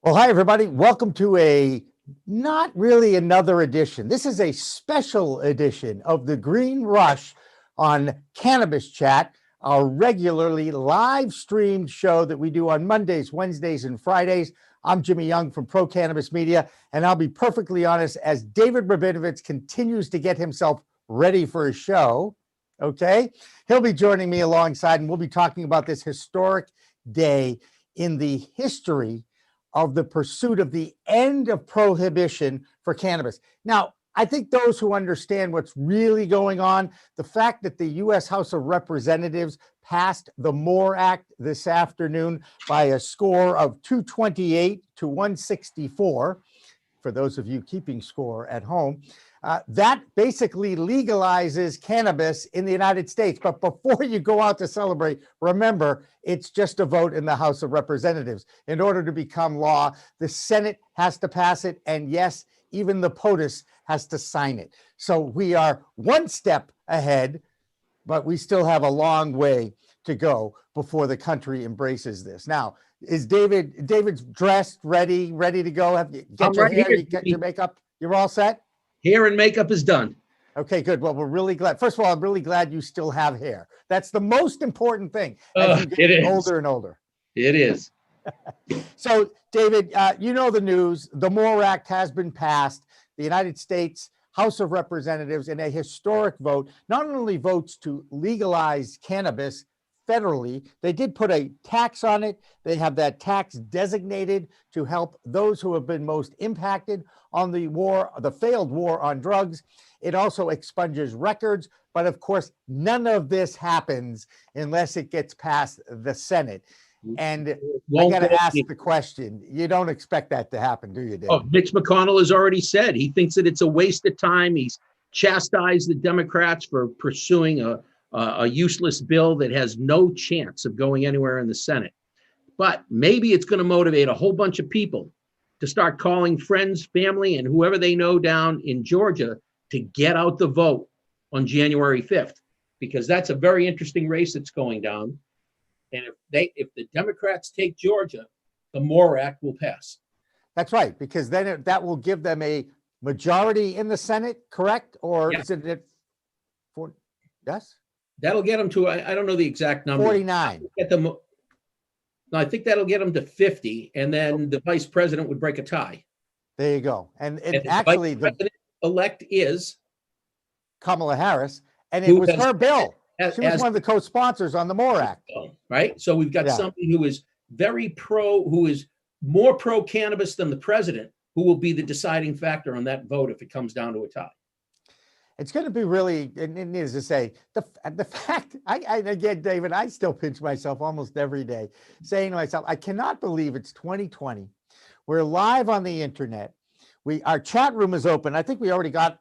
Well, hi, everybody. Welcome to not really another edition. This is a special edition of the Green Rush on Cannabis Chat, our regularly live streamed show that we do on Mondays, Wednesdays, and Fridays. I'm Jimmy Young from Pro Cannabis Media, and I'll be perfectly honest, as David Rabinovitz continues to get himself ready for a show, okay, he'll be joining me alongside, and we'll be talking about this historic day in the history of the pursuit of the end of prohibition for cannabis. Now, I think those who understand what's really going on, the fact that the U.S. House of Representatives passed the MORE Act this afternoon by a score of 228 to 164, for those of you keeping score at home, that basically legalizes cannabis in the United States. But before you go out to celebrate, remember, it's just a vote in the House of Representatives. In order to become law, the Senate has to pass it. And yes, even the POTUS has to sign it. So we are one step ahead, but we still have a long way to go before the country embraces this. Now, is David's dressed, ready to go? Have you get your hair, you get your makeup, you're all set? Hair and makeup is done. Okay, good. Well, we're really glad. First of all, I'm really glad you still have hair. That's the most important thing as you get older and older. It is. So, David, you know the news. The MORE Act has been passed. The United States House of Representatives, in a historic vote, not only votes to legalize cannabis federally, they did put a tax on it. They have that tax designated to help those who have been most impacted on the failed war on drugs. It also expunges records, but of course, none of this happens unless it gets past the Senate. And I got to ask the question, you don't expect that to happen, do you, Dave? Oh, Mitch McConnell has already said he thinks that it's a waste of time. He's chastised the Democrats for pursuing a useless bill that has no chance of going anywhere in the Senate. But maybe it's going to motivate a whole bunch of people to start calling friends, family, and whoever they know down in Georgia to get out the vote on January 5th, because that's a very interesting race that's going down. And if the Democrats take Georgia, the MORE Act will pass. That's right, because then that will give them a majority in the Senate, correct? Or Yeah. is it for, yes? That'll get them to, I don't know the exact number. 49. No, I think that'll get them to 50, and then the vice president would break a tie. There you go. And actually, the president-elect is Kamala Harris, and it was her bill. She was one of the co-sponsors on the MORE Act. Right? So we've got somebody who is who is more pro-cannabis than the president, who will be the deciding factor on that vote if it comes down to a tie. It's going to be really, and needless to say, the fact, again, David, I still pinch myself almost every day saying to myself, I cannot believe it's 2020. We're live on the internet. Our chat room is open. I think we already got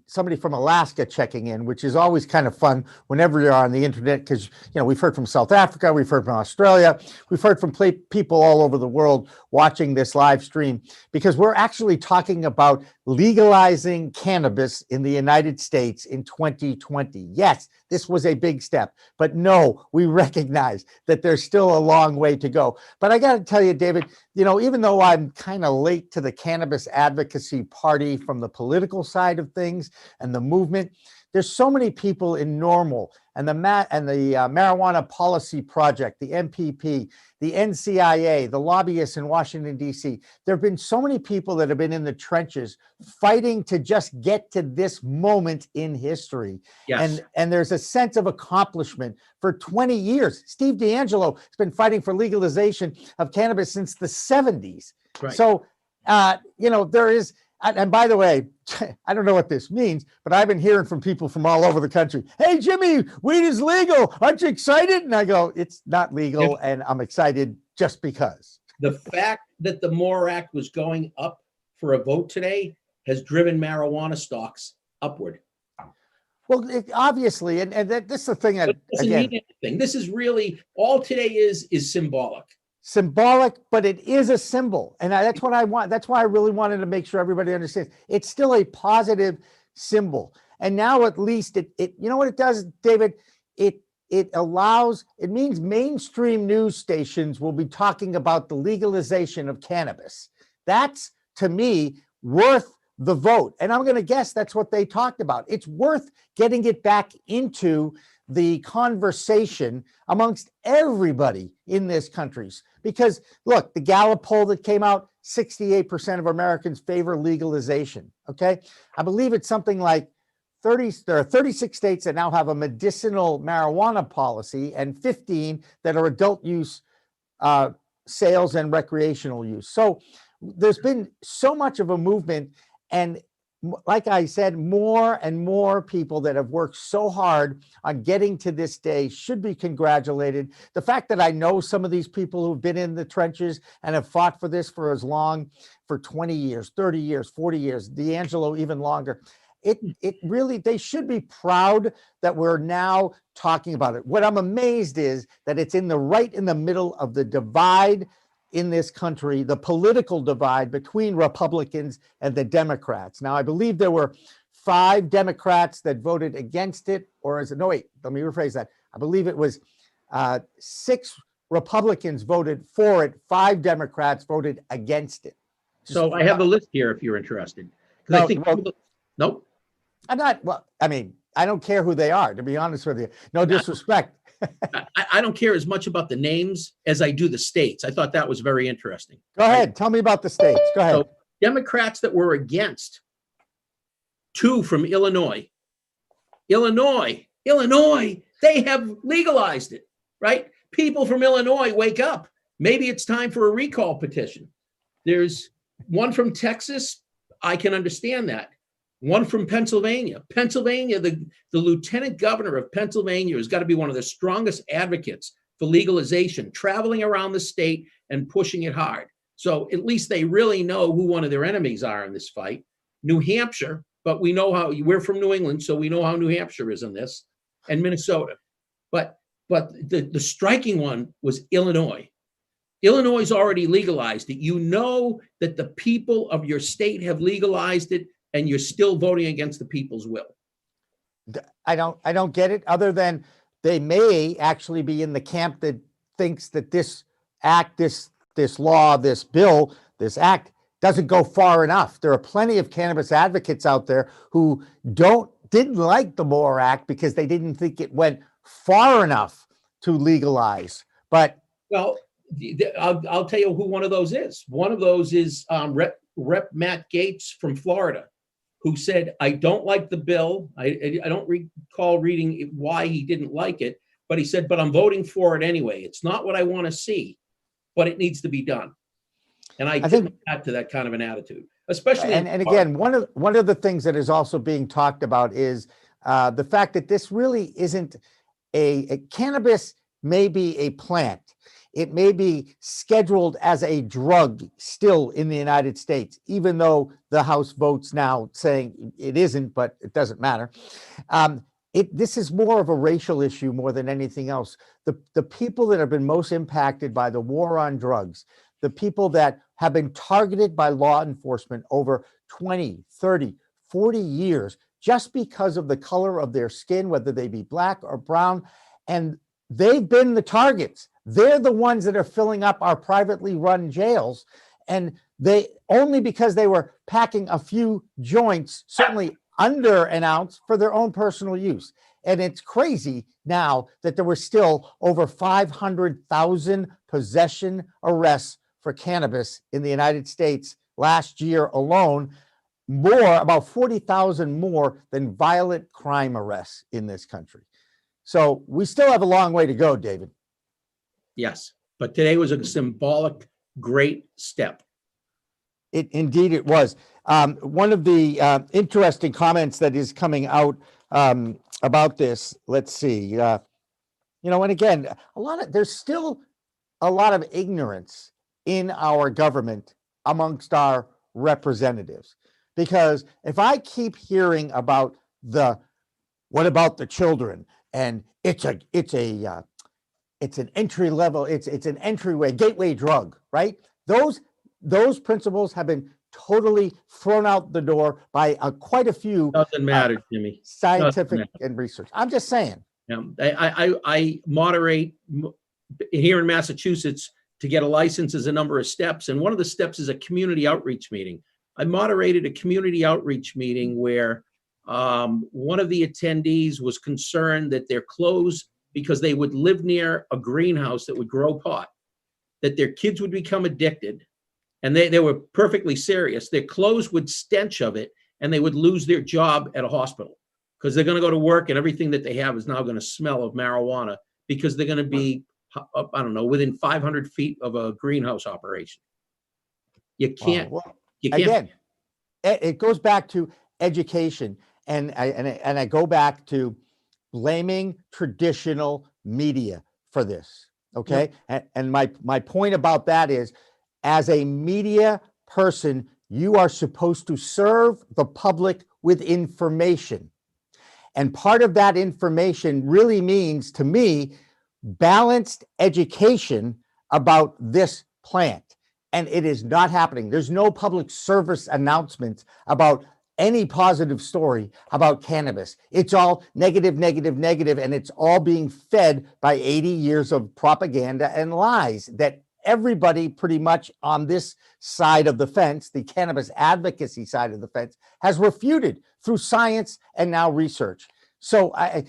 somebody from Alaska checking in, which is always kind of fun whenever you're on the internet, because we've heard from South Africa, we've heard from Australia, we've heard from people all over the world watching this live stream, because we're actually talking about legalizing cannabis in the United States in 2020. Yes, this was a big step, but no, we recognize that there's still a long way to go. But I got to tell you, David, even though I'm kind of late to the cannabis advocacy party from the political side of things and the movement, there's so many people in NORML and the Marijuana Policy Project, the MPP, the NCIA, the lobbyists in Washington, D.C. There have been so many people that have been in the trenches fighting to just get to this moment in history. Yes. And there's a sense of accomplishment for 20 years. Steve D'Angelo has been fighting for legalization of cannabis since the 70s. Right. So, there is, and by the way, I don't know what this means, but I've been hearing from people from all over the country. Hey, Jimmy, weed is legal. Aren't you excited? And I go, it's not legal, and I'm excited just because. The fact that the MORE Act was going up for a vote today has driven marijuana stocks upward. Well, obviously, and this is the thing. It doesn't mean anything. This is really, all today is symbolic. Symbolic, but it is a symbol. And that's what I want. That's why I really wanted to make sure everybody understands. It's still a positive symbol. And now at least it you know what it does, David? It it means mainstream news stations will be talking about the legalization of cannabis. That's, to me, worth the vote. And I'm going to guess that's what they talked about. It's worth getting it back into the conversation amongst everybody in this country. Because look, the Gallup poll that came out, 68% of Americans favor legalization. Okay. I believe it's something like there are 36 states that now have a medicinal marijuana policy and 15 that are adult use sales and recreational use. So there's been so much of a movement, and like I said, more and more people that have worked so hard on getting to this day should be congratulated. The fact that I know some of these people who've been in the trenches and have fought for this for as long, for 20 years, 30 years, 40 years, D'Angelo even longer. It really, they should be proud that we're now talking about it. What I'm amazed is that it's right in the middle of the divide in this country, the political divide between Republicans and the Democrats. Now, I believe there were 5 Democrats that voted against it, or is it, no, wait, let me rephrase that. I believe it was 6 Republicans voted for it, 5 Democrats voted against it. So I have the list here if you're interested. No, I think, nope. I'm not, well, I mean, I don't care who they are, to be honest with you. No disrespect. I don't care as much about the names as I do the states. I thought that was very interesting. Go ahead. Tell me about the states. Go ahead. So Democrats that were against, 2 from Illinois. Illinois, they have legalized it, right? People from Illinois, wake up. Maybe it's time for a recall petition. There's 1 from Texas. I can understand that. 1 from Pennsylvania. The lieutenant governor of Pennsylvania has got to be one of the strongest advocates for legalization, traveling around the state and pushing it hard. So at least they really know who one of their enemies are in this fight. New Hampshire, but we know how, we're from New England, so we know how New Hampshire is in this, and Minnesota. But the striking one was Illinois. Illinois has already legalized it. You know that the people of your state have legalized it, and you're still voting against the people's will. I don't get it, other than they may actually be in the camp that thinks that this act, this law, this bill, this act doesn't go far enough. There are plenty of cannabis advocates out there who didn't like the MORE Act because they didn't think it went far enough to legalize. But well, I'll tell you who one of those is. One of those is Rep. Matt Gaetz from Florida, who said, I don't like the bill. I don't recall reading why he didn't like it, but he said, but I'm voting for it anyway. It's not what I want to see, but it needs to be done. And I think back to that kind of an attitude, especially. And again, one of the things that is also being talked about is the fact that this really isn't cannabis may be a plant. It may be scheduled as a drug still in the United States, even though the House votes now saying it isn't, but it doesn't matter. This is more of a racial issue more than anything else. The people that have been most impacted by the war on drugs, the people that have been targeted by law enforcement over 20, 30, 40 years, just because of the color of their skin, whether they be black or brown, and they've been the targets. They're the ones that are filling up our privately run jails, and they only because they were packing a few joints, certainly under an ounce, for their own personal use. And it's crazy now that there were still over 500,000 possession arrests for cannabis in the United States last year alone, about 40,000 more than violent crime arrests in this country. So we still have a long way to go, David. Yes, but today was a symbolic, great step. Indeed it was. One of the interesting comments that is coming out about this, let's see, and again, there's still a lot of ignorance in our government amongst our representatives, because if I keep hearing about what about the children, and it's an entry level, it's an entryway, gateway drug, right? Those principles have been totally thrown out the door by quite a few. Doesn't matter, Jimmy. Scientific and research. I'm just saying. I moderate here in Massachusetts. To get a license is a number of steps, and one of the steps is a community outreach meeting. I moderated a community outreach meeting where one of the attendees was concerned that their clothes, because they would live near a greenhouse that would grow pot, that their kids would become addicted, and they were perfectly serious. Their clothes would stench of it, and they would lose their job at a hospital because they're going to go to work and everything that they have is now going to smell of marijuana because they're going to be, I don't know, within 500 feet of a greenhouse operation. You can't. Well, You can't. again, it goes back to education, and I go back to blaming traditional media for this. Okay, and my point about that is, as a media person, you are supposed to serve the public with information. And part of that information really means, to me, balanced education about this plant. And it is not happening. There's no public service announcements about any positive story about cannabis. It's all negative, negative, negative, and it's all being fed by 80 years of propaganda and lies that everybody pretty much on this side of the fence, the cannabis advocacy side of the fence, has refuted through science and now research. So I'm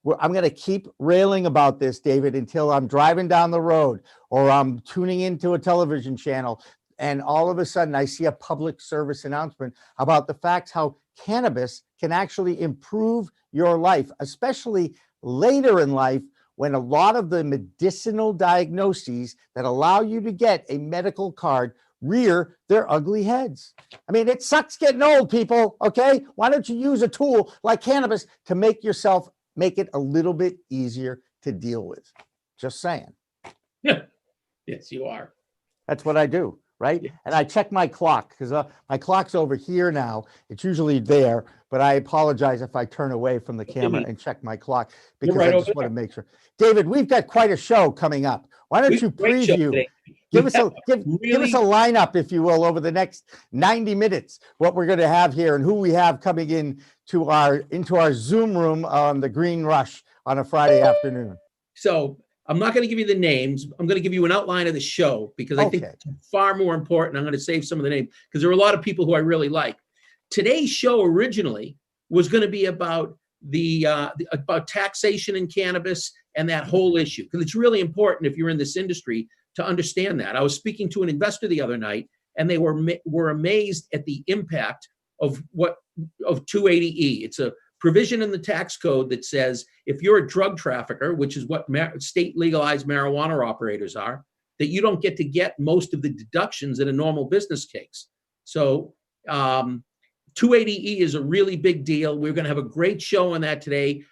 going to keep railing about this, David, until I'm driving down the road or I'm tuning into a television channel and all of a sudden I see a public service announcement about the facts how cannabis can actually improve your life, especially later in life, when a lot of the medicinal diagnoses that allow you to get a medical card rear their ugly heads. I mean, it sucks getting old, people, okay? Why don't you use a tool like cannabis to make it a little bit easier to deal with? Just saying. Yes, you are. That's what I do, right? Yeah. And I check my clock because my clock's over here now. It's usually there, but I apologize if I turn away from the camera and check my clock because right I just want to make sure. David, we've got quite a show coming up. Why don't you preview? Give us a lineup, if you will, over the next 90 minutes, what we're going to have here and who we have coming into our Zoom room on the Green Rush on a Friday afternoon. So I'm not going to give you the names. I'm going to give you an outline of the show because I think it's far more important. I'm going to save some of the names because there are a lot of people who I really like. Today's show originally was going to be about about taxation in cannabis and that whole issue, because it's really important if you're in this industry to understand that. I was speaking to an investor the other night, and they were amazed at the impact of 280E. It's a provision in the tax code that says if you're a drug trafficker, which is what state legalized marijuana operators are, that you don't get most of the deductions that a normal business takes. So 280E is a really big deal. We're going to have a great show on that today.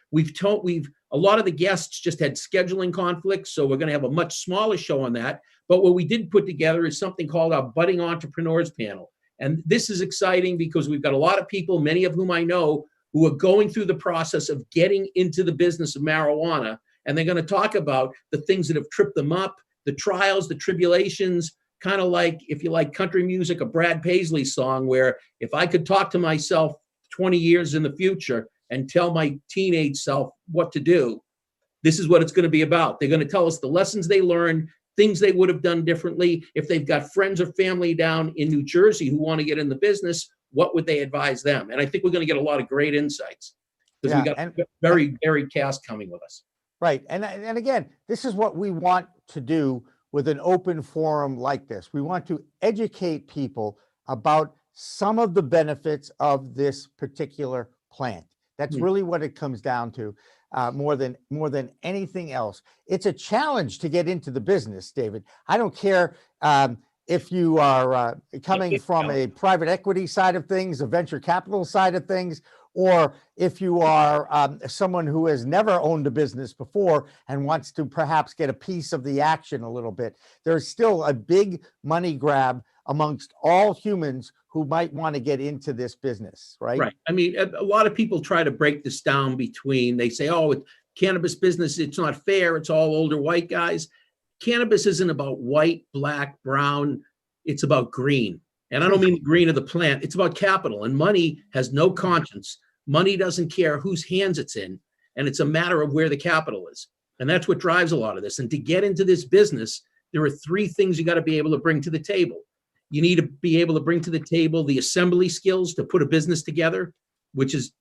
A lot of the guests just had scheduling conflicts, so we're going to have a much smaller show on that. But what we did put together is something called our Budding Entrepreneurs Panel. And this is exciting because we've got a lot of people, many of whom I know, who are going through the process of getting into the business of marijuana. And they're going to talk about the things that have tripped them up, the trials, the tribulations, kind of like, if you like country music, a Brad Paisley song, where if I could talk to myself 20 years in the future and tell my teenage self what to do, this is what it's going to be about. They're going to tell us the lessons they learned, things they would have done differently. If they've got friends or family down in New Jersey who want to get in the business, what would they advise them? And I think we're going to get a lot of great insights because we got very varied cast coming with us. Right. And again, this is what we want to do with an open forum like this. We want to educate people about some of the benefits of this particular plant. That's really what it comes down to, more than anything else. It's a challenge to get into the business, David. I don't care if you are coming from a private equity side of things, a venture capital side of things, or if you are someone who has never owned a business before and wants to perhaps get a piece of the action a little bit. There's still a big money grab amongst all humans who might want to get into this business, right? Right. I mean, a lot of people try to break this down between, they say, oh, with cannabis business, it's not fair. It's all older white guys. Cannabis isn't about white, black, brown. It's about green. And I don't mean the green of the plant. It's about capital. And money has no conscience. Money doesn't care whose hands it's in. and it's a matter of where the capital is. And that's what drives a lot of this. And to get into this business, there are three things you got to be able to bring to the table. You need to be able to bring to the table the assembly skills to put a business together, which is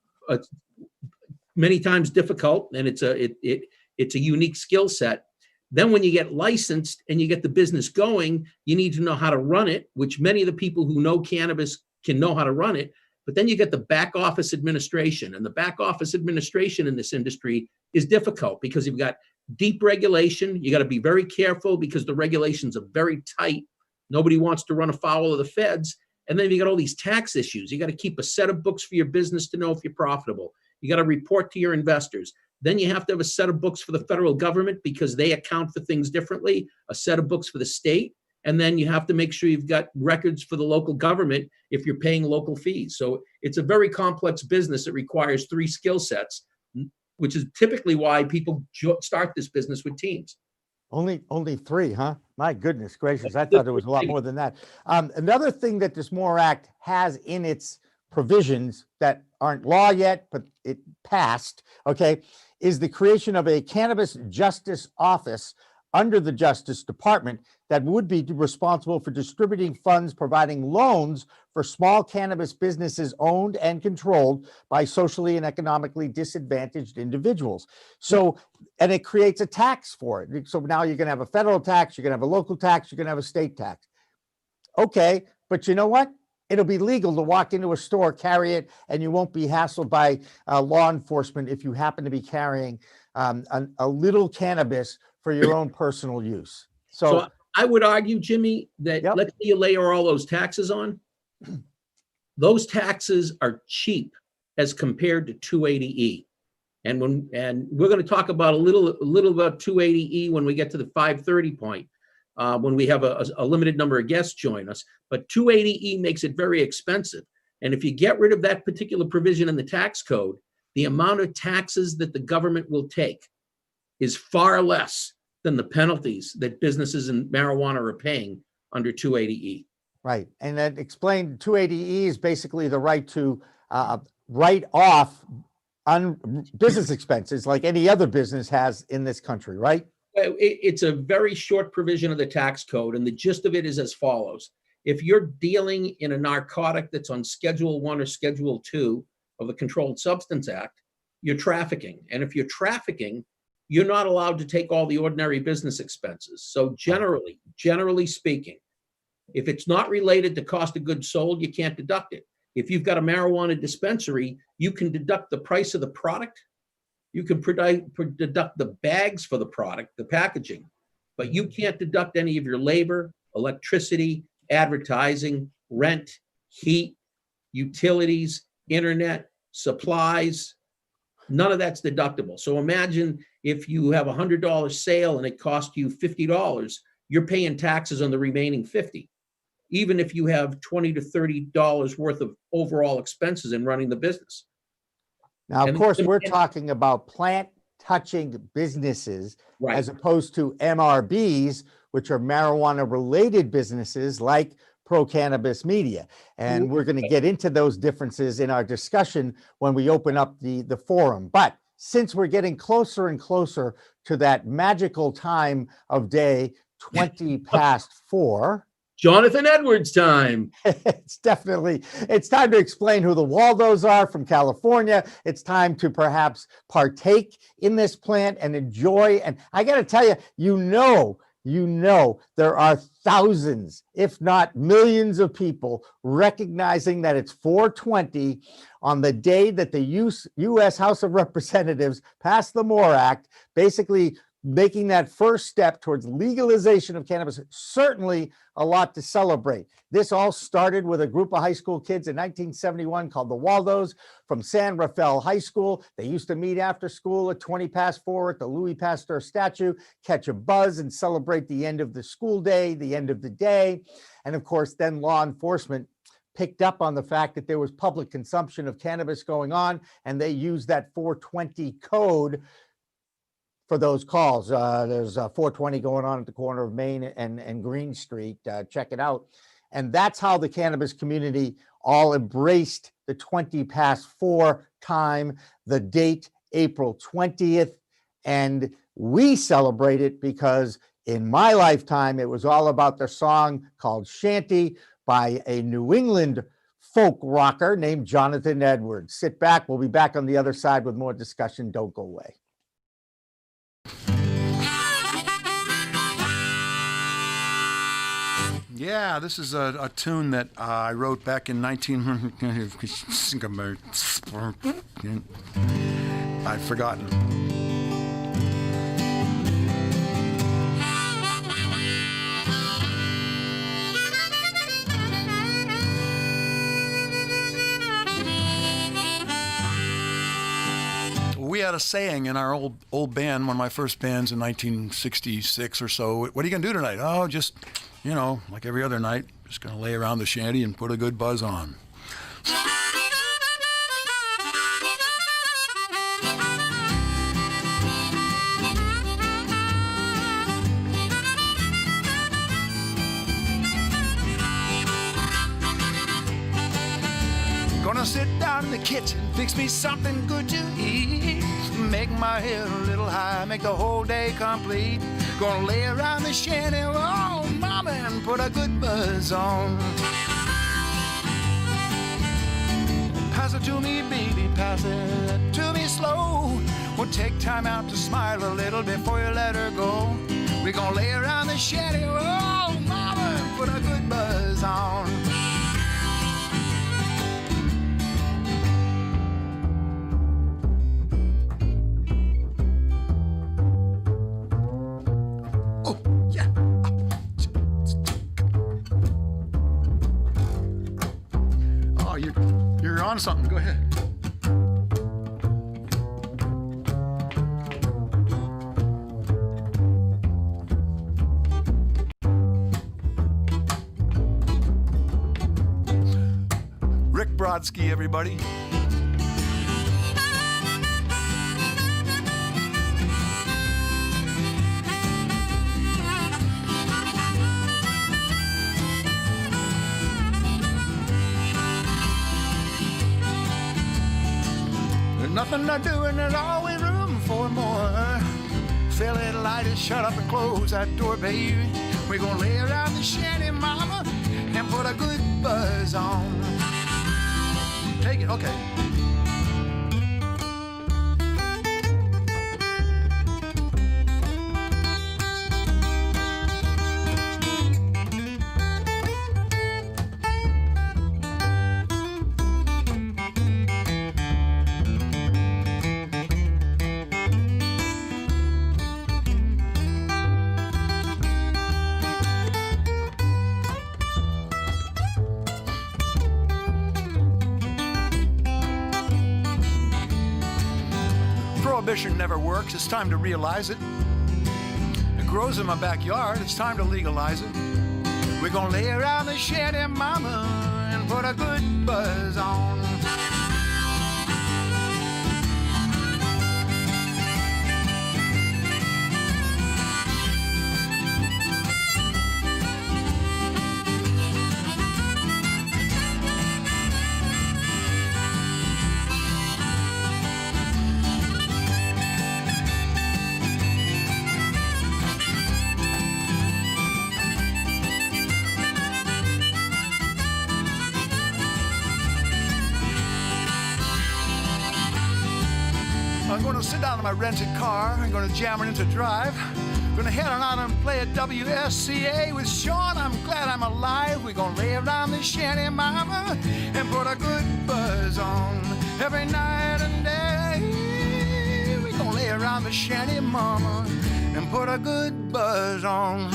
many times difficult, and it's a unique skill set. Then when you get licensed and you get the business going, you need to know how to run it, which many of the people who know cannabis can know how to run it. But then you get the back office administration, and the back office administration in this industry is difficult because you've got deep regulation. You got to be very careful because the regulations are very tight. Nobody wants to run afoul of the feds. And then you got all these tax issues. You got to keep a set of books for your business to know if you're profitable. You got to report to your investors. Then you have to have a set of books for the federal government because they account for things differently, a set of books for the state. And then you have to make sure you've got records for the local government if you're paying local fees. So it's a very complex business that requires three skill sets, which is typically why people start this business with teams. Only three, huh? My goodness gracious. I thought there was a lot more than that. Another thing that this MORE Act has in its provisions that aren't law yet, but it passed, okay, is the creation of a cannabis justice office under the Justice Department that would be responsible for distributing funds, providing loans for small cannabis businesses owned and controlled by socially and economically disadvantaged individuals. So, and it creates a tax for it. So now you're going to have a federal tax, you're going to have a local tax, you're going to have a state tax. Okay, but you know what? It'll be legal to walk into a store, carry it, and you won't be hassled by law enforcement if you happen to be carrying a little cannabis for your own personal use. So I would argue, Jimmy, that let's say you layer all those taxes on. Those taxes are cheap as compared to 280E. And we're going to talk about a little about 280E when we get to the 530 point, when we have a limited number of guests join us. But 280E makes it very expensive. And if you get rid of that particular provision in the tax code, the amount of taxes that the government will take is far less than the penalties that businesses in marijuana are paying under 280E. Right. And that explained 280E is basically the right to write off on business expenses like any other business has in this country, right? It's a very short provision of the tax code, and the gist of it is as follows. If you're dealing in a narcotic that's on Schedule 1 or Schedule 2 of the Controlled Substance Act, you're trafficking. And if you're trafficking, you're not allowed to take all the ordinary business expenses. So generally speaking, if it's not related to cost of goods sold, you can't deduct it. If you've got a marijuana dispensary, you can deduct the price of the product. You can deduct the bags for the product, the packaging, but you can't deduct any of your labor, electricity, advertising, rent, heat, utilities, internet, supplies. None of that's deductible. So imagine if you have a $100 sale and it cost you $50, you're paying taxes on the remaining $50, even if you have $20 to $30 worth of overall expenses in running the business. Now, of course, we're talking about plant-touching businesses, right, as opposed to MRBs, which are marijuana-related businesses like Pro Cannabis Media. And we're going to get into those differences in our discussion when we open up the forum. But since we're getting closer and closer to that magical time of day, 20 past 4. Jonathan Edwards time. It's time to explain who the Waldos are from California. It's time to perhaps partake in this plant and enjoy. And I got to tell you, you know, there are thousands, if not millions of people recognizing that it's 420 on the day that the U.S. House of Representatives passed the MORE Act, basically making that first step towards legalization of cannabis. Certainly a lot to celebrate. This all started with a group of high school kids in 1971 called the Waldos from San Rafael High School. They used to meet after school at 20 past 4 at the Louis Pasteur statue, catch a buzz and celebrate the end of the school day, the end of the day. And of course, then law enforcement picked up on the fact that there was public consumption of cannabis going on, and they used that 420 code for those calls. There's 420 going on at the corner of Main and Green Street. Check it out. And that's how the cannabis community all embraced the 20 past 4 time. The date April 20th. And we celebrate it because in my lifetime, it was all about the song called Shanty by a New England folk rocker named Jonathan Edwards. Sit back. We'll be back on the other side with more discussion. Don't go away. Yeah, this is a tune that I wrote back in 19... I've forgotten. We had a saying in our old band, one of my first bands in 1966 or so. What are you going to do tonight? Oh, just, like every other night, just going to lay around the shanty and put a good buzz on. Gonna sit down in the kitchen, fix me something good to eat. Make my head a little high, make the whole day complete. Gonna lay around the shanty, oh mama, and put a good buzz on. Pass it to me, baby, pass it to me slow. We'll take time out to smile a little before you let her go. We're gonna lay around the shanty, oh mama, and put a good buzz on. You're on something. Go ahead. Rick Brodsky, everybody. Nothing to do and there's always room for more. Fill it, light it, shut up and close that door, baby. We're gonna lay around the shanty, mama, and put a good buzz on. Take it, okay. Prohibition never works, it's time to realize it. It grows in my backyard, it's time to legalize it. We're gonna lay around the shanty, mama, and put a good buzz on. I'm going to sit down in my rented car. I'm going to jam it into drive. I'm going to head on out and play at WSCA with Sean. I'm glad I'm alive. We're going to lay around the shanty, mama, and put a good buzz on every night and day. We're going to lay around the shanty, mama, and put a good buzz on.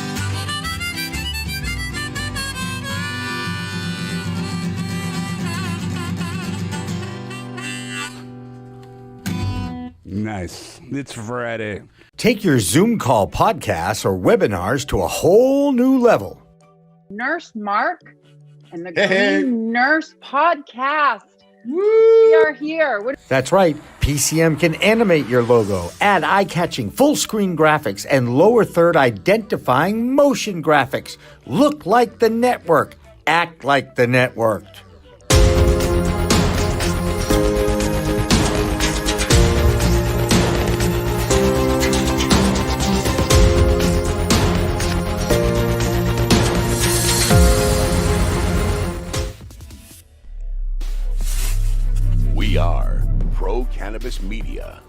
Nice. It's Friday. Take your Zoom call podcasts or webinars to a whole new level. Nurse Mark and the Green Nurse Podcast. We are here. That's right. PCM can animate your logo, add eye-catching full-screen graphics, and lower third identifying motion graphics. Look like the network. Act like the network. Cannabis Media.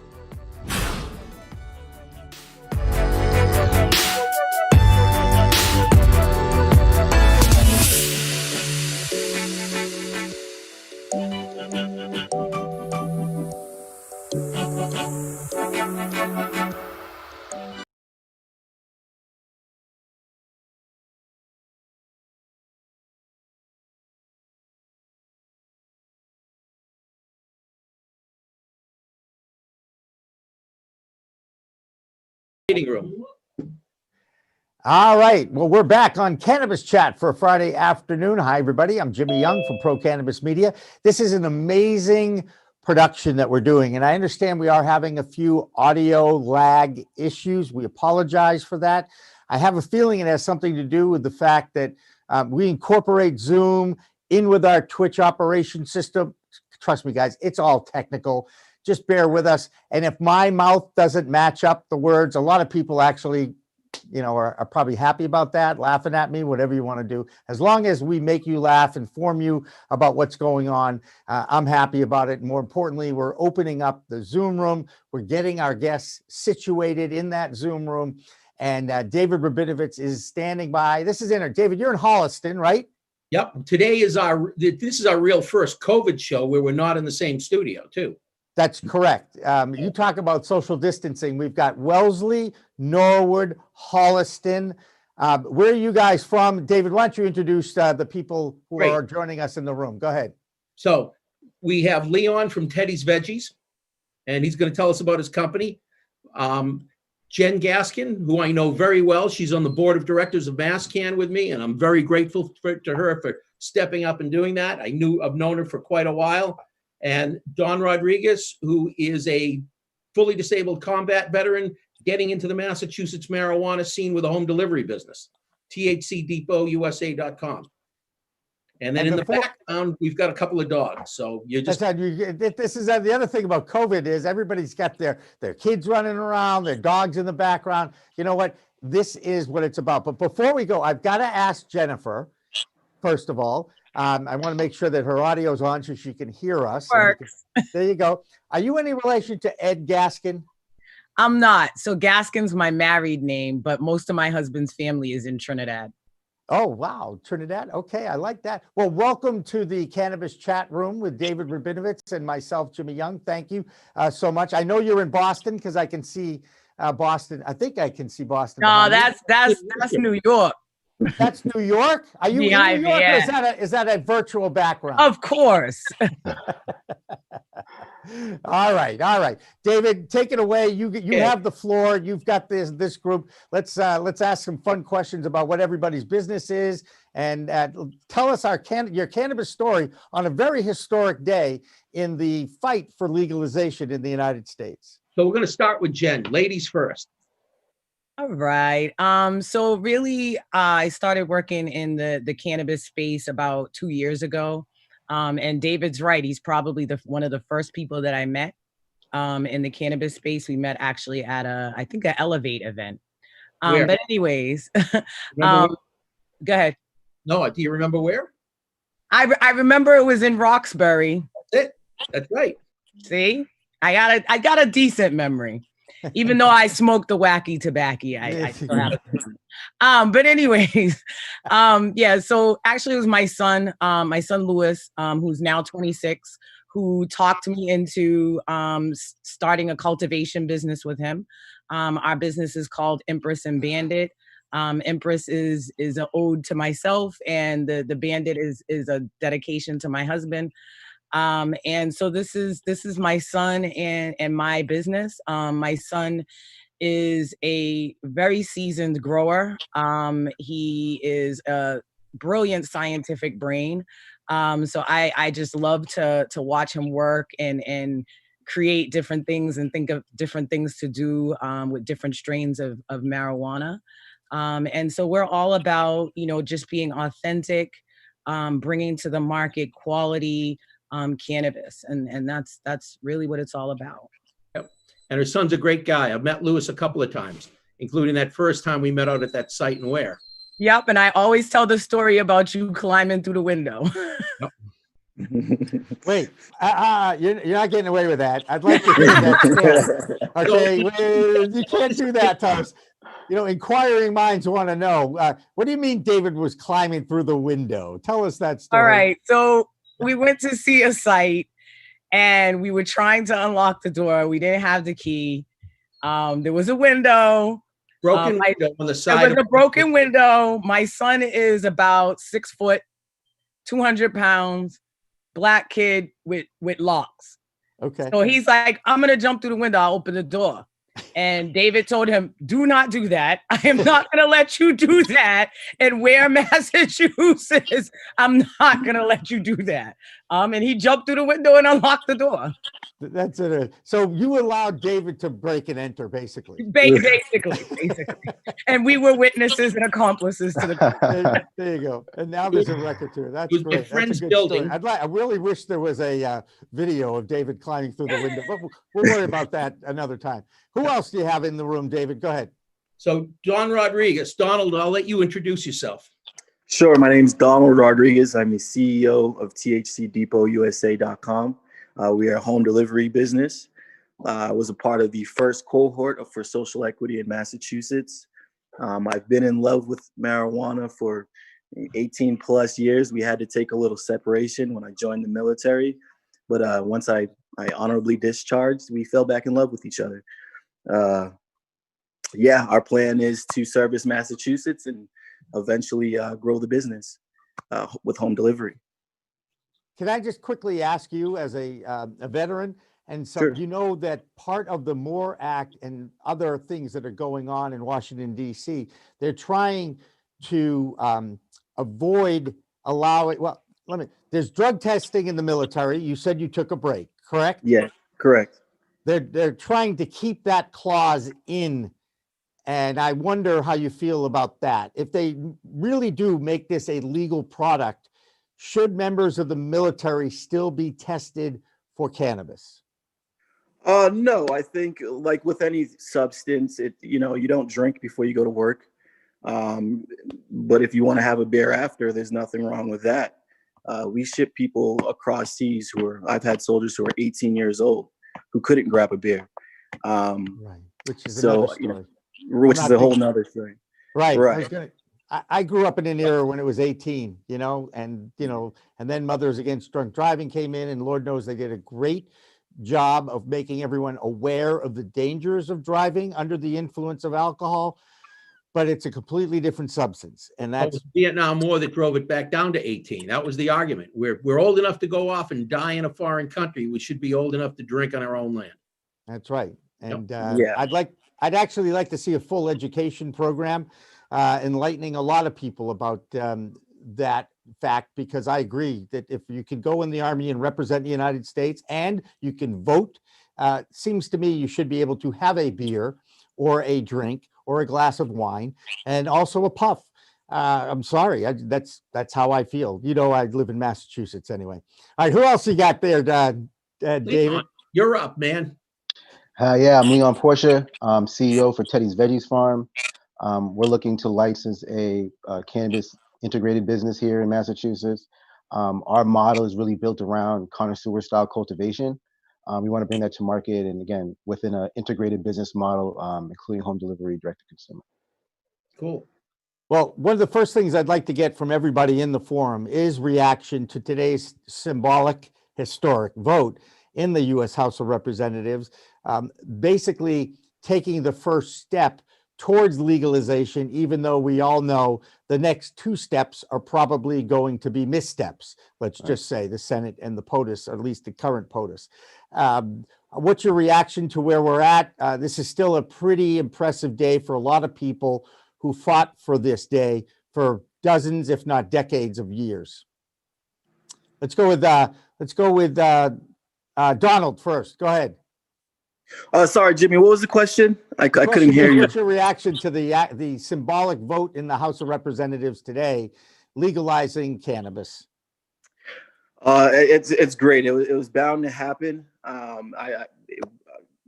Meeting room. All right. Well, we're back on Cannabis Chat for Friday afternoon. Hi, everybody. I'm Jimmy Young from Pro Cannabis Media. This is an amazing production that we're doing, and I understand we are having a few audio lag issues. We apologize for that. I have a feeling it has something to do with the fact that we incorporate Zoom in with our Twitch operation system. Trust me, guys, it's all technical. Just bear with us. And if my mouth doesn't match up the words, a lot of people actually, are probably happy about that, laughing at me, whatever you want to do. As long as we make you laugh, inform you about what's going on, I'm happy about it. And more importantly, we're opening up the Zoom room. We're getting our guests situated in that Zoom room. And David Rabinovitz is standing by. This is David, you're in Holliston, right? Yep. This is our real first COVID show where we're not in the same studio, too. That's correct. You talk about social distancing. We've got Wellesley, Norwood, Holliston. Where are you guys from? David, why don't you introduce the people who are joining us in the room? Go ahead. So we have Leon from Teddy's Veggies, and he's going to tell us about his company. Jen Gaskin, who I know very well. She's on the board of directors of MASSCAN with me, and I'm very grateful to her for stepping up and doing that. I've known her for quite a while. And Don Rodriguez, who is a fully disabled combat veteran, getting into the Massachusetts marijuana scene with a home delivery business, thcdepotusa.com. And then in the background, we've got a couple of dogs. So you just this is the other thing about COVID is everybody's got their kids running around, their dogs in the background. You know what? This is what it's about. But before we go, I've got to ask Jennifer, first of all. I want to make sure that her audio is on so she can hear us. Works. There you go. Are you any relation to Ed Gaskin? I'm not. So Gaskin's my married name, but most of my husband's family is in Trinidad. Oh, wow. Trinidad. Okay. I like that. Well, welcome to the Cannabis Chat Room with David Rabinovitz and myself, Jimmy Young. Thank you so much. I know you're in Boston because I can see Boston. I think I can see Boston. No, that's New York. That's New York? Are you in New York? Or is that a virtual background? Of course. All right. David, take it away. You have the floor. You've got this group. Let's ask some fun questions about what everybody's business is and tell us your cannabis story on a very historic day in the fight for legalization in the United States. So we're going to start with Jen. Ladies first. All right. So really, I started working in the cannabis space about 2 years ago. And David's right. He's probably one of the first people that I met in the cannabis space. We met actually at an Elevate event. But anyways, go ahead. No, do you remember where? I remember it was in Roxbury. That's it. That's right. See, I got a decent memory. Even though I smoked the wacky tobacco, I still have it. But anyways, so actually it was my son Lewis, who's now 26, who talked me into starting a cultivation business with him. Our business is called Empress and Bandit. Empress is an ode to myself, and the Bandit is a dedication to my husband. And so this is my son and my business. My son is a very seasoned grower. He is a brilliant scientific brain. So I just love to watch him work and create different things and think of different things to do with different strains of marijuana. And so we're all about, just being authentic, bringing to the market quality cannabis, and that's really what it's all about. Yep. And her son's a great guy. I've met Lewis a couple of times, including that first time we met out at that site and where. Yep, and I always tell the story about you climbing through the window. Yep. Wait, you're not getting away with that. I'd like to hear that story. Okay, wait, you can't do that, Thomas. You know, inquiring minds want to know. What do you mean David was climbing through the window? Tell us that story. All right. So we went to see a site and we were trying to unlock the door. We didn't have the key. There was a window. Broken window on the There side. was a broken window. My son is about 6 foot, 200 pounds, black kid with locks. Okay. So he's like, I'm going to jump through the window. I'll open the door. And David told him, do not do that. I am not going to let you do that. And Ware, Massachusetts, I'm not going to let you do that. And he jumped through the window and unlocked the door. That's it. So you allowed David to break and enter, basically. Basically. And we were witnesses and accomplices to the crime. There you go. And now there's a record to it. That's It was my great. friend's That's a good building. story. I really wish there was a video of David climbing through the window, but we'll worry about that another time. Who else do you have in the room, David? Go ahead. So Don Rodriguez. Donald, I'll let you introduce yourself. Sure. My name's Donald Rodriguez. I'm the CEO of THCDepotUSA.com. We are a home delivery business. I was a part of the first cohort for social equity in Massachusetts. I've been in love with marijuana for 18 plus years. We had to take a little separation when I joined the military. But once I honorably discharged, we fell back in love with each other. Yeah, our plan is to service Massachusetts and eventually grow the business with home delivery. Can I just quickly ask you, as a veteran, and so Sure. you know that part of the MORE Act and other things that are going on in Washington, D.C., they're trying to avoid allowing, well, there's drug testing in the military. You said you took a break, correct? Yeah, correct. They're trying to keep that clause in, and I wonder how you feel about that. If they really do make this a legal product, should members of the military still be tested for cannabis? No, I think like with any substance, you don't drink before you go to work. But if you want to have a beer after, there's nothing wrong with that. We ship people across seas I've had soldiers who are 18 years old who couldn't grab a beer. Right, which is So, another story. Which is a whole nother story. Right. Right. I grew up in an era when it was 18, and then Mothers Against Drunk Driving came in, and Lord knows they did a great job of making everyone aware of the dangers of driving under the influence of alcohol, but it's a completely different substance. And That that's was Vietnam War that drove it back down to 18. That was the argument. We're old enough to go off and die in a foreign country. We should be old enough to drink on our own land. That's right. And Yeah. I'd actually like to see a full education program enlightening a lot of people about that fact, because I agree that if you can go in the Army and represent the United States and you can vote, seems to me you should be able to have a beer or a drink or a glass of wine and also a puff. I'm sorry, that's how I feel. I live in Massachusetts anyway. All right, who else you got there, David? Leon, you're up, man. Yeah, I'm Leon Porcher. I'm CEO for Teddy's Veggies Farm. We're looking to license a cannabis integrated business here in Massachusetts. Our model is really built around connoisseur style cultivation. We want to bring that to market, and again, within an integrated business model, including home delivery, direct to consumer. Cool. Well, one of the first things I'd like to get from everybody in the forum is reaction to today's symbolic, historic vote in the U.S. House of Representatives, basically taking the first step towards legalization, even though we all know the next two steps are probably going to be missteps. Let's just say the Senate and the POTUS, or at least the current POTUS. What's your reaction to where we're at? This is still a pretty impressive day for a lot of people who fought for this day for dozens, if not decades of years. Let's go with Donald first. Go ahead. Sorry, Jimmy, what was the question? I couldn't hear you. What's your reaction to the symbolic vote in the House of Representatives today, legalizing cannabis? It's great. It was bound to happen.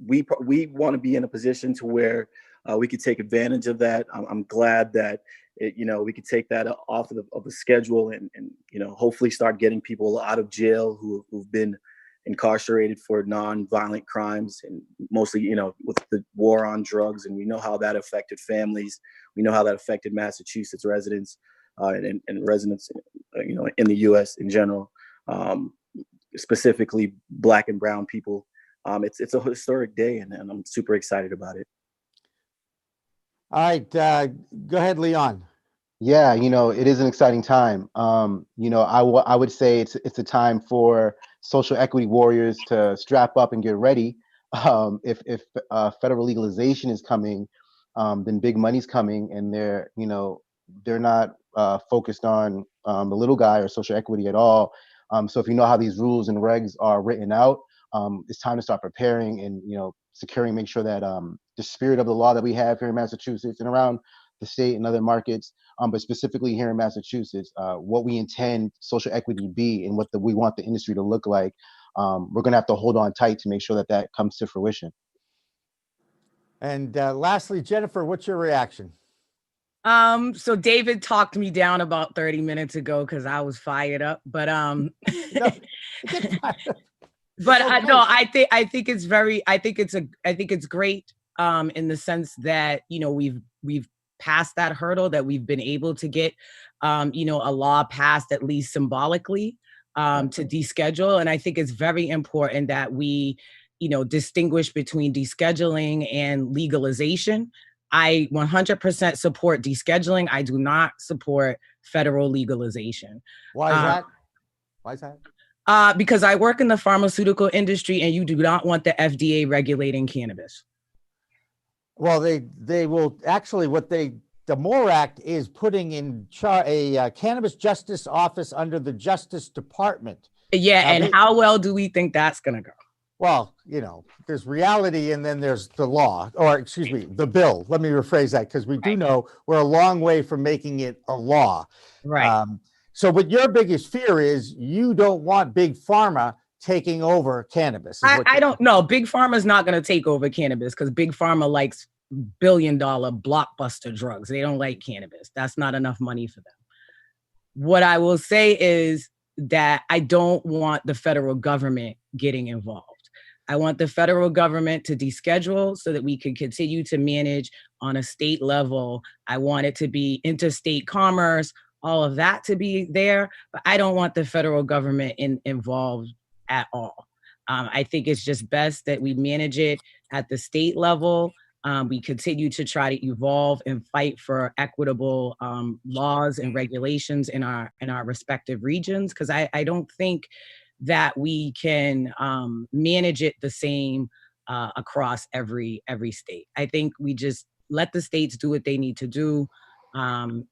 We want to be in a position to where we could take advantage of that. I'm glad that we could take that off of the schedule and hopefully start getting people out of jail who've been incarcerated for non-violent crimes, and mostly, with the war on drugs. And we know how that affected families. We know how that affected Massachusetts residents and residents, in the U.S. in general, specifically Black and brown people. It's a historic day, and I'm super excited about it. All right, go ahead, Leon. Yeah, it is an exciting time. I would say it's a time for social equity warriors to strap up and get ready. If federal legalization is coming, then big money's coming, and they're not focused on the little guy or social equity at all. So if you know how these rules and regs are written out, it's time to start preparing and securing, make sure that the spirit of the law that we have here in Massachusetts and around the state and other markets, but specifically here in Massachusetts, what we intend social equity to be and what we want the industry to look like. We're going to have to hold on tight to make sure that comes to fruition. And lastly, Jennifer, what's your reaction? So David talked me down about 30 minutes ago because I was fired up, but No, but okay. no, I think it's great in the sense that we've passed that hurdle, that we've been able to get a law passed, at least symbolically, to deschedule. And I think it's very important that we distinguish between descheduling and legalization. I 100% support descheduling. I do not support federal legalization. Why is that? Why is that? Because I work in the pharmaceutical industry, and you do not want the FDA regulating cannabis. Well, they will actually, the MORE Act is putting in a cannabis justice office under the Justice Department. Yeah, and how well do we think that's going to go? Well, there's reality, and then there's the law, or excuse me, the bill. Let me rephrase that, because we do know we're a long way from making it a law. Right. So, but your biggest fear is you don't want big pharma taking over cannabis. I don't know. Big pharma is not going to take over cannabis, because big pharma likes billion-dollar blockbuster drugs. They don't like cannabis. That's not enough money for them. What I will say is that I don't want the federal government getting involved. I want the federal government to deschedule so that we can continue to manage on a state level. I want it to be interstate commerce, all of that to be there, but I don't want the federal government involved at all. I think it's just best that we manage it at the state level. We continue to try to evolve and fight for equitable laws and regulations in our respective regions, because I don't think that we can manage it the same across every state. I think we just let the states do what they need to do and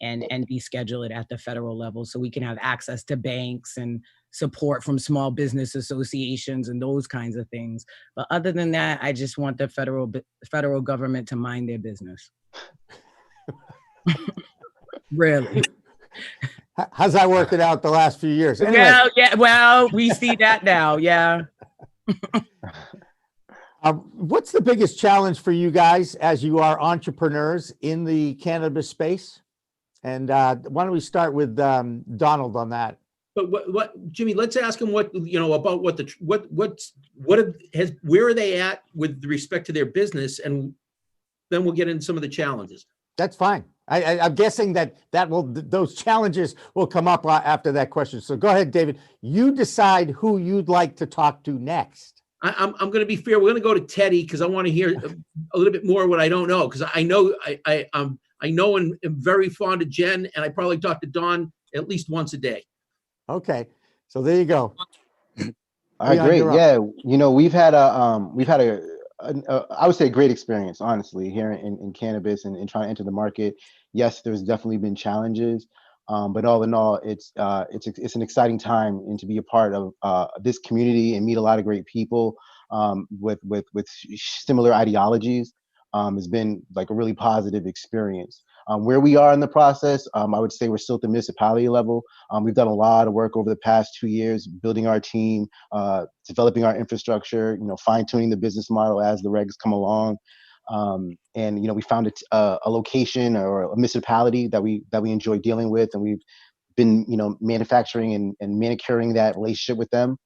deschedule it at the federal level, so we can have access to banks and support from small business associations and those kinds of things. But other than that, I just want the federal government to mind their business. Really. How's that working out the last few years? Anyway. Well, we see that now. Yeah. What's the biggest challenge for you guys as you are entrepreneurs in the cannabis space? And why don't we start with Donald on that? But what Jimmy? Let's ask him about where are they at with respect to their business, and then we'll get into some of the challenges. That's fine. I'm guessing those challenges will come up after that question. So go ahead, David. You decide who you'd like to talk to next. I'm going to be fair. We're going to go to Teddy, because I want to hear a little bit more of what I don't know, because I know and am very fond of Jen, and I probably talk to Don at least once a day. Okay, so there you go. All right, great. Yeah, we've had a I would say a great experience, honestly, here in cannabis and trying to enter the market. Yes, there's definitely been challenges, but all in all, it's an exciting time and to be a part of this community and meet a lot of great people with similar ideologies. Has been like a really positive experience. Where we are in the process, I would say we're still at the municipality level. We've done a lot of work over the past 2 years, building our team, developing our infrastructure, fine-tuning the business model as the regs come along. And we found a location or a municipality that we enjoy dealing with, and we've been manufacturing and manicuring that relationship with them.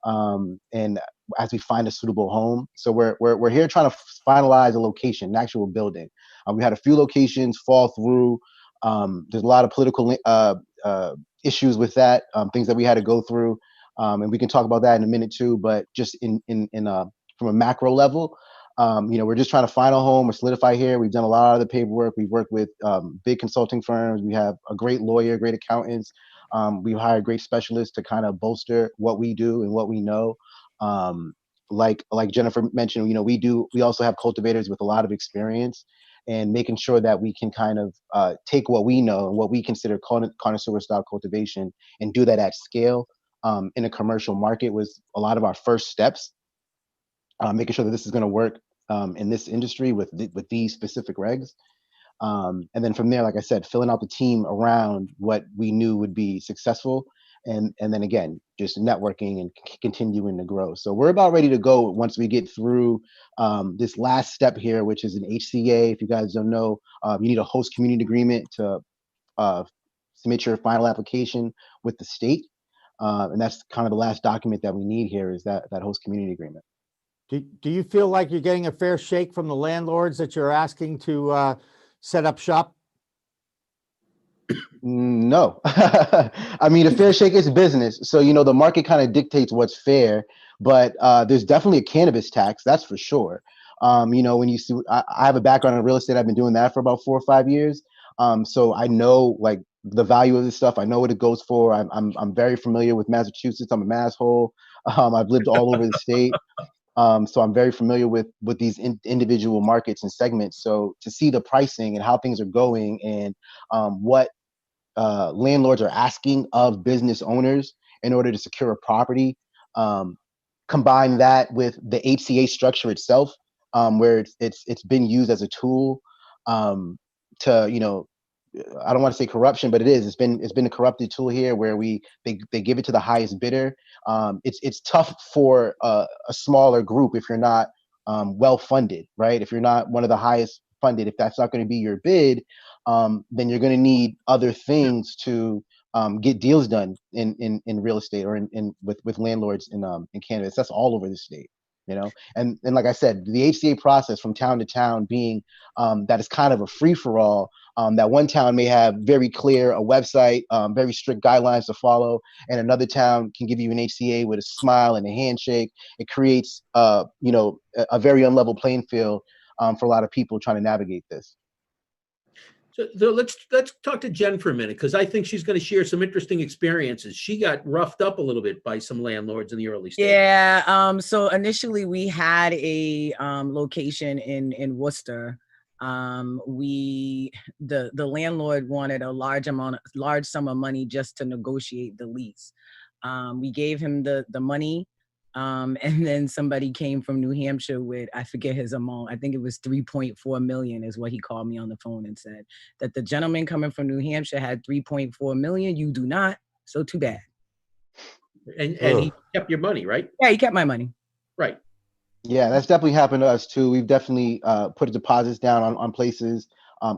And as we find a suitable home, so we're here trying to finalize a location, an actual building. We had a few locations fall through. There's a lot of political issues with that, things that we had to go through, and we can talk about that in a minute too. But just from a macro level, we're just trying to find a home or solidify here. We've done a lot of the paperwork. We've worked with big consulting firms. We have a great lawyer, great accountants. We've hired great specialists to kind of bolster what we do and what we know. Like Jennifer mentioned, we also have cultivators with a lot of experience, and making sure that we can kind of take what we know and what we consider connoisseur style cultivation and do that at scale in a commercial market was a lot of our first steps. Making sure that this is going to work in this industry with these specific regs. And then from there, like I said, filling out the team around what we knew would be successful. And then again, just networking and continuing to grow. So we're about ready to go once we get through this last step here, which is an HCA. If you guys don't know, you need a host community agreement to submit your final application with the state. And that's kind of the last document that we need here is that host community agreement. Do you feel like you're getting a fair shake from the landlords that you're asking to set up shop? No. I mean, a fair shake is business. So, the market kind of dictates what's fair, but there's definitely a cannabis tax, that's for sure. When you see, I have a background in real estate. I've been doing that for about 4 or 5 years. So I know like the value of this stuff. I know what it goes for. I'm very familiar with Massachusetts. I'm a masshole. I've lived all over the state. So I'm very familiar with these individual markets and segments. So to see the pricing and how things are going and what landlords are asking of business owners in order to secure a property, combine that with the HCA structure itself, where it's been used as a tool to I don't want to say corruption, but it is. It's been a corrupted tool here where they give it to the highest bidder. It's tough for a smaller group if you're not well funded, right? If you're not one of the highest funded, if that's not going to be your bid, then you're going to need other things to get deals done in real estate or with landlords in cannabis. That's all over the state. And like I said, the HCA process from town to town being that is kind of a free for all. That one town may have very clear a website, very strict guidelines to follow, and another town can give you an HCA with a smile and a handshake. It creates a very unlevel playing field for a lot of people trying to navigate this. So let's talk to Jen for a minute, because I think she's going to share some interesting experiences. She got roughed up a little bit by some landlords in the early stages. Yeah. So initially we had a location in Worcester. The landlord wanted a large sum of money just to negotiate the lease. We gave him the money. And then somebody came from New Hampshire with, I forget his amount. I think it was 3.4 million is what he called me on the phone and said that the gentleman coming from New Hampshire had 3.4 million. You do not. So too bad. And he kept your money, right? Yeah, he kept my money. Right. Yeah, that's definitely happened to us too. We've definitely put deposits down on places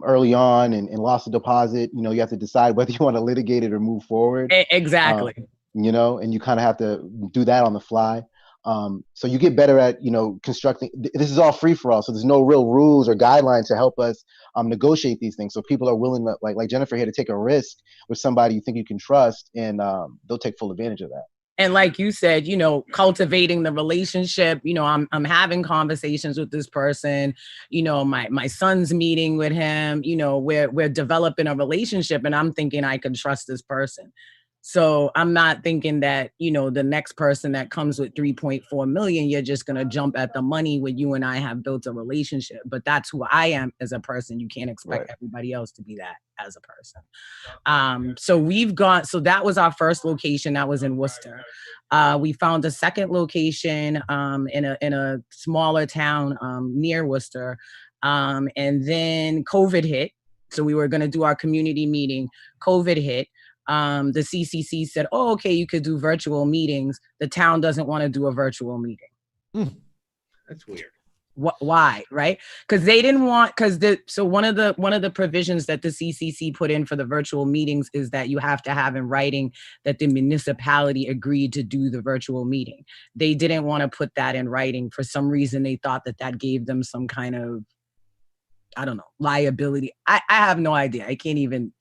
early on and lost the deposit. You have to decide whether you want to litigate it or move forward. Exactly. And you kind of have to do that on the fly. So you get better at, constructing. This is all free for all. So there's no real rules or guidelines to help us negotiate these things. So people are willing to, like Jennifer here, to take a risk with somebody you think you can trust, and they'll take full advantage of that. And like you said, cultivating the relationship, I'm having conversations with this person, my son's meeting with him, we're developing a relationship, and I'm thinking I can trust this person. So I'm not thinking that, the next person that comes with 3.4 million, you're just going to jump at the money when you and I have built a relationship. But that's who I am as a person. You can't expect everybody else to be that as a person. So that was our first location. That was in Worcester. We found a second location in a smaller town near Worcester. And then COVID hit. So we were going to do our community meeting. COVID hit. The CCC said, oh, okay, you could do virtual meetings. The town doesn't want to do a virtual meeting. That's weird. Why, right? Because they didn't want, so one of the provisions that the CCC put in for the virtual meetings is that you have to have in writing that the municipality agreed to do the virtual meeting. They didn't want to put that in writing. For some reason, they thought that gave them some kind of, I don't know, liability. I have no idea. I can't even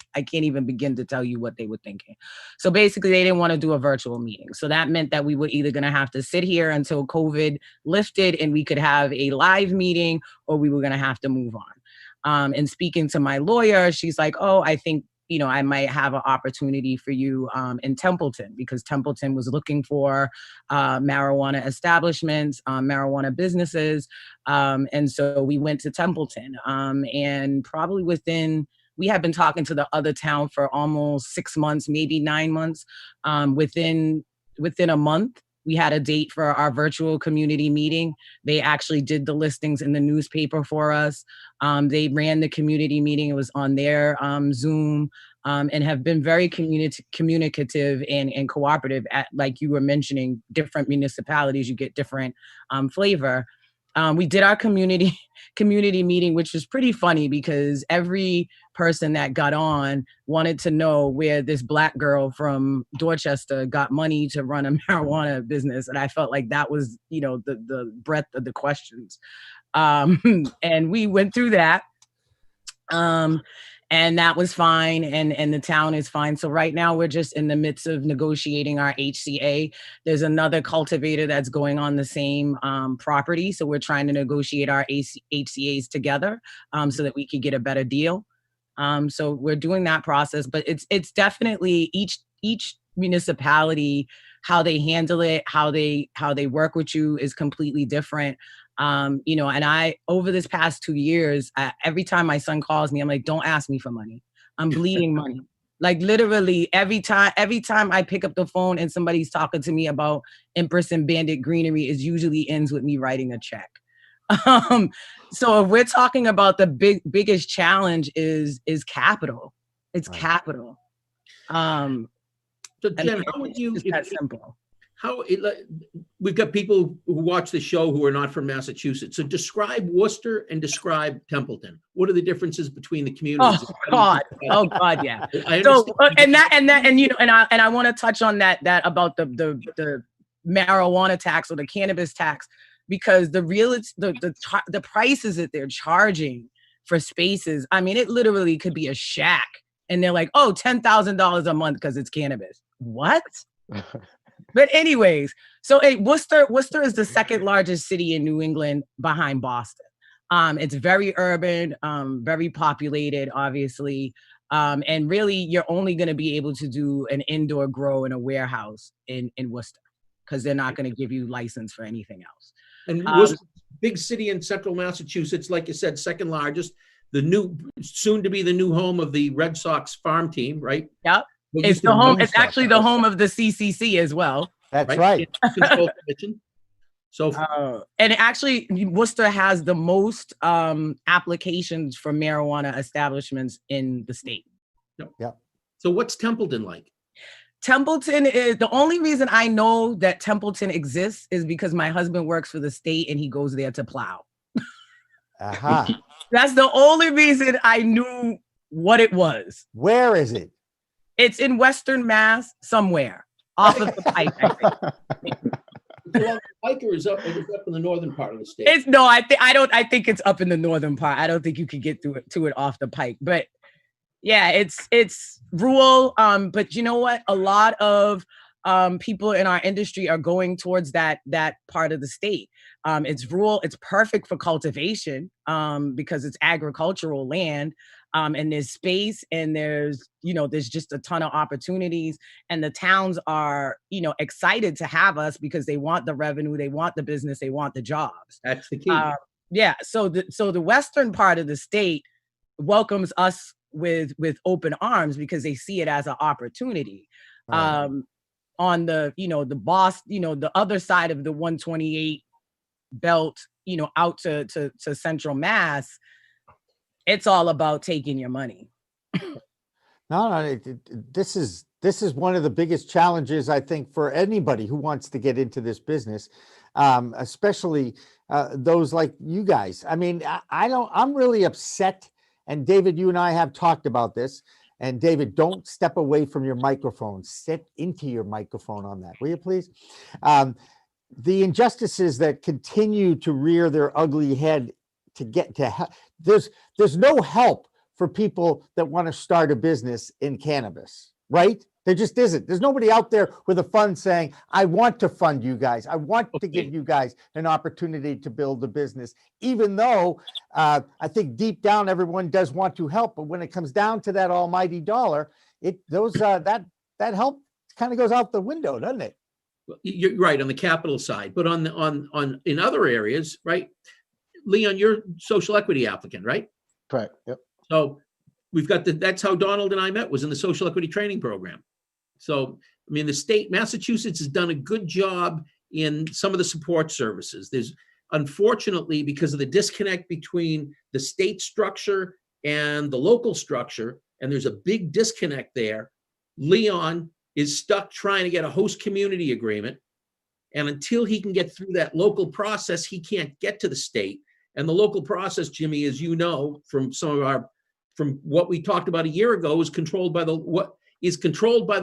begin to tell you what they were thinking. So basically they didn't want to do a virtual meeting. So that meant that we were either going to have to sit here until COVID lifted and we could have a live meeting, or we were going to have to move on. And speaking to my lawyer, she's like, oh, I think, I might have an opportunity for you in Templeton, because Templeton was looking for marijuana establishments, marijuana businesses. And so we went to Templeton, and probably we have been talking to the other town for almost 6 months, maybe 9 months. Within a month, we had a date for our virtual community meeting. They actually did the listings in the newspaper for us. They ran the community meeting. It was on their Zoom, and have been very communicative and cooperative. Like you were mentioning, different municipalities, you get different flavor. We did our community meeting, which was pretty funny because every person that got on wanted to know where this Black girl from Dorchester got money to run a marijuana business. And I felt like that was, the breadth of the questions. And we went through that. And that was fine, and the town is fine. So right now we're just in the midst of negotiating our HCA. There's another cultivator that's going on the same property, so we're trying to negotiate our HCAs together so that we could get a better deal. So we're doing that process, but it's definitely each municipality, how they handle it, how they work with you is completely different. And I, over this past 2 years, every time my son calls me, I'm like, don't ask me for money. I'm bleeding money. Like literally every time I pick up the phone and somebody's talking to me about Empress and Bandit Greenery, it usually ends with me writing a check. So if we're talking about the biggest challenge is capital. It's right. Capital. So Jen, how would you, it's that simple. We've got people who watch the show who are not from Massachusetts. So describe Worcester and describe Templeton. What are the differences between the communities? Oh God, yeah. So and I want to touch on that about the marijuana tax or the cannabis tax, because the prices that they're charging for spaces. I mean, it literally could be a shack, and they're like, oh, $10,000 a month because it's cannabis. What? But anyways, so Worcester is the second largest city in New England behind Boston. It's very urban, very populated, obviously. And really, you're only going to be able to do an indoor grow in a warehouse in Worcester, because they're not going to give you license for anything else. And Worcester, big city in central Massachusetts, like you said, second largest, soon to be the new home of the Red Sox farm team, right? Yep. It's the home. It's actually the home of the CCC as well. That's right. So, and actually, Worcester has the most applications for marijuana establishments in the state. Yeah. So, what's Templeton like? Templeton is the only reason I know that Templeton exists is because my husband works for the state and he goes there to plow. Aha. That's the only reason I knew what it was. Where is it? It's in Western Mass, somewhere off of the Pike, I think. Well, Pike is up in the northern part of the state. I think it's up in the northern part. I don't think you could get to it off the Pike. But yeah, it's rural. But you know what? A lot of people in our industry are going towards that part of the state. It's rural. It's perfect for cultivation because it's agricultural land. And there's space, and there's just a ton of opportunities, and the towns are, excited to have us because they want the revenue, they want the business, they want the jobs. That's the key. Yeah. So the western part of the state welcomes us with open arms because they see it as an opportunity. Right. On the, the other side of the 128 belt, out to central Mass, it's all about taking your money. No, this is one of the biggest challenges, I think, for anybody who wants to get into this business, especially those like you guys. I mean, I'm really upset. And David, you and I have talked about this. And David, don't step away from your microphone. Step into your microphone on that, will you please? The injustices that continue to rear their ugly head to get to help. There's no help for people that want to start a business in cannabis, right? There just isn't. There's nobody out there with a fund saying, I want to fund you guys. I want to give you guys an opportunity to build a business, even though I think deep down everyone does want to help. But when it comes down to that almighty dollar, that help kind of goes out the window, doesn't it? You're right on the capital side, but on in other areas, right? Leon, you're social equity applicant, right? Correct. Yep. So we've got that's how Donald and I met, was in the social equity training program. So, I mean, the state, Massachusetts has done a good job in some of the support services. There's, unfortunately, because of the disconnect between the state structure and the local structure, and there's a big disconnect there, Leon is stuck trying to get a host community agreement. And until he can get through that local process, he can't get to the state. And the local process, Jimmy, as you know, from what we talked about a year ago, is controlled by the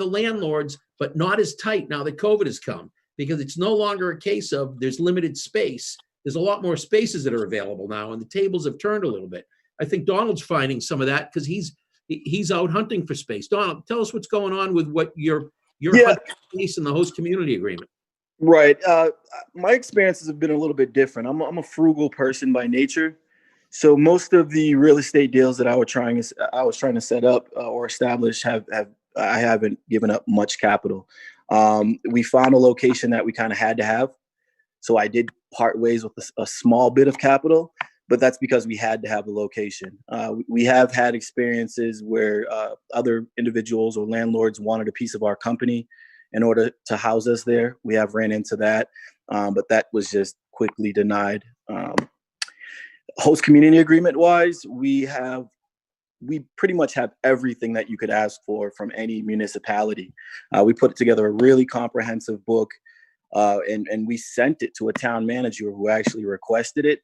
landlords, but not as tight now that COVID has come, because it's no longer a case of there's limited space. There's a lot more spaces that are available now, and the tables have turned a little bit. I think Donald's finding some of that because he's out hunting for space. Donald, tell us what's going on with what your hunting space in the host community agreement. Right. My experiences have been a little bit different. I'm a frugal person by nature. So most of the real estate deals that I was trying to set up or establish I haven't given up much capital. We found a location that we kind of had to have. So I did part ways with a small bit of capital, but that's because we had to have the location. We have had experiences where other individuals or landlords wanted a piece of our company in order to house us there. We have ran into that, but that was just quickly denied. Host community agreement wise, we pretty much have everything that you could ask for from any municipality. We put together a really comprehensive book, and we sent it to a town manager who actually requested it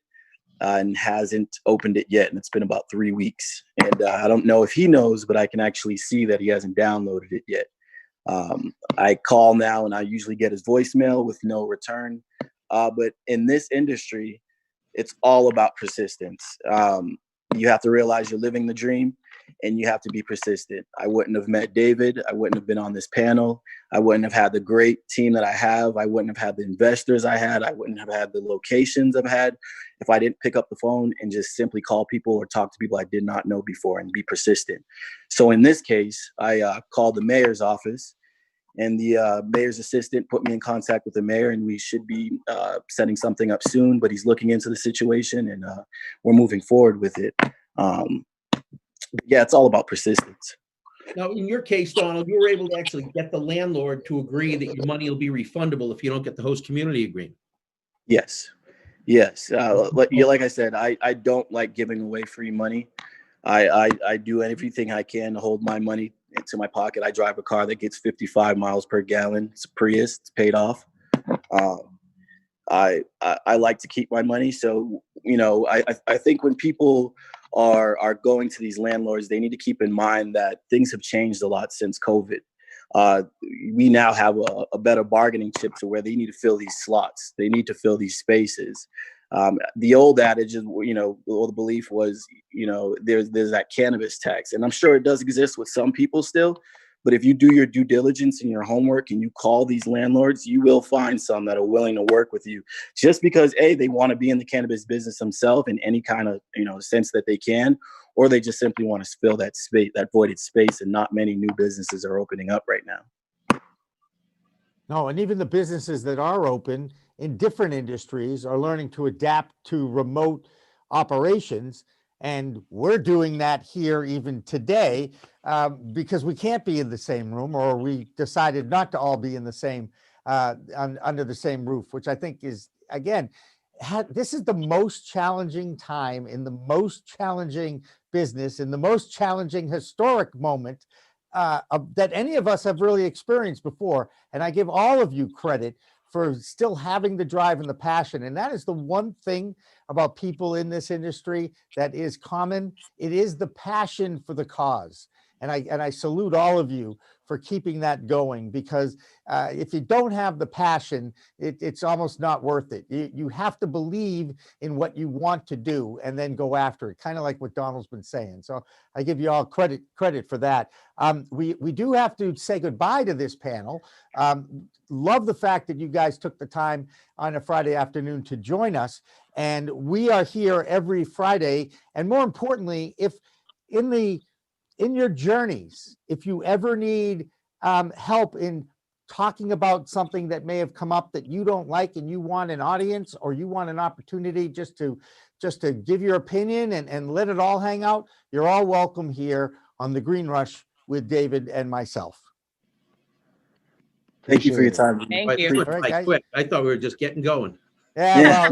and hasn't opened it yet. And it's been about 3 weeks. And I don't know if he knows, but I can actually see that he hasn't downloaded it yet. I call now and I usually get his voicemail with no return. But in this industry, it's all about persistence. You have to realize you're living the dream and you have to be persistent. I wouldn't have met David. I wouldn't have been on this panel. I wouldn't have had the great team that I have. I wouldn't have had the investors I had. I wouldn't have had the locations I've had if I didn't pick up the phone and just simply call people or talk to people I did not know before and be persistent. So in this case, I called the mayor's office, and the mayor's assistant put me in contact with the mayor, and we should be setting something up soon, but he's looking into the situation and we're moving forward with it. Yeah, it's all about persistence. Now, in your case, Donald, you were able to actually get the landlord to agree that your money will be refundable if you don't get the host community agreement. Yes. Like I said, I don't like giving away free money. I do everything I can to hold my money into my pocket. I drive a car that gets 55 miles per gallon. It's a Prius. It's paid off. I like to keep my money. So, I think when people are going to these landlords, they need to keep in mind that things have changed a lot since COVID. We now have a better bargaining chip to where they need to fill these slots. They need to fill these spaces. The old adage is, or the belief was, there's that cannabis tax. And I'm sure it does exist with some people still. But if you do your due diligence and your homework and you call these landlords, you will find some that are willing to work with you just because, A, they want to be in the cannabis business themselves in any kind of, sense that they can, or they just simply want to fill that space, that voided space. And not many new businesses are opening up right now. No, and even the businesses that are open in different industries are learning to adapt to remote operations. And we're doing that here even today because we can't be in the same room, or we decided not to all be in the same, under the same roof, which I think is, again, this is the most challenging time in the most challenging business, in the most challenging historic moment that any of us have really experienced before. And I give all of you credit for still having the drive and the passion. And that is the one thing about people in this industry that is common. It is the passion for the cause. And I salute all of you for keeping that going, because if you don't have the passion, it's almost not worth it. You have to believe in what you want to do and then go after it, kind of like what Donald's been saying. So I give you all credit for that. We do have to say goodbye to this panel. Love the fact that you guys took the time on a Friday afternoon to join us. And we are here every Friday. And more importantly, if in your journeys, if you ever need help in talking about something that may have come up that you don't like and you want an audience, or you want an opportunity just to give your opinion and let it all hang out, you're all welcome here on the Green Rush with David and myself. Thank you for your time. Thank you. Quick, All right, guys. quick. I thought we were just getting going. Yeah,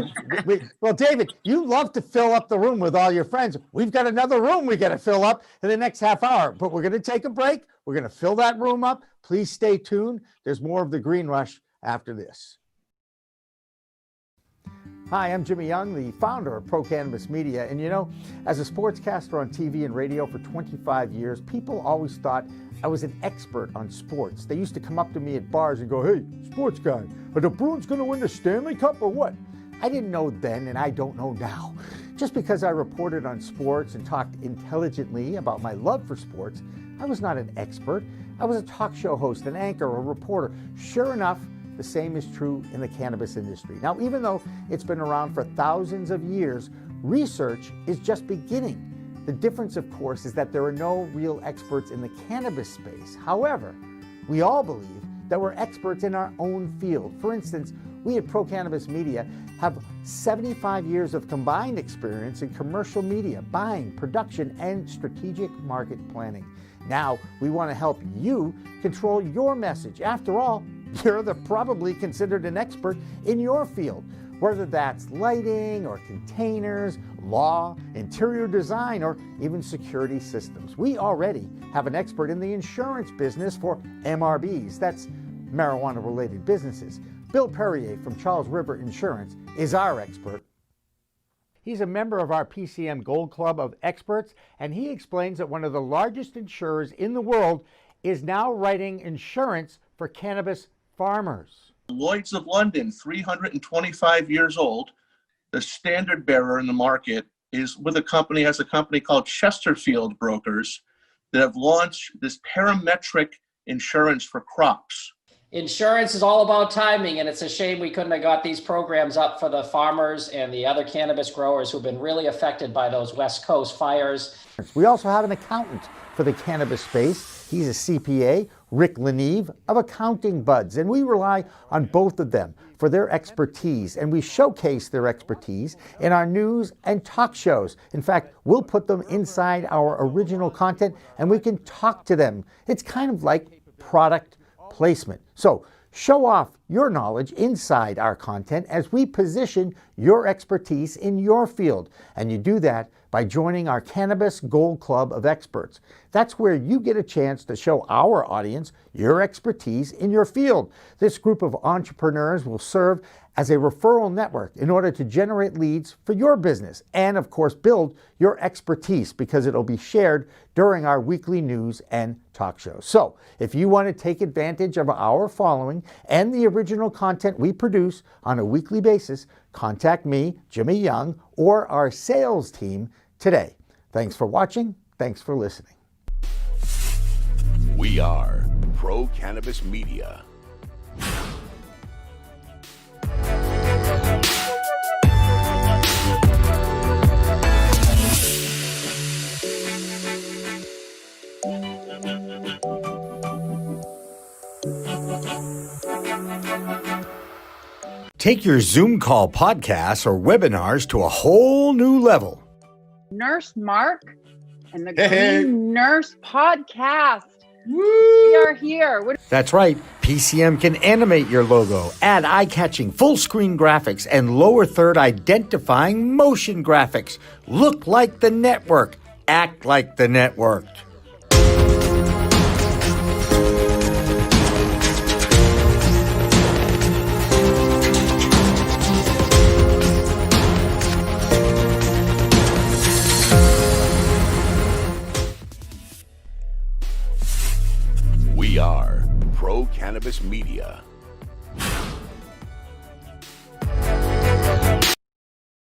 well, David, you love to fill up the room with all your friends. We've got another room we got to fill up in the next half hour, but we're going to take a break. We're going to fill that room up. Please stay tuned. There's more of the Green Rush after this. Hi, I'm Jimmy Young, the founder of Pro Cannabis Media. And as a sportscaster on TV and radio for 25 years, people always thought I was an expert on sports. They used to come up to me at bars and go, "Hey, sports guy, are the Bruins going to win the Stanley Cup or what?" I didn't know then, and I don't know now. Just because I reported on sports and talked intelligently about my love for sports, I was not an expert. I was a talk show host, an anchor, a reporter. Sure enough, the same is true in the cannabis industry. Now, even though it's been around for thousands of years, research is just beginning. The difference, of course, is that there are no real experts in the cannabis space. However, we all believe that we're experts in our own field. For instance, we at Pro Cannabis Media have 75 years of combined experience in commercial media, buying, production, and strategic market planning. Now, we want to help you control your message. After all, you're probably considered an expert in your field, whether that's lighting or containers, law, interior design, or even security systems. We already have an expert in the insurance business for MRBs, that's marijuana-related businesses. Bill Perrier from Charles River Insurance is our expert. He's a member of our PCM Gold Club of experts, and he explains that one of the largest insurers in the world is now writing insurance for cannabis farmers. Lloyd's of London, 325 years old, the standard bearer in the market, has a company called Chesterfield Brokers that have launched this parametric insurance for crops. Insurance is all about timing, and it's a shame we couldn't have got these programs up for the farmers and the other cannabis growers who've been really affected by those West Coast fires. We also have an accountant for the cannabis space. He's a CPA, Rick LaNeve of Accounting Buds, and we rely on both of them for their expertise, and we showcase their expertise in our news and talk shows. In fact, we'll put them inside our original content, and we can talk to them. It's kind of like product placement. So show off your knowledge inside our content as we position your expertise in your field. And you do that by joining our Cannabis Gold Club of experts. That's where you get a chance to show our audience your expertise in your field. This group of entrepreneurs will serve as a referral network in order to generate leads for your business and, of course, build your expertise because it'll be shared during our weekly news and talk shows. So if you want to take advantage of our following and the original content we produce on a weekly basis, contact me, Jimmy Young, or our sales team today. Thanks for watching. Thanks for listening. We are Pro Cannabis Media. Take your Zoom call podcasts or webinars to a whole new level. Nurse Mark and the Green Nurse Podcast. We are here. That's right. PCM can animate your logo, add eye-catching full-screen graphics, and lower third identifying motion graphics. Look like the network. Act like the network.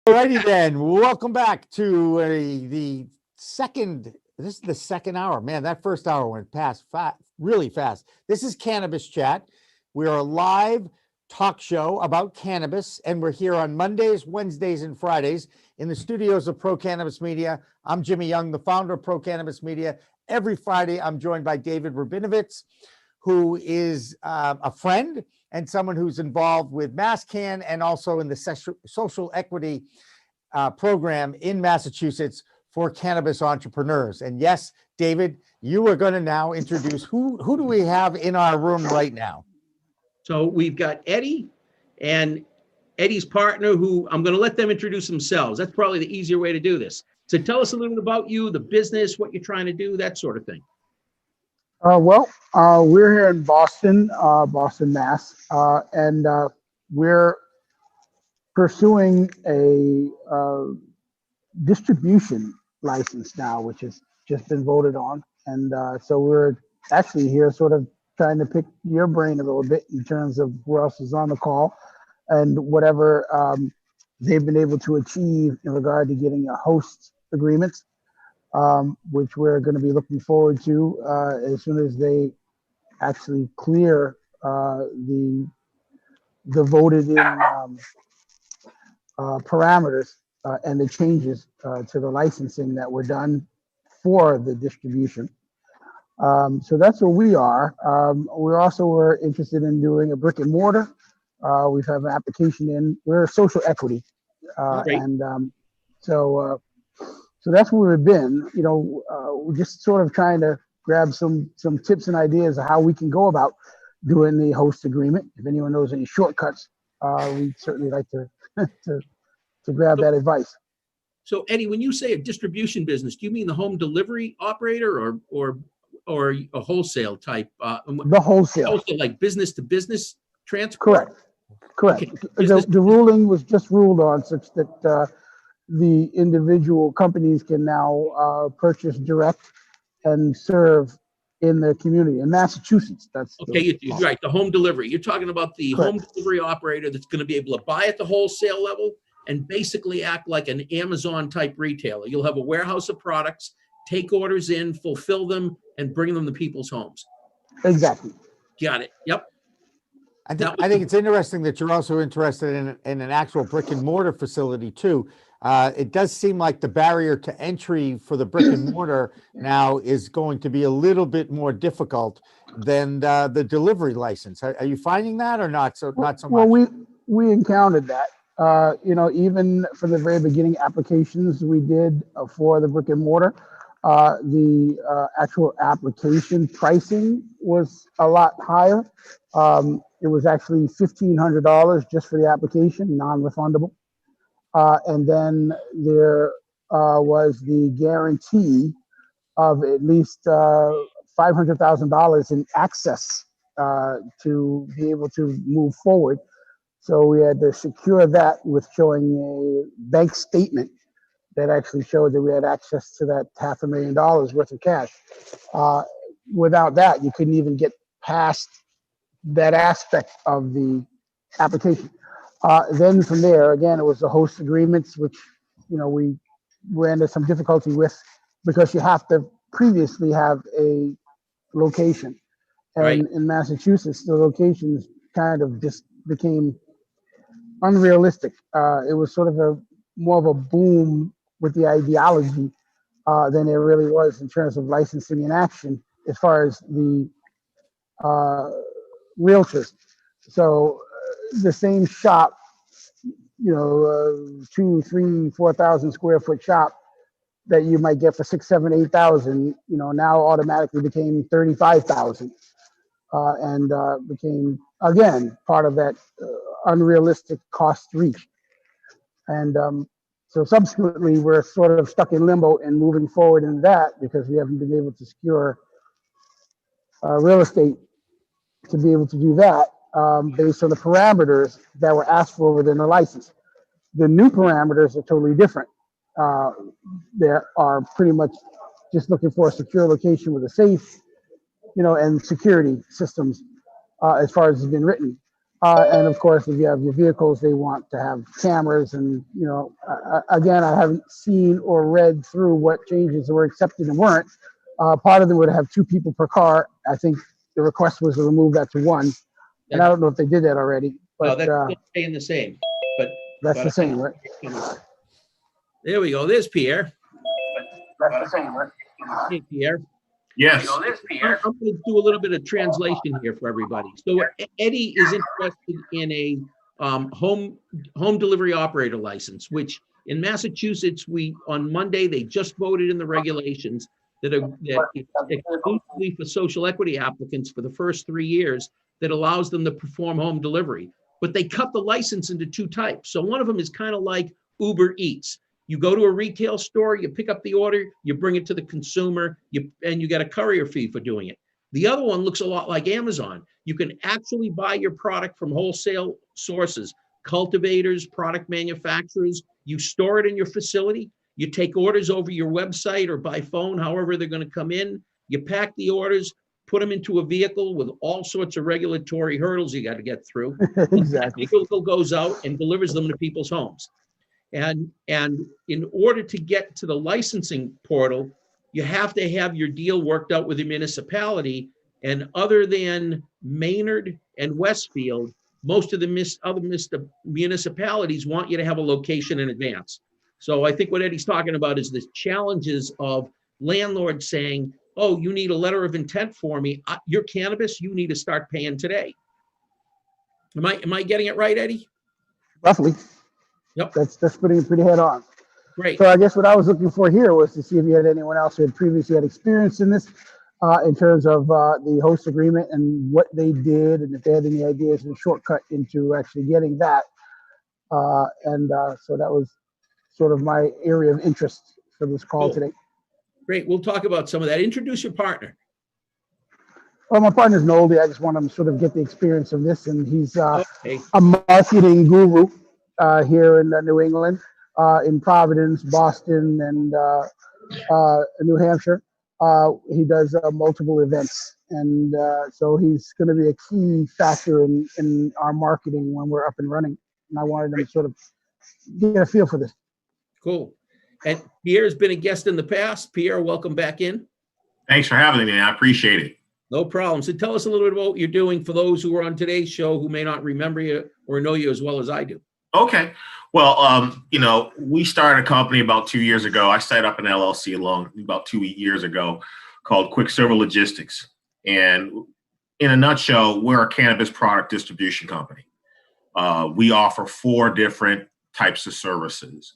Alrighty then, welcome back to the second. This is the second hour. Man, that first hour went past really fast. This is Cannabis Chat. We are a live talk show about cannabis, and we're here on Mondays, Wednesdays, and Fridays in the studios of Pro Cannabis Media. I'm Jimmy Young, the founder of Pro Cannabis Media. Every Friday, I'm joined by David Rabinovitz, who is a friend and someone who's involved with MASSCAN and also in the social equity program in Massachusetts for cannabis entrepreneurs. And yes, David, you are going to now introduce who do we have in our room right now? So we've got Eddie and Eddie's partner, who I'm going to let them introduce themselves. That's probably the easier way to do this. So tell us a little bit about you, the business, what you're trying to do, that sort of thing. We're here in Boston, Mass, and we're pursuing a distribution license now, which has just been voted on. And so we're actually here sort of trying to pick your brain a little bit in terms of who else is on the call and whatever they've been able to achieve in regard to getting a host agreement, which we're going to be looking forward to as soon as they actually clear the voted in parameters and the changes to the licensing that were done for the distribution. So that's where we are. We also were interested in doing a brick and mortar. We have an application in. We're social equity, and so that's where we've been. We're just sort of trying to grab some tips and ideas of how we can go about doing the host agreement. If anyone knows any shortcuts, we'd certainly like to to grab that advice. So Eddie, when you say a distribution business, do you mean the home delivery operator or a wholesale type? The wholesale, like business to business transport? Correct. Okay. The ruling was just ruled on such that the individual companies can now purchase direct and serve in the community in Massachusetts. That's okay. You're right. The home delivery. You're talking about the home delivery operator that's going to be able to buy at the wholesale level and basically act like an Amazon type retailer. You'll have a warehouse of products, take orders in, fulfill them, and bring them to people's homes. Exactly. Got it. Yep. I think it's interesting that you're also interested in an actual brick and mortar facility too. It does seem like the barrier to entry for the brick and mortar now is going to be a little bit more difficult than the delivery license. Are you finding that or not? Not so much. Well, we encountered that. Even from the very beginning applications we did for the brick and mortar, the actual application pricing was a lot higher. It was actually $1,500 just for the application, non-refundable. And then there was the guarantee of at least $500,000 in access to be able to move forward. So we had to secure that with showing a bank statement that actually showed that we had access to that $500,000 worth of cash. Without that, you couldn't even get past that aspect of the application. Then from there, again, it was the host agreements, which we ran into some difficulty with because you have to previously have a location. And in Massachusetts, the locations kind of just became unrealistic. It was sort of more of a boom with the ideology than there really was in terms of licensing in action as far as the realtors. So the same shop, 2, 3, 4,000 square foot shop that you might get for 6, 7, 8,000, now automatically became 35,000, and became again part of that unrealistic cost reach. And so subsequently, we're sort of stuck in limbo and moving forward in that because we haven't been able to secure real estate to be able to do that based on the parameters that were asked for within the license. The new parameters are totally different. They are pretty much just looking for a secure location with a safe, and security systems as far as it's been written. And of course, if you have your vehicles, they want to have cameras. And, again, I haven't seen or read through what changes were accepted and weren't. Part of them would have 2 people per car. I think the request was to remove that to 1. And I don't know if they did that already. But that's still staying the same. That's the same, right? There we go. There's Pierre. That's the same, right? Hey, Pierre. Yes. I'm going to do a little bit of translation here for everybody. So Eddie is interested in a home delivery operator license, which in Massachusetts, on Monday, they just voted in the regulations that it's exclusively for social equity applicants for the first 3 years that allows them to perform home delivery. But they cut the license into 2 types. So one of them is kind of like Uber Eats. You go to a retail store, you pick up the order, you bring it to the consumer, and you get a courier fee for doing it. The other one looks a lot like Amazon. You can actually buy your product from wholesale sources, cultivators, product manufacturers. You store it in your facility. You take orders over your website or by phone, however they're going to come in. You pack the orders, put them into a vehicle with all sorts of regulatory hurdles you got to get through. Exactly. The vehicle goes out and delivers them to people's homes. And in order to get to the licensing portal, you have to have your deal worked out with the municipality. And other than Maynard and Westfield, most of the other municipalities want you to have a location in advance. So I think what Eddie's talking about is the challenges of landlords saying, oh, you need a letter of intent for me. Your cannabis, you need to start paying today. Am I getting it right, Eddie? Roughly. Yep. That's pretty head on. Great. So I guess what I was looking for here was to see if you had anyone else who had previously had experience in this, in terms of the host agreement and what they did, and if they had any ideas and shortcut into actually getting that. So that was sort of my area of interest for this call today. Great. We'll talk about some of that. Introduce your partner. Well, my partner's an oldie. I just want him to sort of get the experience of this, and he's Okay. a marketing guru here in New England, in Providence, Boston, and New Hampshire. He does multiple events, and so he's going to be a key factor in our marketing when we're up and running. And I wanted him to sort of get a feel for this. Cool. And Pierre's been a guest in the past. Pierre, welcome back in. Thanks for having me. I appreciate it. No problem. So tell us a little bit about what you're doing for those who are on today's show who may not remember you or know you as well as I do. Okay. Well, we started a company about 2 years ago. I set up an LLC about 2 years ago called Service Logistics. And in a nutshell, we're a cannabis product distribution company. We offer 4 different types of services.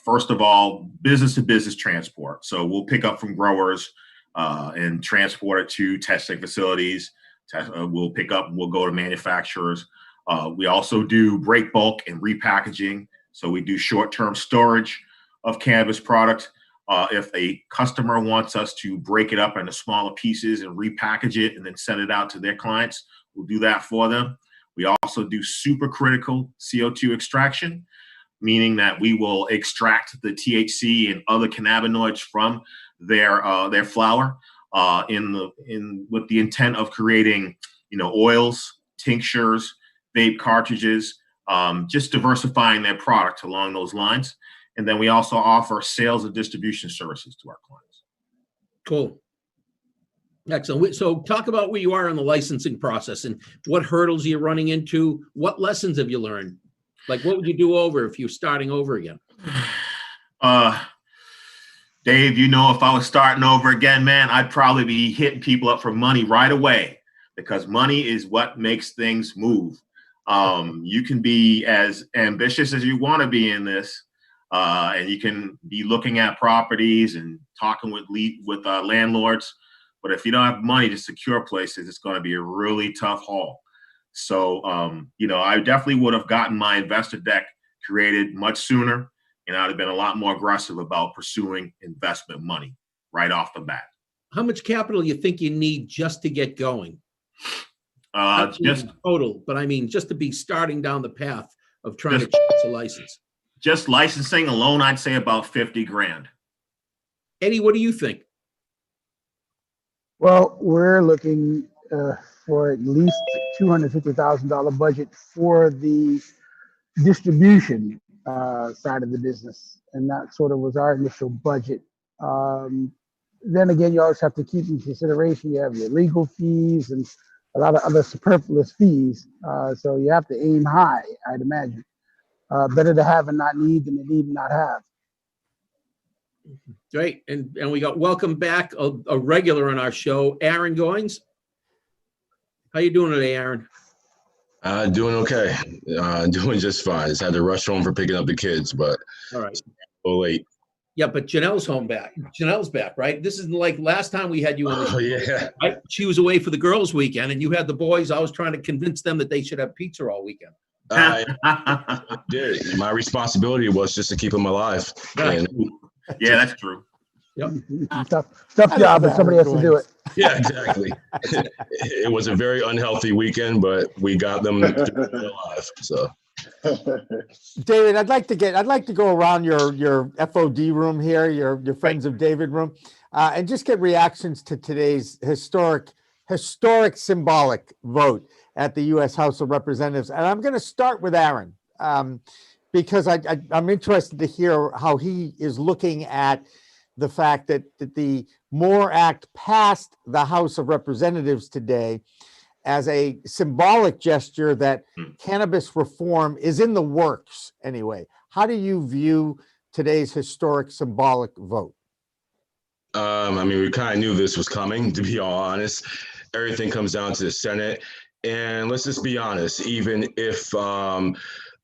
First of all, business-to-business transport. So we'll pick up from growers and transport it to testing facilities. We'll pick up and we'll go to manufacturers. We also do break bulk and repackaging. So we do short-term storage of cannabis product. If a customer wants us to break it up into smaller pieces and repackage it and then send it out to their clients, we'll do that for them. We also do supercritical CO2 extraction, meaning that we will extract the THC and other cannabinoids from their flower with the intent of creating, oils, tinctures, vape cartridges, just diversifying their product along those lines. And then we also offer sales and distribution services to our clients. Cool. Excellent. So talk about where you are in the licensing process and what hurdles you're running into. What lessons have you learned? Like, what would you do over if you're starting over again? Dave, if I was starting over again, man, I'd probably be hitting people up for money right away, because money is what makes things move. You can be as ambitious as you want to be in this, and you can be looking at properties and talking with landlords. But if you don't have money to secure places, it's going to be a really tough haul. So, I definitely would have gotten my investor deck created much sooner, and I'd have been a lot more aggressive about pursuing investment money right off the bat. How much capital you think you need just to get going? Just total, but I mean, just to be starting down the path of trying to chase a license. Just licensing alone, I'd say about 50 grand. Eddie, what do you think? Well, we're looking for at least $250,000 budget for the distribution side of the business, and that sort of was our initial budget. Then again, you always have to keep in consideration you have your legal fees and a lot of other superfluous fees. So you have to aim high, I'd imagine. Better to have and not need than to need and not have. Great. And we got welcome back a regular on our show, Aaron Goines. How you doing today, Aaron? Doing okay. Doing just fine. Just had to rush home for picking up the kids, but all right. A little late. Yeah, but Janelle's back. Janelle's back, right? This is like last time we had you on the show. Yeah. Right? She was away for the girls' weekend, and you had the boys. I was trying to convince them that they should have pizza all weekend. I did. My responsibility was just to keep them alive. Right. And, yeah, that's true. Yep. Tough job, but somebody has to do it. Yeah, exactly. It was a very unhealthy weekend, but we got them alive. So, David, I'd like to go around your FOD room here, your Friends of David room, and just get reactions to today's historic symbolic vote at the U.S. House of Representatives. And I'm going to start with Aaron because I'm interested to hear how he is looking at the fact that the MORE Act passed the House of Representatives today as a symbolic gesture that cannabis reform is in the works anyway. How do you view today's historic symbolic vote? I mean, we kind of knew this was coming, to be all honest. Everything comes down to the Senate. And let's just be honest, even if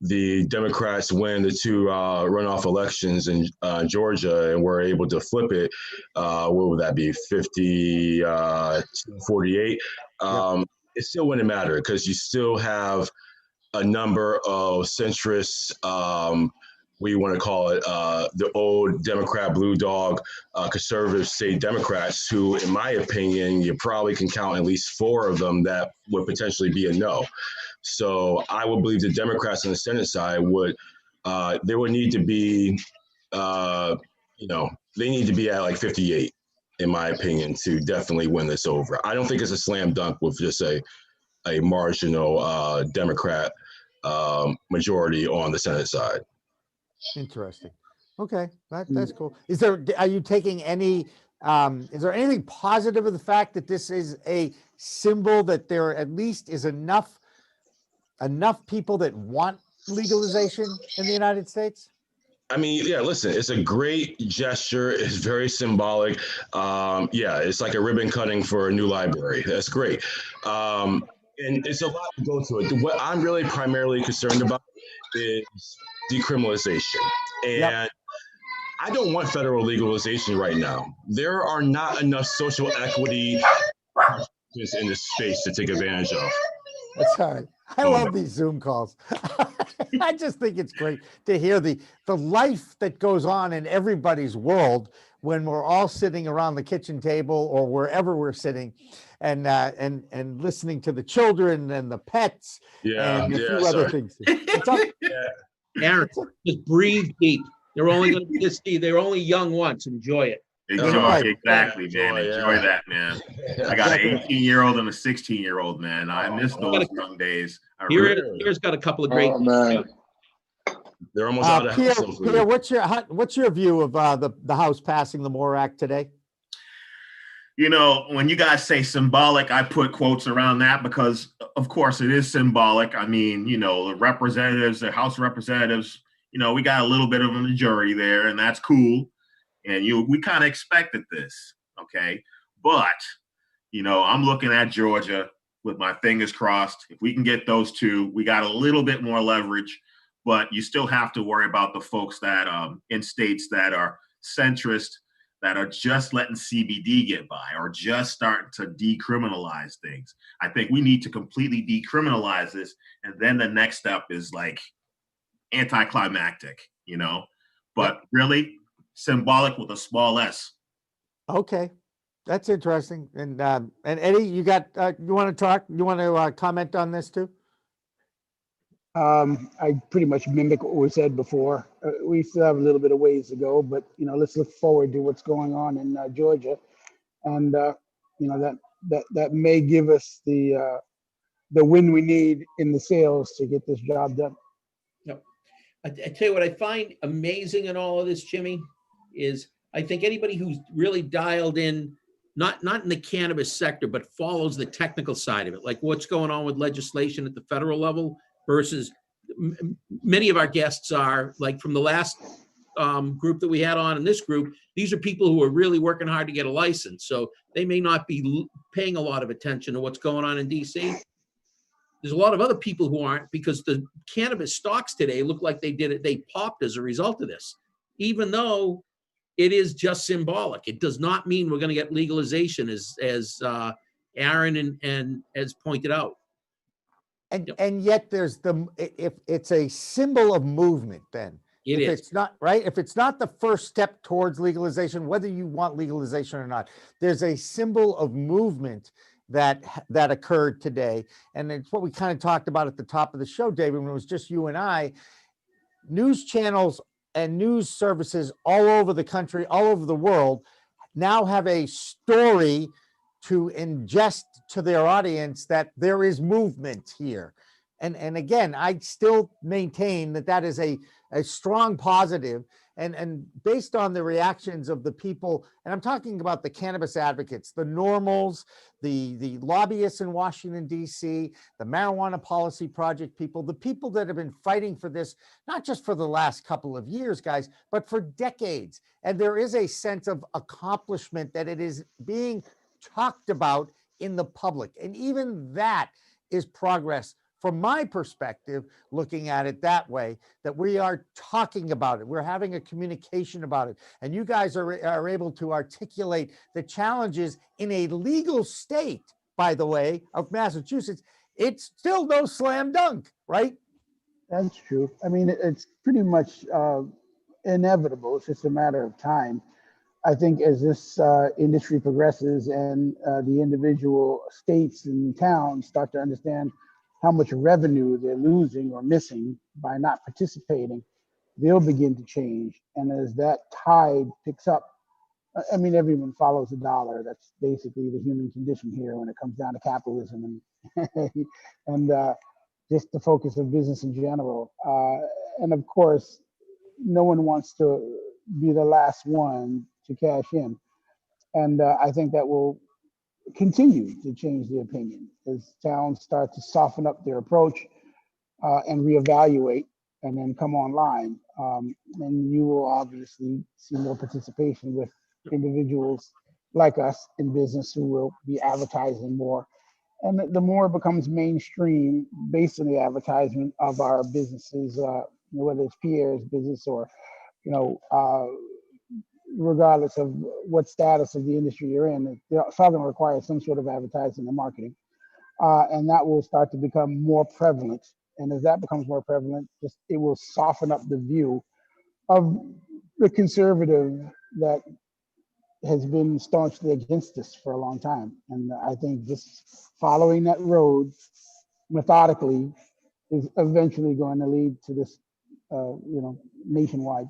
the Democrats win the two runoff elections in Georgia and we're able to flip it, what would that be, 50-48? It still wouldn't matter because you still have a number of centrist, what you want to call it, the old Democrat blue dog, conservative state Democrats who, in my opinion, you probably can count at least 4 of them that would potentially be a no. So I would believe the Democrats on the Senate side there would need to be, they need to be at like 58, in my opinion, to definitely win this over. I don't think it's a slam dunk with just a marginal Democrat majority on the Senate side. Interesting. Okay, that's cool. Are you taking any, is there anything positive of the fact that this is a symbol that there at least is enough people that want legalization in the United States? I mean, yeah, listen, it's a great gesture. It's very symbolic. It's like a ribbon cutting for a new library. That's great. And it's a lot to go to it. What I'm really primarily concerned about is decriminalization. And I don't want federal legalization right now. There are not enough social equity in this space to take advantage of. That's all right. I love these Zoom calls. I just think it's great to hear the life that goes on in everybody's world when we're all sitting around the kitchen table or wherever we're sitting and listening to the children and the pets and a few other things. Aaron, just breathe deep. They're only going to be this deep. They're only young once. Enjoy it. Exactly, man. Enjoy that, man. I got an 18-year-old and a 16-year-old, man. I miss those young days. Pierre's got a couple of great. They're almost out of Pierre, house. Pierre, what's your view of the House passing the MORE Act today? You know, when you guys say symbolic, I put quotes around that because, of course, it is symbolic. I mean, the representatives, the House of Representatives, we got a little bit of a majority there, and that's cool. And we kind of expected this, okay? But, I'm looking at Georgia with my fingers crossed. If we can get those two, we got a little bit more leverage, but you still have to worry about the folks that in states that are centrist, that are just letting CBD get by or just starting to decriminalize things. I think we need to completely decriminalize this. And then the next step is like anticlimactic, but really symbolic with a small s. Okay. That's interesting. And Eddie, you want to talk? You want to comment on this too? I pretty much mimic what we said before. We still have a little bit of ways to go, but let's look forward to what's going on in Georgia, and that may give us the the win we need in the sales to get this job done. Yep. I tell you what I find amazing in all of this, Jimmy, is I think anybody who's really dialed in, not in the cannabis sector, but follows the technical side of it, like what's going on with legislation at the federal level versus many of our guests are, like from the last group that we had on in this group, these are people who are really working hard to get a license. So they may not be paying a lot of attention to what's going on in DC. There's a lot of other people who aren't, because the cannabis stocks today look like they popped as a result of this, even though it is just symbolic. It does not mean we're going to get legalization, as Aaron and has pointed out. And yet there's if it's a symbol of movement, then It is. it's not right, if it's not the first step towards legalization, whether you want legalization or not, there's a symbol of movement that occurred today. And it's what we kind of talked about at the top of the show, David, when it was just you and I. News channels and news services all over the country, all over the world, now have a story to ingest to their audience that there is movement here. And again, I still maintain that is a strong positive. And based on the reactions of the people, and I'm talking about the cannabis advocates, the normals, the lobbyists in Washington, D.C., the Marijuana Policy Project people, the people that have been fighting for this, not just for the last couple of years, guys, but for decades. And there is a sense of accomplishment that it is being talked about in the public. And even that is progress. From my perspective, looking at it that way, that we are talking about it, we're having a communication about it, and you guys are able to articulate the challenges in a legal state, by the way, of Massachusetts. It's still no slam dunk, right? That's true. I mean, it's pretty much inevitable. It's just a matter of time. I think as this industry progresses and the individual states and towns start to understand how much revenue they're losing or missing by not participating, they'll begin to change. And as that tide picks up, I mean, everyone follows the dollar. That's basically the human condition here when it comes down to capitalism and just the focus of business in general. And of course, no one wants to be the last one to cash in. And I think that will continue to change the opinion as towns start to soften up their approach and reevaluate and then come online. And you will obviously see more participation with individuals like us in business who will be advertising more. And the more it becomes mainstream based on the advertisement of our businesses, whether it's Pierre's business or, regardless of what status of the industry you're in, it's all going to require some sort of advertising and marketing. And that will start to become more prevalent. And as that becomes more prevalent, it will soften up the view of the conservative that has been staunchly against this for a long time. And I think just following that road methodically is eventually going to lead to this, nationwide.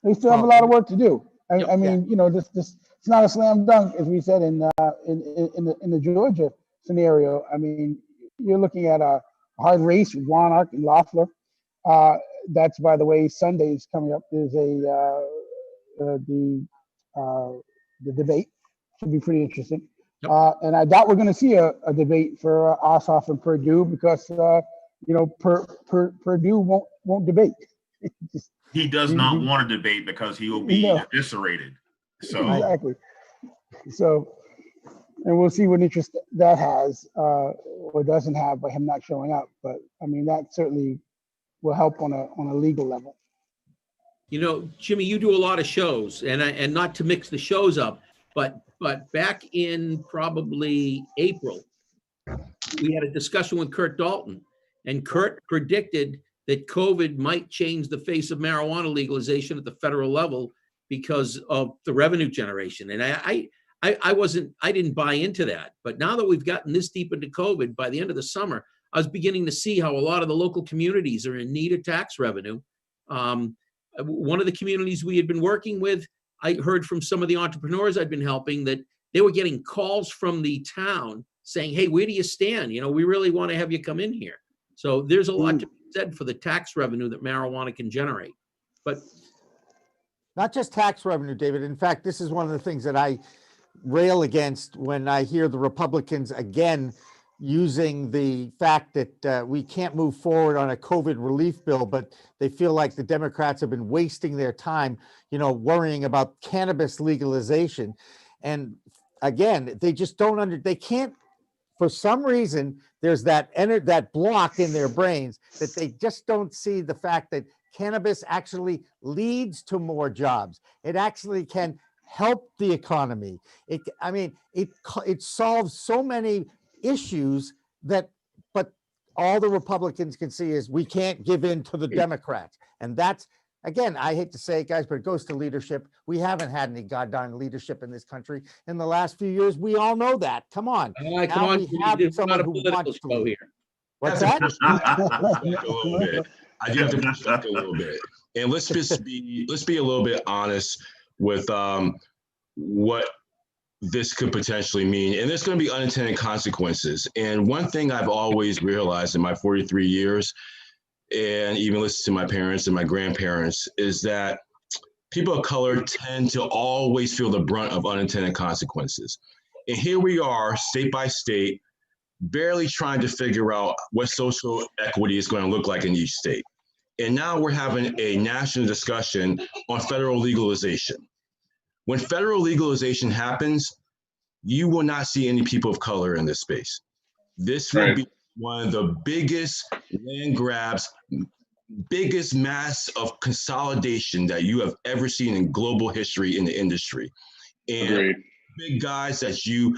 They still have a lot of work to do. I mean, this it's not a slam dunk, as we said in the Georgia scenario. I mean, you're looking at a hard race with Warnock and Loeffler. That's, by the way, Sunday's coming up. There's the debate. Should be pretty interesting. And I doubt we're going to see a debate for Ossoff and Perdue because Perdue won't debate. He does not want to debate because he will be eviscerated. So exactly. So, and we'll see what interest that has or doesn't have by him not showing up. But I mean, that certainly will help on a legal level. Jimmy, you do a lot of shows, and not to mix the shows up, but back in probably April, we had a discussion with Kurt Dalton, and Kurt predicted that COVID might change the face of marijuana legalization at the federal level because of the revenue generation. And I didn't buy into that. But now that we've gotten this deep into COVID, by the end of the summer, I was beginning to see how a lot of the local communities are in need of tax revenue. One of the communities we had been working with, I heard from some of the entrepreneurs I'd been helping that they were getting calls from the town saying, hey, where do you stand? You know, we really want to have you come in here. So there's a lot to be said for the tax revenue that marijuana can generate. But not just tax revenue, David. In fact, this is one of the things that I rail against when I hear the Republicans again using the fact that we can't move forward on a COVID relief bill, but they feel like the Democrats have been wasting their time, you know, worrying about cannabis legalization. And again, they just don't they can't, for some reason, there's that block in their brains that they just don't see the fact that cannabis actually leads to more jobs. It actually can help the economy. It solves so many issues but all the Republicans can see is we can't give in to the Democrats. And that's, again, I hate to say it, guys, but it goes to leadership. We haven't had any goddamn leadership in this country in the last few years. We all know that. Come on. Come on, we have someone who wants to lead. What's that? I do have to push back a little bit. And let's be a little bit honest with what this could potentially mean. And there's going to be unintended consequences. And one thing I've always realized in my 43 years, and even listen to my parents and my grandparents, is that people of color tend to always feel the brunt of unintended consequences. And here we are, state by state, barely trying to figure out what social equity is going to look like in each state. And now we're having a national discussion on federal legalization. When federal legalization happens, you will not see any people of color in this space. This will be one of the biggest land grabs, biggest mass of consolidation that you have ever seen in global history in the industry. And big guys that you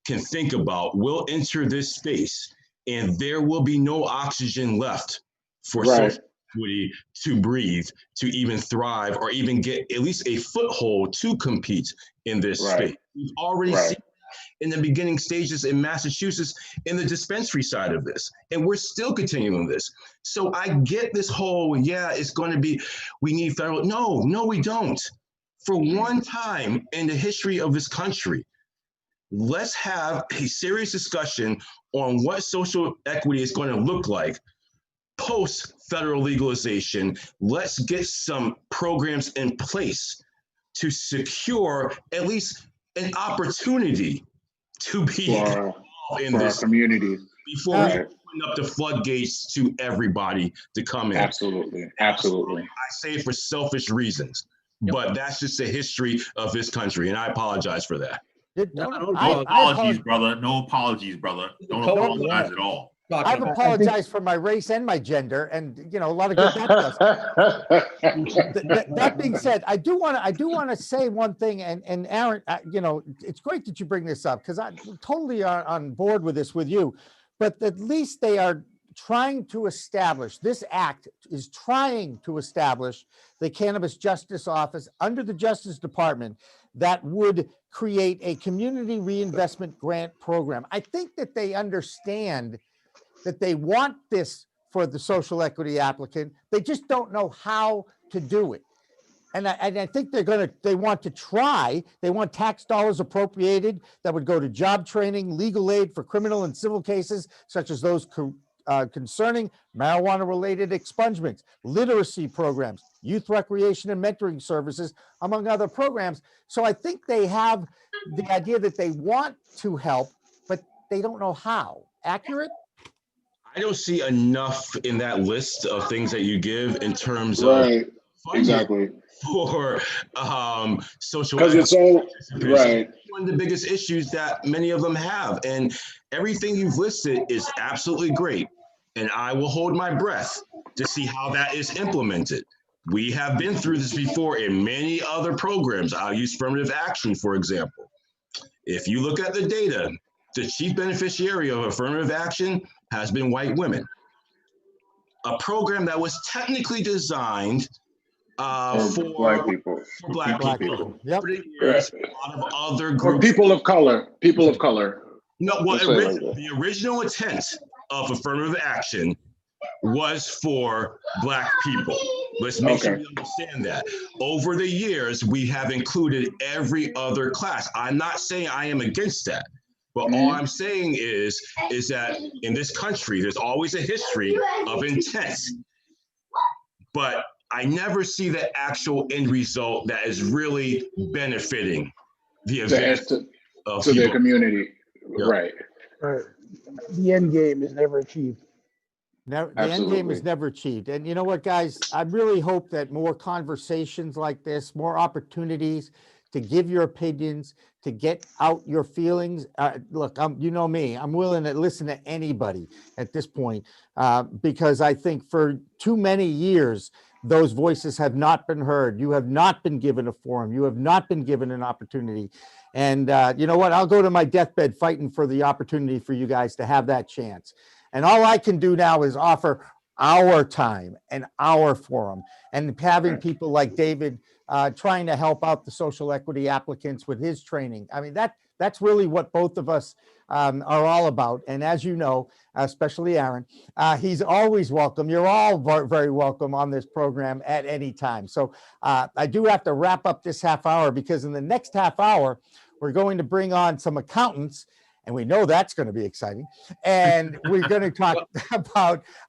can think about will enter this space, and there will be no oxygen left for social equity to breathe, to even thrive, or even get at least a foothold to compete in this space. We've already seen in the beginning stages in Massachusetts in the dispensary side of this, and we're still continuing this. So I get this whole, it's going to be, we need federal. No, we don't. For one time in the history of this country, let's have a serious discussion on what social equity is going to look like post federal legalization. Let's get some programs in place to secure at least an opportunity to be involved in this community before we open up the floodgates to everybody to come in. Absolutely. I say it for selfish reasons, but that's just the history of this country, and I apologize for that. No apologies, brother. No apologies, brother. Don't apologize at all. I've apologized for my race and my gender, and you know, a lot of good that does. That being said, I do want to say one thing, and Aaron, you know, it's great that you bring this up because I'm totally on board with this with you. But at least they are trying to establish, this act is trying to establish the Cannabis Justice Office under the Justice Department that would create a community reinvestment grant program. I think that they understand that they want this for the social equity applicant. They just don't know how to do it. And I think they want to try. They want tax dollars appropriated that would go to job training, legal aid for criminal and civil cases, such as those concerning marijuana-related expungements, literacy programs, youth recreation and mentoring services, among other programs. So I think they have the idea that they want to help, but they don't know how. Accurate? I don't see enough in that list of things that you give in terms of funding for social. Because it's all one of the biggest issues that many of them have, and everything you've listed is absolutely great. And I will hold my breath to see how that is implemented. We have been through this before in many other programs. I'll use affirmative action, for example. If you look at the data, the chief beneficiary of affirmative action has been white women. A program that was technically designed for black people. For black people. Yep. A lot of other groups. Or people of color. People of color. No, well, the original intent of affirmative action was for black people. Let's make sure we understand that. Over the years, we have included every other class. I'm not saying I am against that. But all I'm saying is that in this country, there's always a history of intent. But I never see the actual end result that is really benefiting the event of their community. Yeah. Right. The end game is never achieved. The end game is never achieved. And you know what, guys? I really hope that more conversations like this, more opportunities to give your opinions, to get out your feelings. Look, you know me, I'm willing to listen to anybody at this point because I think for too many years, those voices have not been heard. You have not been given a forum. You have not been given an opportunity. And you know what? I'll go to my deathbed fighting for the opportunity for you guys to have that chance. And all I can do now is offer our time and our forum, and having people like David trying to help out the social equity applicants with his training. I mean, that's really what both of us are all about. And as you know, especially Aaron, he's always welcome. You're all very welcome on this program at any time. So I do have to wrap up this half hour because in the next half hour, we're going to bring on some accountants. And we know that's going to be exciting. And we're going to talk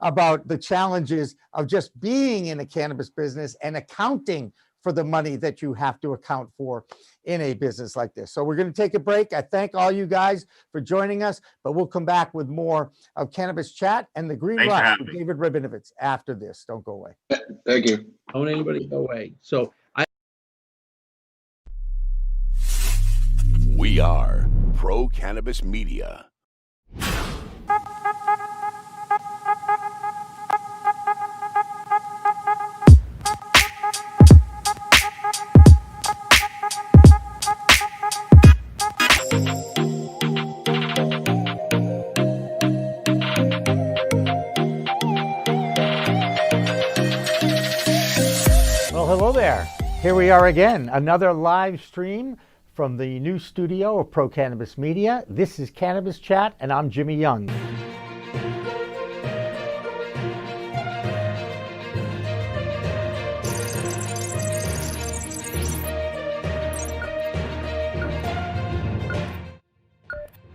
about the challenges of just being in a cannabis business and accounting for the money that you have to account for in a business like this. So we're going to take a break. I thank all you guys for joining us, but we'll come back with more of Cannabis Chat and the Green Rush with David Rabinovitz after this. Don't go away. Thank you. Don't anybody go away. So We are Pro Cannabis Media. Well, hello there. Here we are again, another live stream from the new studio of Pro Cannabis Media. This is Cannabis Chat, and I'm Jimmy Young.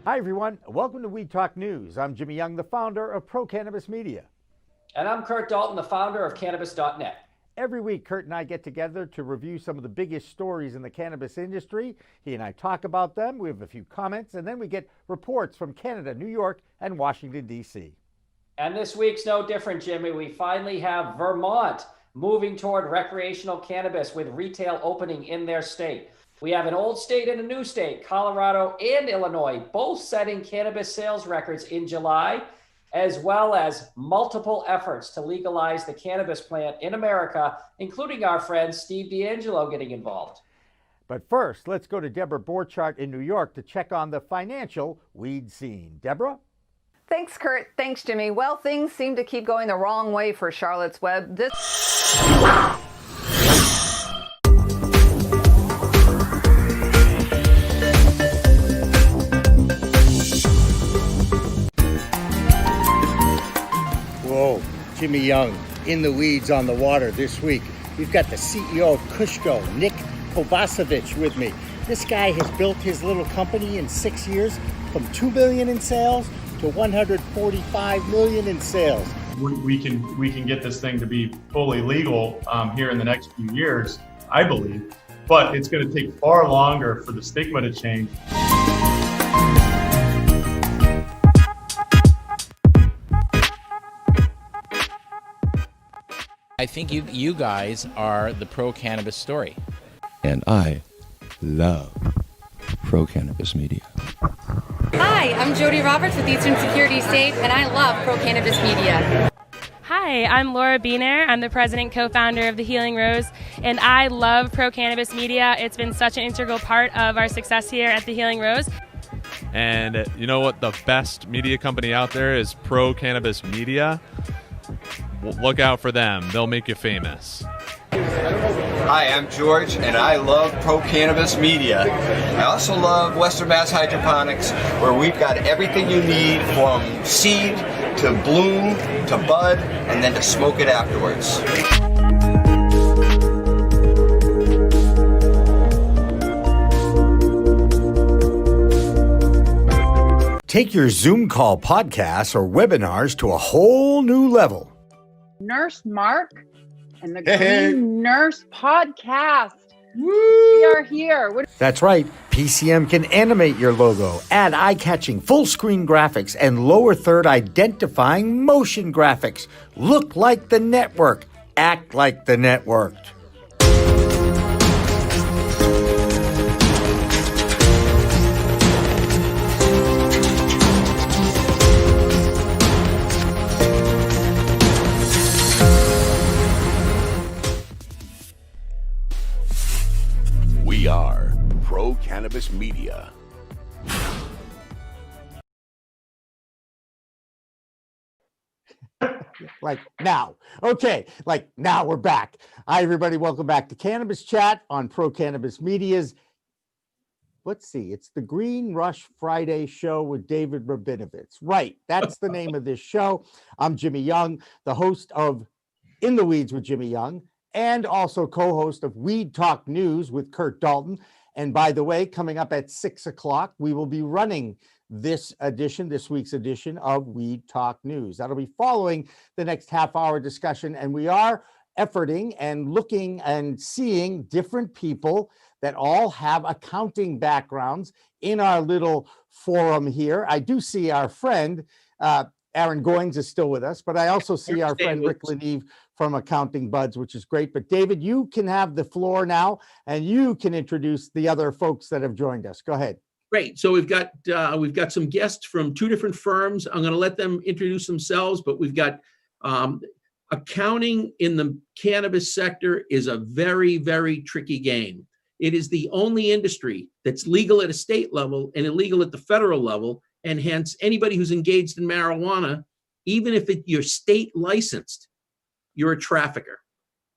Hi, everyone. Welcome to Weed Talk News. I'm Jimmy Young, the founder of Pro Cannabis Media. And I'm Kurt Dalton, the founder of Cannabis.net. Every week, Kurt and I get together to review some of the biggest stories in the cannabis industry. He and I talk about them. We have a few comments, and then we get reports from Canada, New York, and Washington, D.C. And this week's no different, Jimmy. We finally have Vermont moving toward recreational cannabis with retail opening in their state. We have an old state and a new state, Colorado and Illinois, both setting cannabis sales records in July, as well as multiple efforts to legalize the cannabis plant in America, including our friend Steve D'Angelo getting involved. But first, let's go to Deborah Borchardt in New York to check on the financial weed scene. Deborah? Thanks, Kurt. Thanks, Jimmy. Well, things seem to keep going the wrong way for Charlotte's Web. Whoa, Jimmy Young in the weeds on the water this week. We've got the CEO of Kushko, Nick Kovacevic, with me. This guy has built his little company in 6 years from $2 million in sales to $145 million in sales. We can get this thing to be fully legal here in the next few years, I believe, but it's going to take far longer for the stigma to change. I think you guys are the pro cannabis story. And I love Pro Cannabis Media. Hi, I'm Jody Roberts with Eastern Security State, and I love Pro Cannabis Media. Hi, I'm Laura Beener. I'm the president co-founder of The Healing Rose, and I love Pro Cannabis Media. It's been such an integral part of our success here at The Healing Rose. And you know what? The best media company out there is Pro Cannabis Media. Look out for them. They'll make you famous. Hi, I'm George, and I love Pro Cannabis Media. I also love Western Mass Hydroponics, where we've got everything you need from seed to bloom to bud, and then to smoke it afterwards. Take your Zoom call podcasts or webinars to a whole new level. Nurse Mark and the Green Nurse Podcast. We are here. That's right. PCM can animate your logo, add eye-catching full-screen graphics, and lower third identifying motion graphics. Look like the network. Act like the network. We are Pro Cannabis Media. Like now. Okay, like now we're back. Hi, everybody. Welcome back to Cannabis Chat on Pro Cannabis Media's. Let's see, it's the Green Rush Friday show with David Rabinovitz. Right, that's the name of this show. I'm Jimmy Young, the host of In the Weeds with Jimmy Young, and also co-host of Weed Talk News with Kurt Dalton. And by the way, coming up at 6 o'clock, we will be running this week's edition of Weed Talk News. That'll be following the next half-hour discussion, and we are efforting and looking and seeing different people that all have accounting backgrounds in our little forum here. I do see our friend, Aaron Goines is still with us, but I also see our friend Rick LaNeve from Accounting Buds, which is great. But David, you can have the floor now, and you can introduce the other folks that have joined us. Go ahead. Great. So we've got some guests from two different firms. I'm going to let them introduce themselves, but we've got accounting in the cannabis sector is a very, very tricky game. It is the only industry that's legal at a state level and illegal at the federal level, and hence anybody who's engaged in marijuana, even if you're state licensed, you're a trafficker.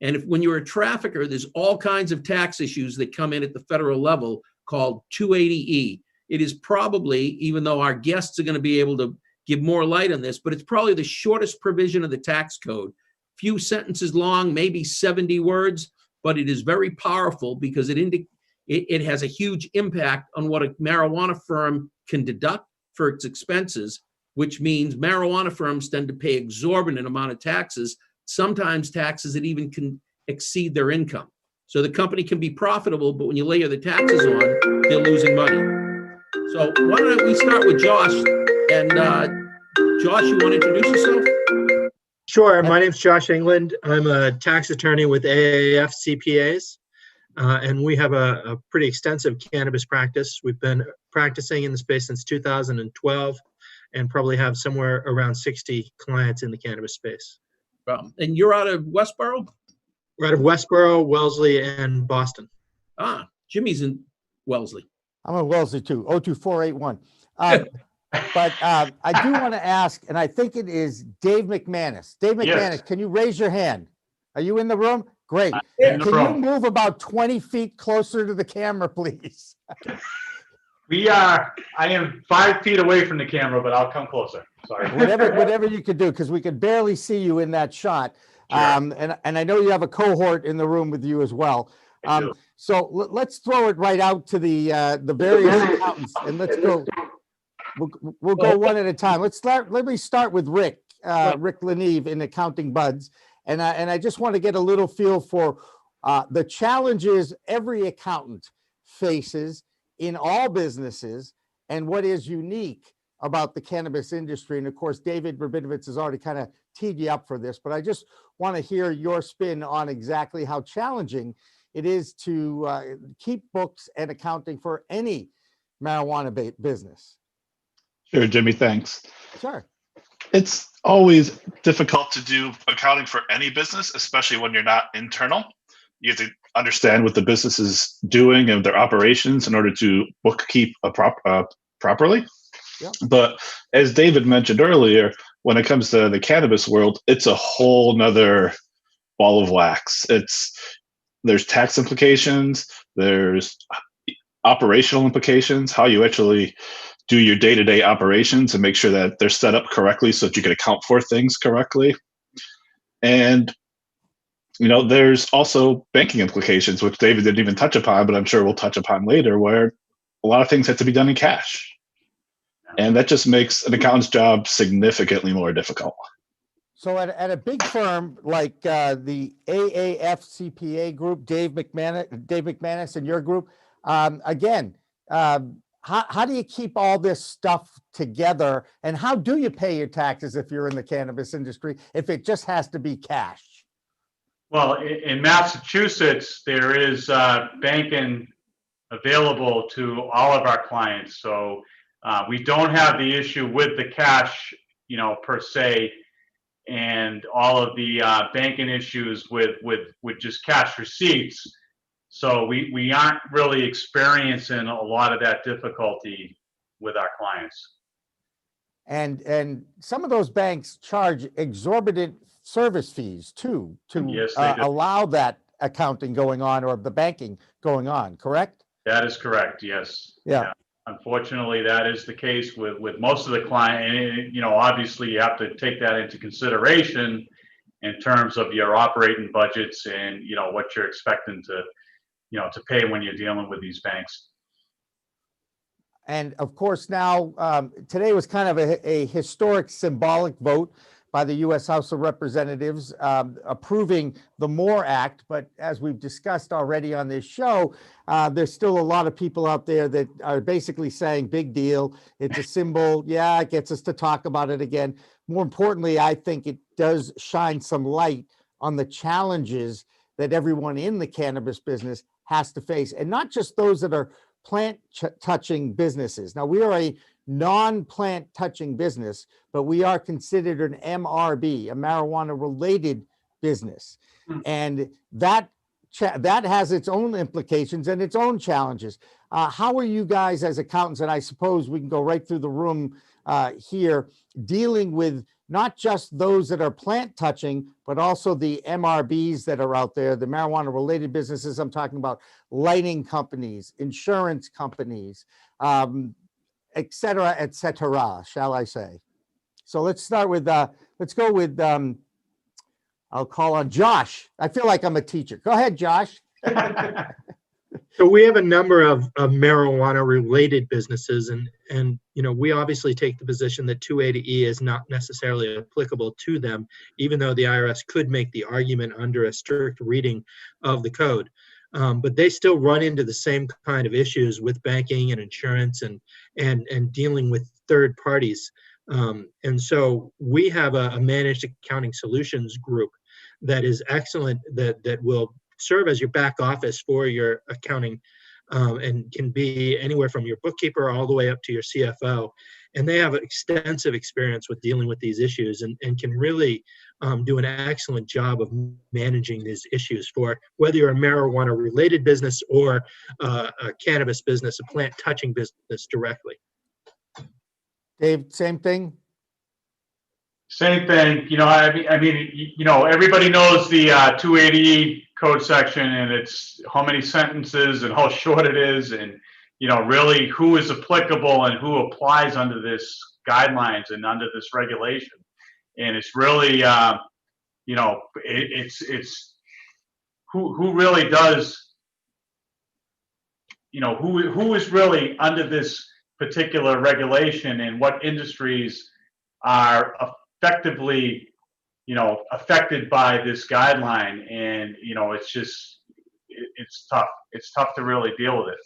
And when you're a trafficker, there's all kinds of tax issues that come in at the federal level called 280E. It is probably, even though our guests are going to be able to give more light on this, but it's probably the shortest provision of the tax code. Few sentences long, maybe 70 words, but it is very powerful because it has a huge impact on what a marijuana firm can deduct for its expenses, which means marijuana firms tend to pay exorbitant amount of taxes, sometimes taxes that even can exceed their income. So the company can be profitable, but when you layer the taxes on, they're losing money. So why don't we start with Josh? And Josh, you want to introduce yourself? Sure. My name's Josh England. I'm a tax attorney with AAFCPAs, and we have a pretty extensive cannabis practice. We've been practicing in the space since 2012 and probably have somewhere around 60 clients in the cannabis space. And you're out of Westboro? We're out of Westboro, Wellesley, and Boston. Ah, Jimmy's in Wellesley. I'm in Wellesley too, 02481. But I do want to ask, and I think it is Dave McManus. Dave McManus, yes. Can you raise your hand? Are you in the room? Great. Can you move about 20 feet closer to the camera, please? I am 5 feet away from the camera, but I'll come closer. Sorry. Whatever you could do, because we could barely see you in that shot. Sure. And I know you have a cohort in the room with you as well. So let's throw it right out to the various accountants, and let's go. We'll go one at a time. Let me start with Rick LaNeve in Accounting Buds, and I just want to get a little feel for the challenges every accountant faces in all businesses, and what is unique about the cannabis industry. And of course, David Rabinovitz has already kind of teed you up for this, but I just want to hear your spin on exactly how challenging it is to keep books and accounting for any marijuana business. Sure, Jimmy, thanks. Sure. It's always difficult to do accounting for any business, especially when you're not internal. You have to understand what the business is doing and their operations in order to bookkeep properly. Yep. But as David mentioned earlier, when it comes to the cannabis world, it's a whole nother ball of wax. There's tax implications, there's operational implications, how you actually do your day-to-day operations and make sure that they're set up correctly so that you can account for things correctly. And, there's also banking implications, which David didn't even touch upon, but I'm sure we'll touch upon later, where a lot of things have to be done in cash. And that just makes an accountant's job significantly more difficult. So at a big firm like the AAFCPA group, Dave McManus and your group, again, how do you keep all this stuff together, and how do you pay your taxes if you're in the cannabis industry, if it just has to be cash? Well, in Massachusetts, there is banking available to all of our clients. So we don't have the issue with the cash, per se, and all of the banking issues with just cash receipts. So we aren't really experiencing a lot of that difficulty with our clients. And some of those banks charge exorbitant service fees too to Yes, they do. allow that accounting going on or the banking going on, correct? That is correct, yes. Yeah. Unfortunately, that is the case with most of the client. And, obviously you have to take that into consideration in terms of your operating budgets and, what you're expecting to pay when you're dealing with these banks. And of course, now today was kind of a historic symbolic vote by the U.S. House of Representatives approving the MORE Act. But as we've discussed already on this show, there's still a lot of people out there that are basically saying, big deal. It's a symbol. Yeah, it gets us to talk about it again. More importantly, I think it does shine some light on the challenges that everyone in the cannabis business has to face, and not just those that are plant touching businesses. Now, we are a non-plant touching business, but we are considered an MRB, a marijuana related business. And that has its own implications and its own challenges. How are you guys as accountants, and I suppose we can go right through the room here, dealing with not just those that are plant touching, but also the MRBs that are out there, the marijuana related businesses? I'm talking about lighting companies, insurance companies, et cetera, shall I say. So let's start with, let's go with, I'll call on Josh. I feel like I'm a teacher. Go ahead, Josh. So we have a number of marijuana related businesses, and we obviously take the position that 280E is not necessarily applicable to them, even though the IRS could make the argument under a strict reading of the code. But they still run into the same kind of issues with banking and insurance and dealing with third parties. And so we have a managed accounting solutions group that is excellent, that will serve as your back office for your accounting, and can be anywhere from your bookkeeper all the way up to your CFO. And they have extensive experience with dealing with these issues and can really do an excellent job of managing these issues for whether you're a marijuana related business or a cannabis business, a plant touching business directly. Dave, same thing? Same thing. Everybody knows the 280 code section, and it's how many sentences and how short it is, and really who is applicable and who applies under this guidelines and under this regulation. And it's really, it's who really does, who is really under this particular regulation, and what industries are effectively, affected by this guideline. And, it's tough. It's tough to really deal with it.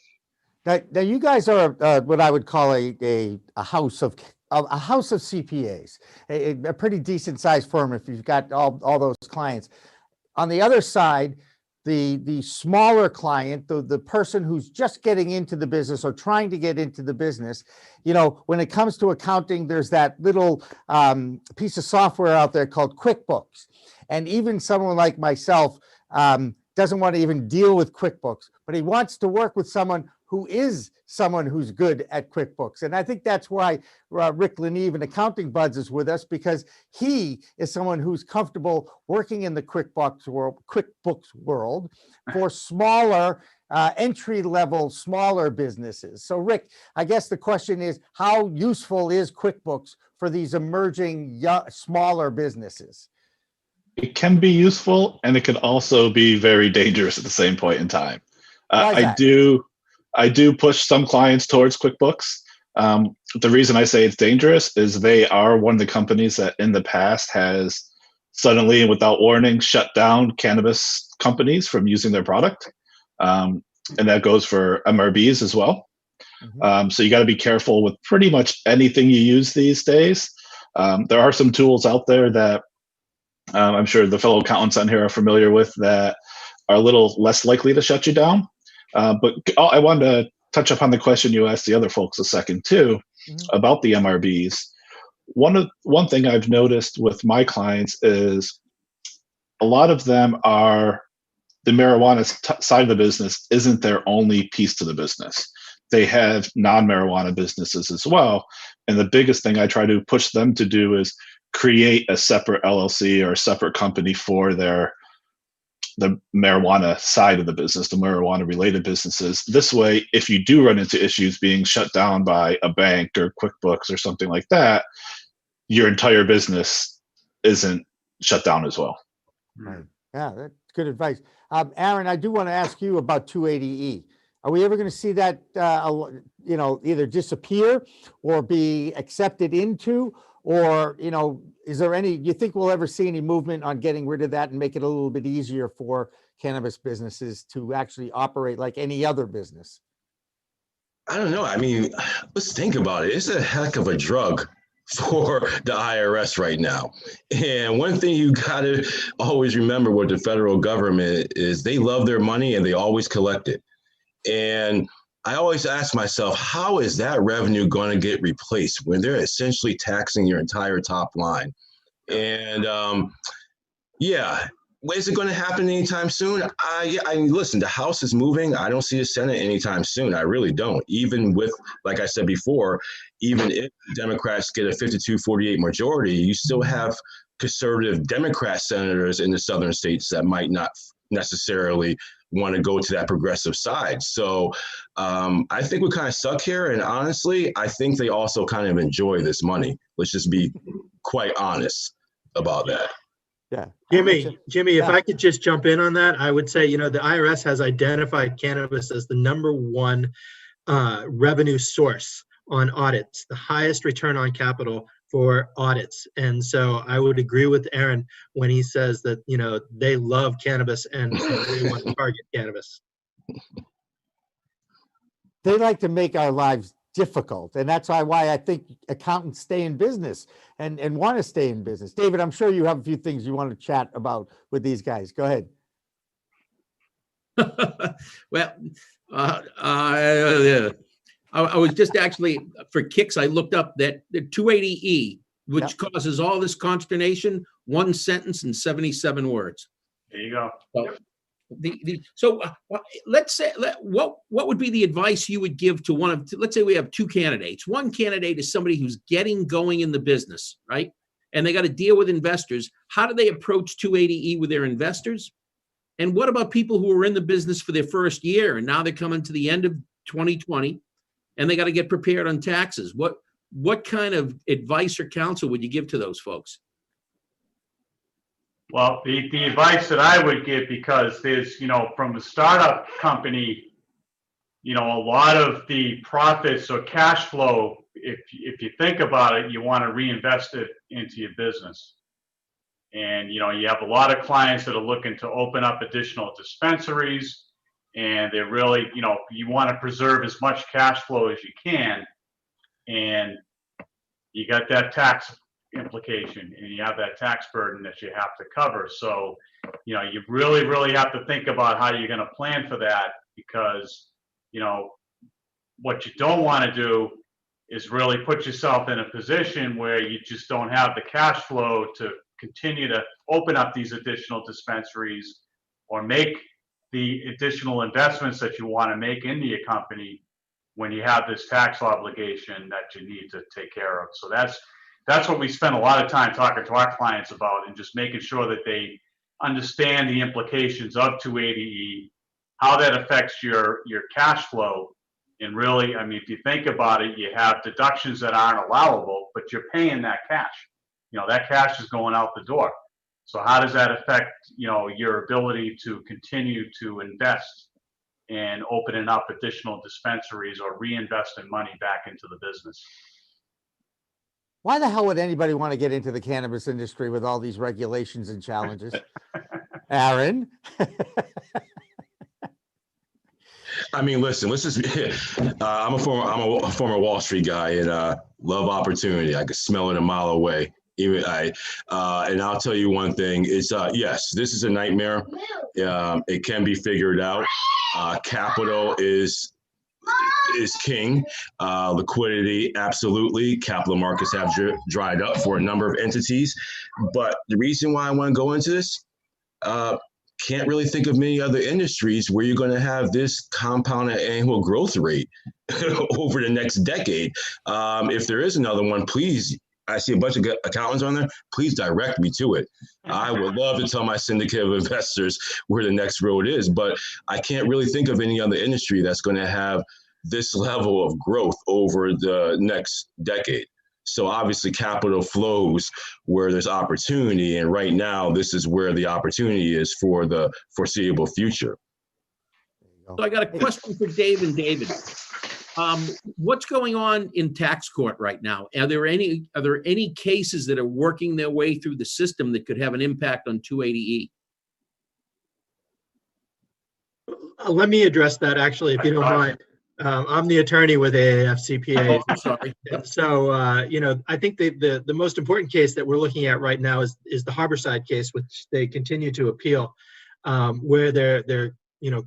Now you guys are what I would call a house of CPAs, a pretty decent sized firm if you've got all those clients. On the other side, the smaller client, the person who's just getting into the business or trying to get into the business, when it comes to accounting, there's that little piece of software out there called QuickBooks. And even someone like myself doesn't want to even deal with QuickBooks, but he wants to work with someone who's good at QuickBooks. And I think that's why Rick LaNeve and Accounting Buds is with us, because he is someone who's comfortable working in the QuickBooks world for smaller, entry-level, smaller businesses. So Rick, I guess the question is, how useful is QuickBooks for these emerging smaller businesses? It can be useful, and it can also be very dangerous at the same point in time. I do push some clients towards QuickBooks. The reason I say it's dangerous is they are one of the companies that in the past has suddenly and without warning shut down cannabis companies from using their product. And that goes for MRBs as well. So you got to be careful with pretty much anything you use these days. There are some tools out there that I'm sure the fellow accountants on here are familiar with that are a little less likely to shut you down. But I wanted to touch upon the question you asked the other folks a second too about the MRBs. One thing I've noticed with my clients is a lot of them are the marijuana side of the business isn't their only piece to the business. They have non-marijuana businesses as well. And the biggest thing I try to push them to do is create a separate LLC or a separate company for the marijuana side of the business, the marijuana related businesses. This way, if you do run into issues being shut down by a bank or QuickBooks or something like that, your entire business isn't shut down as well. Right. Yeah, that's good advice. Aaron, I do want to ask you about 280E. Are we ever going to see that, either disappear or be accepted into, or, is there do you think we'll ever see any movement on getting rid of that and make it a little bit easier for cannabis businesses to actually operate like any other business? I don't know. I mean, let's think about it. It's a heck of a drug for the IRS right now. And one thing you got to always remember with the federal government is they love their money and they always collect it. And I always ask myself, how is that revenue going to get replaced when they're essentially taxing your entire top line? And is it going to happen anytime soon? I listen, the House is moving. I don't see the Senate anytime soon. I really don't. Even with, like I said before, even if Democrats get a 52-48 majority, you still have conservative Democrat senators in the southern states that might not necessarily want to go to that progressive side. So I think we're kind of stuck here. And honestly, I think they also kind of enjoy this money. Let's just be quite honest about that. Yeah. Jimmy, if I could just jump in on that, I would say, the IRS has identified cannabis as the #1 revenue source on audits, the highest return on capital for audits. And so I would agree with Aaron when he says that, they love cannabis and they want to target cannabis. They like to make our lives difficult. And that's why I think accountants stay in business and want to stay in business. David, I'm sure you have a few things you want to chat about with these guys. Go ahead. Well, I was just actually, for kicks, I looked up that the 280E, which causes all this consternation, 1 sentence and 77 words. There you go. So, let's say, what would be the advice you would give to let's say we have 2 candidates. One candidate is somebody who's getting going in the business, right? And they got to deal with investors. How do they approach 280E with their investors? And what about people who are in the business for their first year and now they're coming to the end of 2020 and they got to get prepared on taxes? What kind of advice or counsel would you give to those folks? Well, the advice that I would give, because there's, from a startup company, a lot of the profits or cash flow, if you think about it, you want to reinvest it into your business. And, you have a lot of clients that are looking to open up additional dispensaries, and they're really, you want to preserve as much cash flow as you can. And you got that tax implication and you have that tax burden that you have to cover. So, you really, really have to think about how you're going to plan for that, because, what you don't want to do is really put yourself in a position where you just don't have the cash flow to continue to open up these additional dispensaries or make the additional investments that you want to make into your company when you have this tax obligation that you need to take care of. So that's what we spend a lot of time talking to our clients about, and just making sure that they understand the implications of 280E, how that affects your cash flow. And really, I mean, if you think about it, you have deductions that aren't allowable, but you're paying that cash. That cash is going out the door. So how does that affect, your ability to continue to invest in opening up additional dispensaries or reinvesting money back into the business. Why the hell would anybody want to get into the cannabis industry with all these regulations and challenges? Aaron? I mean, listen, let's just I'm a former Wall Street guy and love opportunity. I could smell it a mile away. And I'll tell you one thing, it's yes, this is a nightmare. It can be figured out. Capital is king. Liquidity, absolutely. Capital markets have dried up for a number of entities. But the reason why I want to go into this, can't really think of many other industries where you're going to have this compounded annual growth rate over the next decade. If there is another one, please, I see a bunch of accountants on there, please direct me to it. I would love to tell my syndicate of investors where the next road is, but I can't really think of any other industry that's going to have this level of growth over the next decade. So obviously capital flows where there's opportunity. And right now, this is where the opportunity is for the foreseeable future. So I got a question for Dave and David. What's going on in tax court right now? Are there any cases that are working their way through the system that could have an impact on 280E? Let me address that, actually, if you don't mind. I'm the attorney with AAFCPA. I'm sorry. So, I think the most important case that we're looking at right now is the Harborside case, which they continue to appeal, where they're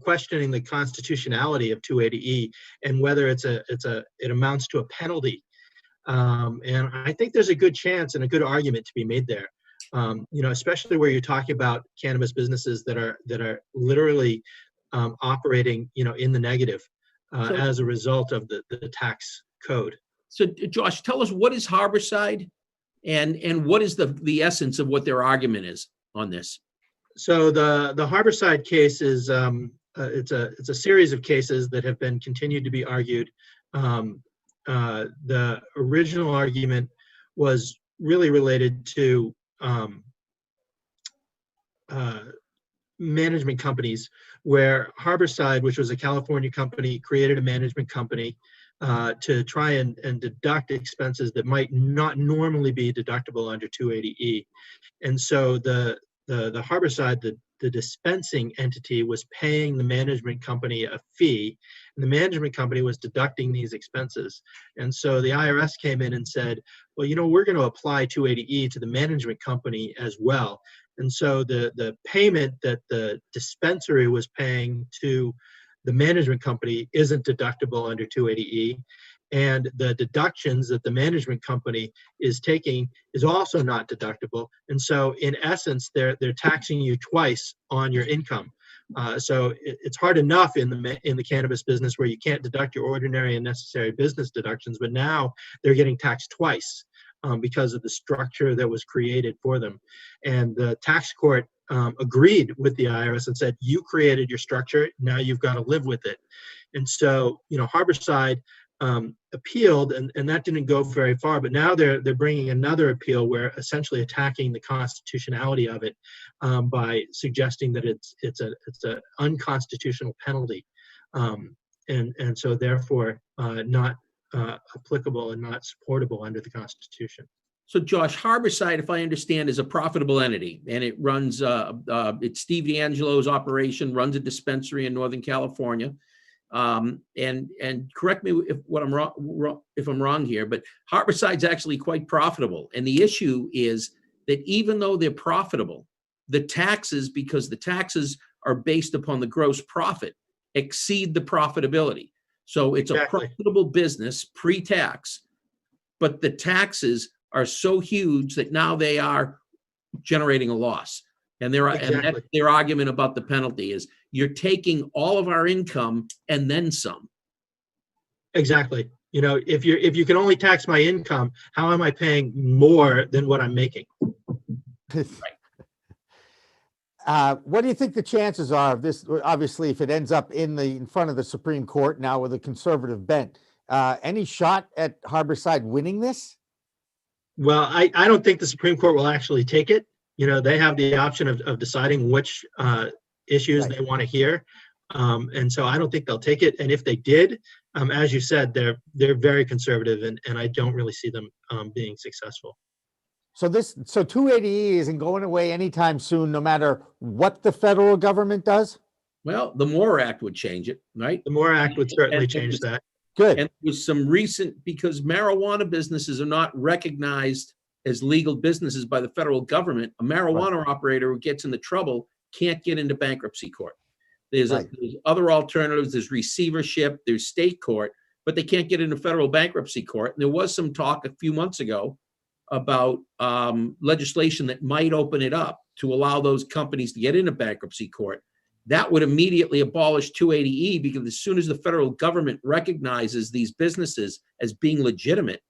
questioning the constitutionality of 280E and whether it amounts to a penalty. And I think there's a good chance and a good argument to be made there. Especially where you're talking about cannabis businesses that are literally operating, in the negative. As a result of the tax code. So, Josh, tell us, what is Harborside, and what is the essence of what their argument is on this? So the Harborside case is it's a series of cases that have been continued to be argued. The original argument was really related to management companies, where Harborside, which was a California company, created a management company to try and deduct expenses that might not normally be deductible under 280E. And so the Harborside, the dispensing entity, was paying the management company a fee, and the management company was deducting these expenses. And so the IRS came in and said, well, we're going to apply 280E to the management company as well. And so the payment that the dispensary was paying to the management company isn't deductible under 280E. And the deductions that the management company is taking is also not deductible. And so in essence, they're taxing you twice on your income. So it's hard enough in the cannabis business where you can't deduct your ordinary and necessary business deductions, but now they're getting taxed twice. Because of the structure that was created for them. And the tax court agreed with the IRS and said, you created your structure, now you've got to live with it. And so, Harborside appealed, and that didn't go very far, but now they're bringing another appeal where essentially attacking the constitutionality of it by suggesting that it's an unconstitutional penalty. And so therefore not applicable and not supportable under the Constitution. So, Josh, Harborside, if I understand, is a profitable entity, and it runs. It's Steve D'Angelo's operation, runs a dispensary in Northern California. And correct me if I'm wrong here, but Harborside's actually quite profitable. And the issue is that even though they're profitable, the taxes, because the taxes are based upon the gross profit, exceed the profitability. So it's a profitable business pre-tax, but the taxes are so huge that now they are generating a loss. And that's their argument about the penalty is you're taking all of our income and then some. Exactly. If you can only tax my income, how am I paying more than what I'm making? What do you think the chances are of this? Obviously, if it ends up in front of the Supreme Court now with a conservative bent, any shot at Harborside winning this? Well, I don't think the Supreme Court will actually take it. They have the option of deciding which issues they want to hear. And so I don't think they'll take it. And if they did, as you said, they're very conservative, and I don't really see them being successful. So 280E isn't going away anytime soon, no matter what the federal government does? Well, the MORE Act would change it, right? The MORE Act would certainly change that. Good. And there was some recent, because marijuana businesses are not recognized as legal businesses by the federal government, a marijuana operator who gets into trouble can't get into bankruptcy court. There's other alternatives. There's receivership, there's state court, but they can't get into federal bankruptcy court. And there was some talk a few months ago about legislation that might open it up to allow those companies to get into bankruptcy court. That would immediately abolish 280E, because as soon as the federal government recognizes these businesses as being legitimate,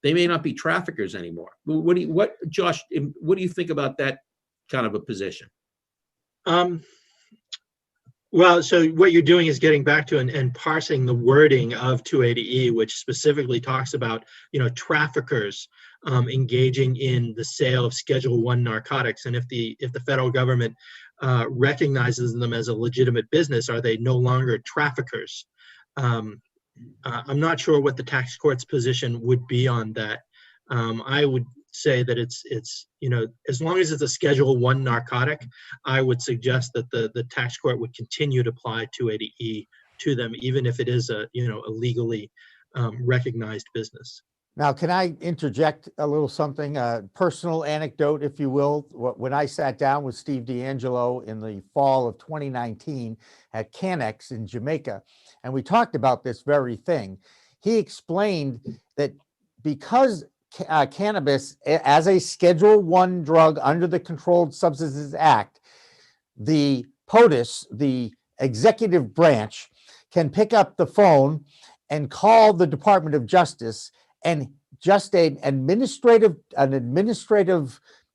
they may not be traffickers anymore. Josh, what do you think about that kind of a position? Well, so what you're doing is getting back to and parsing the wording of 280E, which specifically talks about, traffickers engaging in the sale of Schedule I narcotics. And if the federal government recognizes them as a legitimate business, are they no longer traffickers? I'm not sure what the tax court's position would be on that. I would say that it's as long as it's a Schedule I narcotic, I would suggest that the tax court would continue to apply 280E to them, even if it is a legally recognized business. Now, can I interject a little something, a personal anecdote, if you will? When I sat down with Steve D'Angelo in the fall of 2019 at Canex in Jamaica, and we talked about this very thing, he explained that because cannabis as a Schedule I drug under the Controlled Substances Act, the POTUS, the executive branch, can pick up the phone and call the Department of Justice, and just an administrative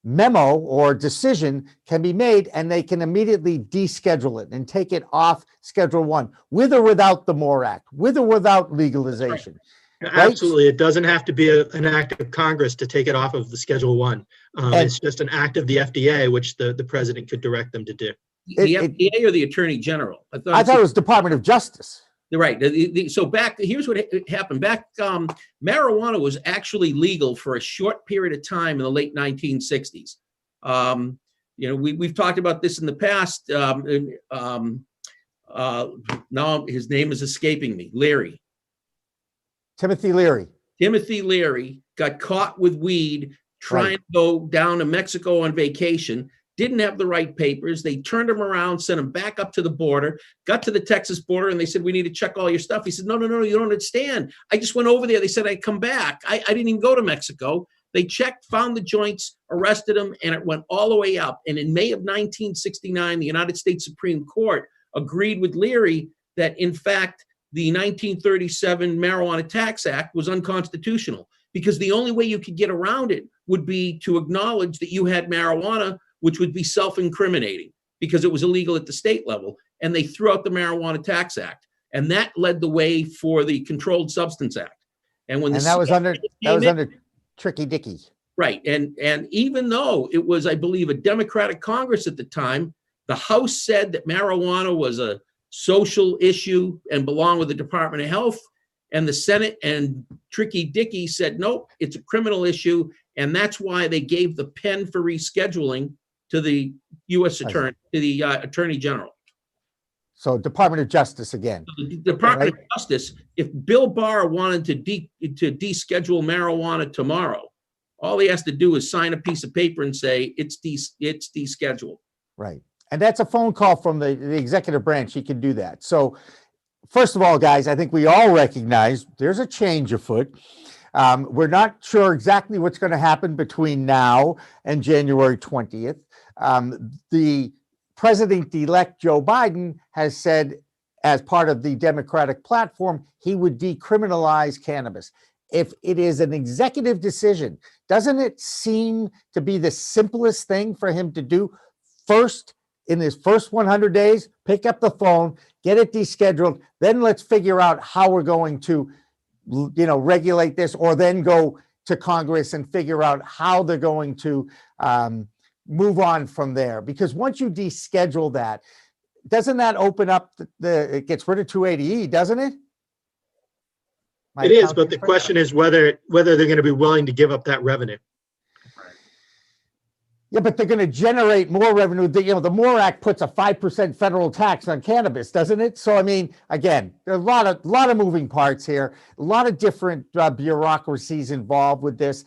memo or decision can be made, and they can immediately deschedule it and take it off Schedule I, with or without the MORE Act, with or without legalization. Right. Absolutely. It doesn't have to be an act of Congress to take it off of the Schedule I. It's just an act of the FDA, which the president could direct them to do. The FDA or the Attorney General? I thought it was Department of Justice. Right. So here's what happened. Marijuana was actually legal for a short period of time in the late 1960s. We've talked about this in the past. Now his name is escaping me. Timothy Leary got caught with weed trying to go down to Mexico on vacation. Didn't have the right papers. They turned him around, sent him back up to the border, got to the Texas border, and they said, "We need to check all your stuff." He said, No, you don't understand. I just went over there. They said I'd come back. I didn't even go to Mexico. They checked, found the joints, arrested him, and it went all the way up. And in May of 1969, the United States Supreme Court agreed with Leary that, in fact, the 1937 Marijuana Tax Act was unconstitutional, because the only way you could get around it would be to acknowledge that you had marijuana, which would be self-incriminating because it was illegal at the state level. And they threw out the Marijuana Tax Act. And that led the way for the Controlled Substance Act. And that was under Tricky Dicky. Right. And even though it was, I believe, a Democratic Congress at the time, the House said that marijuana was a social issue and belonged with the Department of Health. And the Senate and Tricky Dicky said, nope, it's a criminal issue. And that's why they gave the pen for rescheduling to the U.S. Attorney, to the Attorney General. So Department of Justice again. So the Department of Justice, if Bill Barr wanted to deschedule marijuana tomorrow, all he has to do is sign a piece of paper and say it's descheduled. Right. And that's a phone call from the executive branch. He can do that. So first of all, guys, I think we all recognize there's a change afoot. We're not sure exactly what's going to happen between now and January 20th. The President-elect Joe Biden has said, as part of the Democratic platform, he would decriminalize cannabis. If it is an executive decision, doesn't it seem to be the simplest thing for him to do? First, in his first 100 days, pick up the phone, get it descheduled, then let's figure out how we're going to regulate this, or then go to Congress and figure out how they're going to move on from there. Because once you deschedule that, doesn't that open up it gets rid of 280E, doesn't it? It is, but the question is whether they're going to be willing to give up that revenue. Yeah, but they're going to generate more revenue. The MORE Act puts a 5% federal tax on cannabis, doesn't it? So, I mean, again, there are a lot of moving parts here, a lot of different bureaucracies involved with this.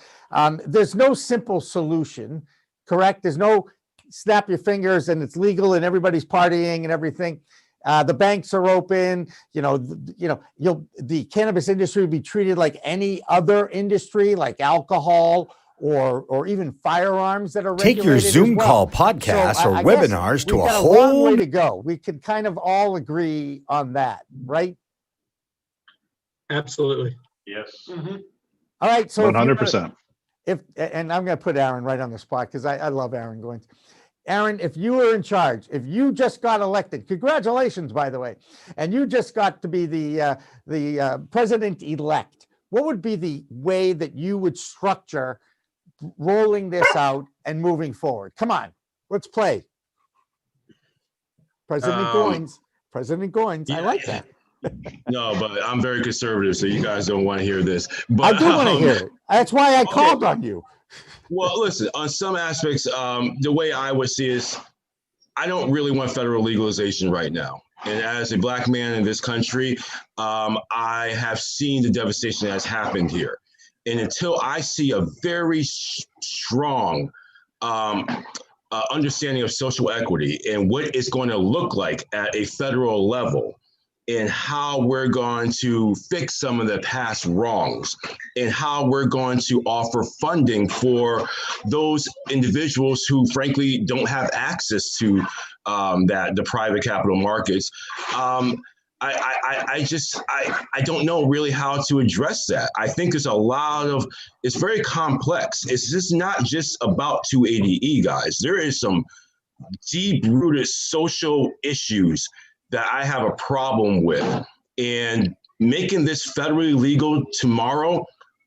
There's no simple solution, correct? There's no snap your fingers and it's legal and everybody's partying and everything. The banks are open. The cannabis industry will be treated like any other industry, like alcohol or even firearms that are regulated. Take your Zoom as well. call podcasts or I guess webinars to we've a got long way whole. to go. We can kind of all agree on that, right? Absolutely. Yes. All right. So 100%. And I'm going to put Aaron right on the spot because I love Aaron Goines. Aaron, if you were in charge, if you just got elected, congratulations, by the way, and you just got to be the president-elect, what would be the way that you would structure rolling this out and moving forward? Come on, let's play. President Goines. I like that. No, but I'm very conservative, so you guys don't want to hear this. But I do want to hear it. That's why I called on you. Well, listen, on some aspects, the way I would see is I don't really want federal legalization right now. And as a Black man in this country, I have seen the devastation that has happened here. And until I see a very strong understanding of social equity and what it's going to look like at a federal level, and how we're going to fix some of the past wrongs, and how we're going to offer funding for those individuals who frankly don't have access to the private capital markets. I don't know really how to address that. I think it's very complex. It's just not just about 280E, guys. There is some deep-rooted social issues that I have a problem with. And making this federally legal tomorrow,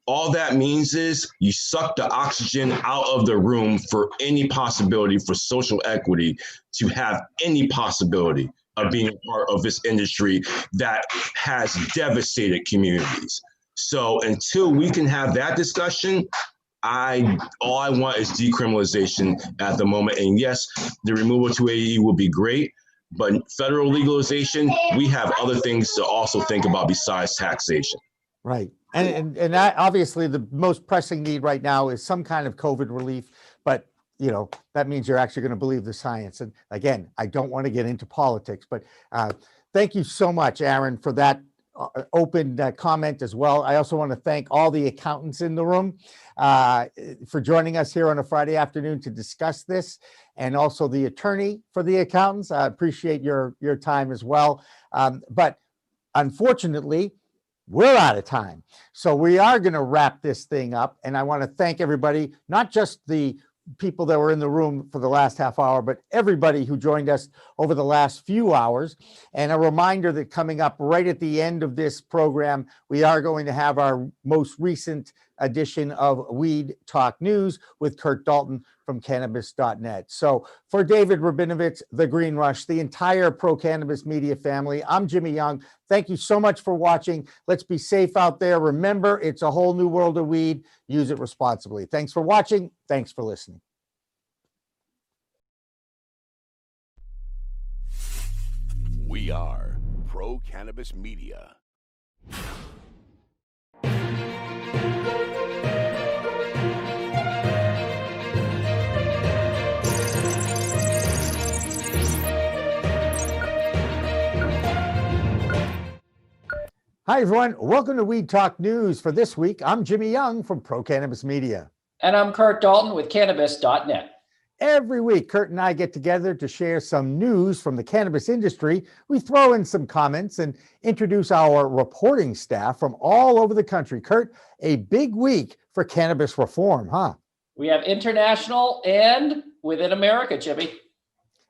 all that means is you suck the oxygen out of the room for any possibility for social equity to have any possibility of being a part of this industry that has devastated communities. So until we can have that discussion, all I want is decriminalization at the moment. And yes, the removal of 280E will be great, but federal legalization, we have other things to also think about besides taxation. Right. And that, obviously the most pressing need right now is some kind of COVID relief, but that means you're actually going to believe the science. And again, I don't want to get into politics, but thank you so much, Aaron, for that open comment as well. I also want to thank all the accountants in the room for joining us here on a Friday afternoon to discuss this, and also the attorney for the accountants. I appreciate your time as well. But unfortunately, we're out of time. So we are going to wrap this thing up. And I want to thank everybody, not just the people that were in the room for the last half hour, but everybody who joined us over the last few hours. And a reminder that coming up right at the end of this program, we are going to have our most recent edition of Weed Talk News with Kurt Dalton from Cannabis.net. So for David Rabinovitz, The Green Rush, the entire Pro Cannabis Media family, I'm Jimmy Young. Thank you so much for watching. Let's be safe out there. Remember, it's a whole new world of weed. Use it responsibly. Thanks for watching. Thanks for listening. We are Pro Cannabis Media. Hi, everyone. Welcome to Weed Talk News. For this week, I'm Jimmy Young from Pro Cannabis Media. And I'm Kurt Dalton with Cannabis.net. Every week, Kurt and I get together to share some news from the cannabis industry. We throw in some comments and introduce our reporting staff from all over the country. Kurt, a big week for cannabis reform, huh? We have international and within America, Jimmy.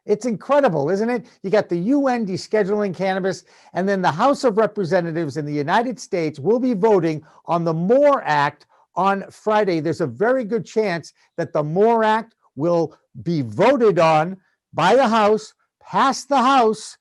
It's incredible, isn't it? You got the UN descheduling cannabis, and then the House of Representatives in the United States will be voting on the MORE Act on Friday. There's a very good chance that the MORE Act will be voted on by the House, passed the House,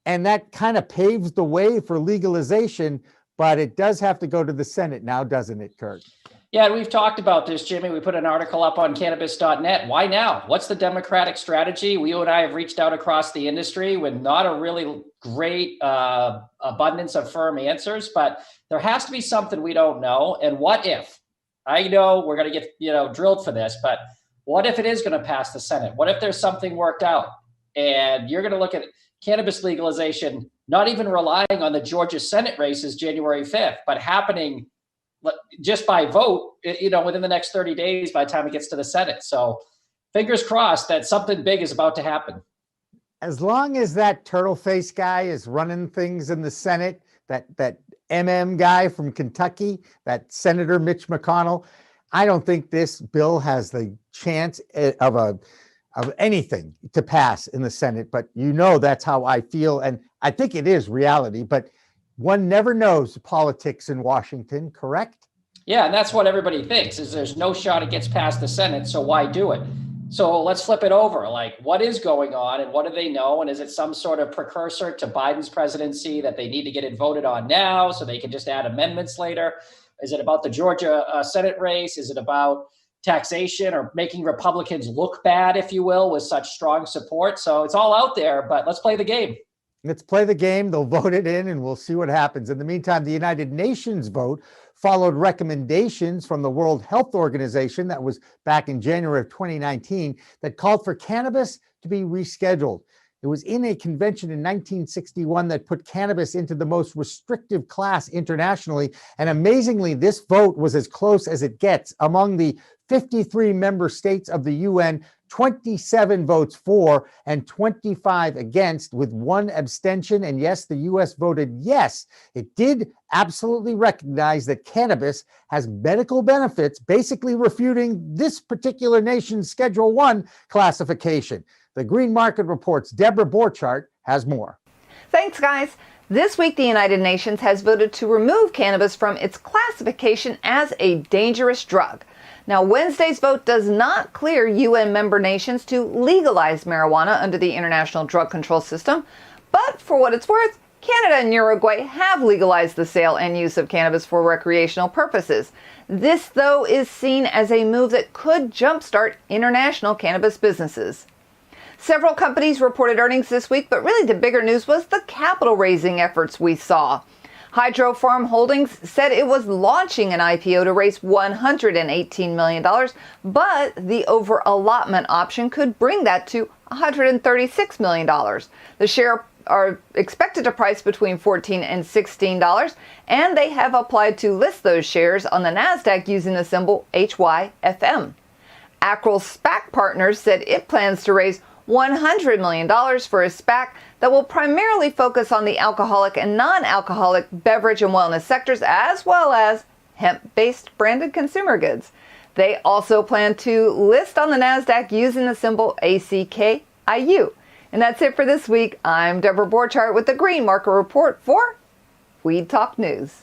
and that kind of paves the way for legalization, but it does have to go to the Senate now, doesn't it, Kurt? Yeah, and we've talked about this, Jimmy. We put an article up on cannabis.net. Why now? What's the Democratic strategy? You and I have reached out across the industry with not a really great abundance of firm answers, but there has to be something we don't know. And what if? I know we're going to get drilled for this, but what if it is going to pass the Senate? What if there's something worked out? And you're going to look at cannabis legalization, not even relying on the Georgia Senate races January 5th, but happening just by vote, within the next 30 days by the time it gets to the Senate. So fingers crossed that something big is about to happen. As long as that turtle face guy is running things in the Senate, that MM guy from Kentucky, that Senator Mitch McConnell, I don't think this bill has the chance of anything to pass in the Senate. But that's how I feel. And I think it is reality, but one never knows politics in Washington, correct? Yeah, and that's what everybody thinks, is there's no shot it gets past the Senate, so why do it? So let's flip it over. Like, what is going on and what do they know? And is it some sort of precursor to Biden's presidency that they need to get it voted on now so they can just add amendments later? Is it about the Georgia Senate race? Is it about taxation or making Republicans look bad, if you will, with such strong support? So it's all out there, but let's play the game. Let's play the game. They'll vote it in and we'll see what happens. In the meantime, the United Nations vote followed recommendations from the World Health Organization that was back in January of 2019 that called for cannabis to be rescheduled. It was in a convention in 1961 that put cannabis into the most restrictive class internationally. And amazingly, this vote was as close as it gets. Among the 53 member states of the UN, 27 votes for and 25 against, with one abstention. And yes, the US voted yes. It did absolutely recognize that cannabis has medical benefits, basically refuting this particular nation's Schedule I classification. The Green Market Report's Deborah Borchardt has more. Thanks, guys. This week, the United Nations has voted to remove cannabis from its classification as a dangerous drug. Now, Wednesday's vote does not clear UN member nations to legalize marijuana under the International Drug Control System, but for what it's worth, Canada and Uruguay have legalized the sale and use of cannabis for recreational purposes. This, though, is seen as a move that could jumpstart international cannabis businesses. Several companies reported earnings this week, but really the bigger news was the capital raising efforts we saw. Hydrofarm Holdings said it was launching an IPO to raise $118 million, but the over-allotment option could bring that to $136 million. The share are expected to price between $14 and $16, and they have applied to list those shares on the NASDAQ using the symbol HYFM. Acral SPAC Partners said it plans to raise $100 million for a SPAC that will primarily focus on the alcoholic and non-alcoholic beverage and wellness sectors, as well as hemp-based branded consumer goods. They also plan to list on the NASDAQ using the symbol ACKIU. And that's it for this week. I'm Deborah Borchardt with the Green Market Report for Weed Talk News.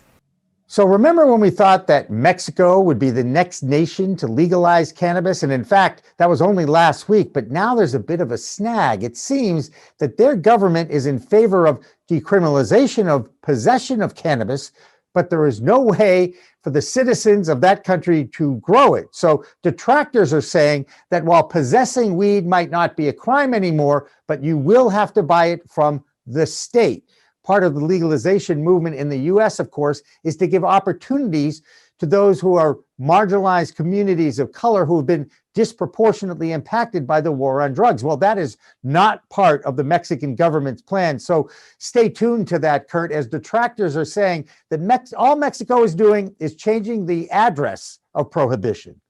So remember when we thought that Mexico would be the next nation to legalize cannabis? And in fact, that was only last week, but now there's a bit of a snag. It seems that their government is in favor of decriminalization of possession of cannabis, but there is no way for the citizens of that country to grow it. So detractors are saying that while possessing weed might not be a crime anymore, but you will have to buy it from the state. Part of the legalization movement in the US, of course, is to give opportunities to those who are marginalized communities of color who have been disproportionately impacted by the war on drugs. Well, that is not part of the Mexican government's plan. So stay tuned to that, Kurt, as detractors are saying that all Mexico is doing is changing the address of prohibition.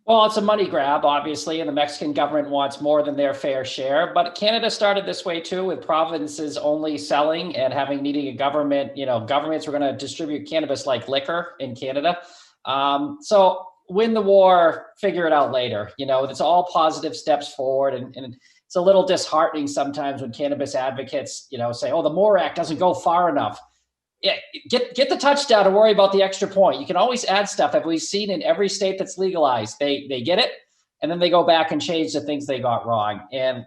Well, it's a money grab, obviously, and the Mexican government wants more than their fair share. But Canada started this way, too, with provinces only selling and needing a government. Governments were going to distribute cannabis like liquor in Canada. So win the war, figure it out later. It's all positive steps forward. And it's a little disheartening sometimes when cannabis advocates, say, oh, the MORE Act doesn't go far enough. Yeah, get the touchdown and worry about the extra point. You can always add stuff. As we've seen in every state that's legalized, they get it and then they go back and change the things they got wrong, and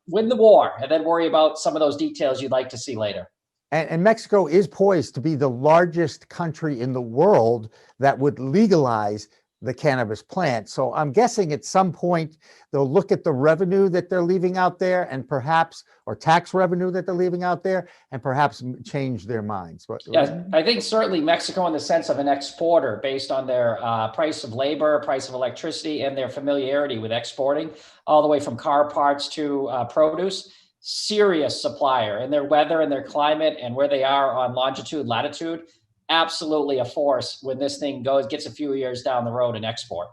win the war, and then worry about some of those details you'd like to see later. And Mexico is poised to be the largest country in the world that would legalize the cannabis plant. So I'm guessing at some point they'll look at the revenue that they're leaving out there and perhaps, or tax revenue that they're leaving out there, and perhaps change their minds. Yeah, I think certainly Mexico in the sense of an exporter based on their price of labor, price of electricity, and their familiarity with exporting all the way from car parts to produce. Serious supplier, and their weather and their climate and where they are on longitude, latitude, absolutely a force when this thing gets a few years down the road and export.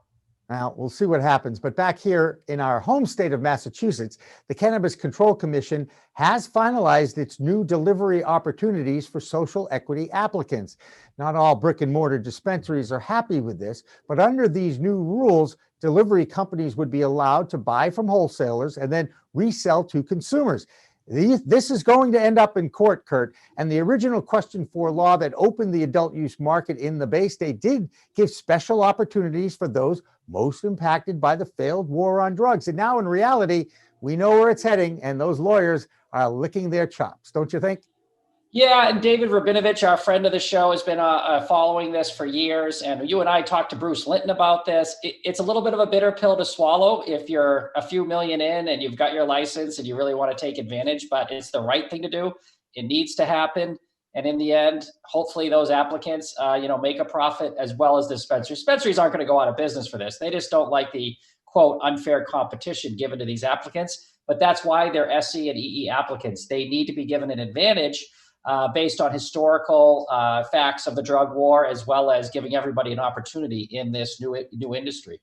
Now, we'll see what happens. But back here in our home state of Massachusetts, the Cannabis Control Commission has finalized its new delivery opportunities for social equity applicants. Not all brick and mortar dispensaries are happy with this, but under these new rules, delivery companies would be allowed to buy from wholesalers and then resell to consumers. This is going to end up in court, Kurt, and the original Question 4 law that opened the adult use market in the Bay State did give special opportunities for those most impacted by the failed war on drugs. And now in reality, we know where it's heading, and those lawyers are licking their chops, don't you think? Yeah, and David Rabinovitz, our friend of the show, has been following this for years. And you and I talked to Bruce Linton about this. It's a little bit of a bitter pill to swallow if you're a few million in and you've got your license and you really want to take advantage, but it's the right thing to do. It needs to happen. And in the end, hopefully those applicants, make a profit as well as the dispensaries. Dispensaries aren't going to go out of business for this. They just don't like the, quote, unfair competition given to these applicants. But that's why they're SE and EE applicants. They need to be given an advantage based on historical facts of the drug war, as well as giving everybody an opportunity in this new industry.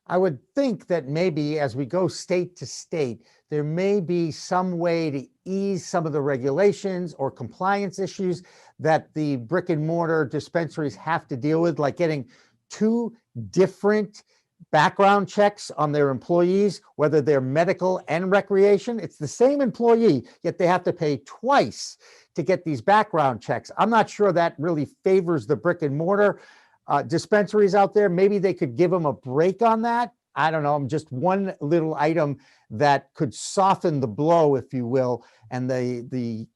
I would think that maybe as we go state to state, there may be some way to ease some of the regulations or compliance issues that the brick and mortar dispensaries have to deal with, like getting 2 different background checks on their employees, whether they're medical and recreation. It's the same employee, yet they have to pay twice to get these background checks. I'm not sure that really favors the brick and mortar dispensaries out there. Maybe they could give them a break on that. I don't know. Just one little item that could soften the blow, if you will, and the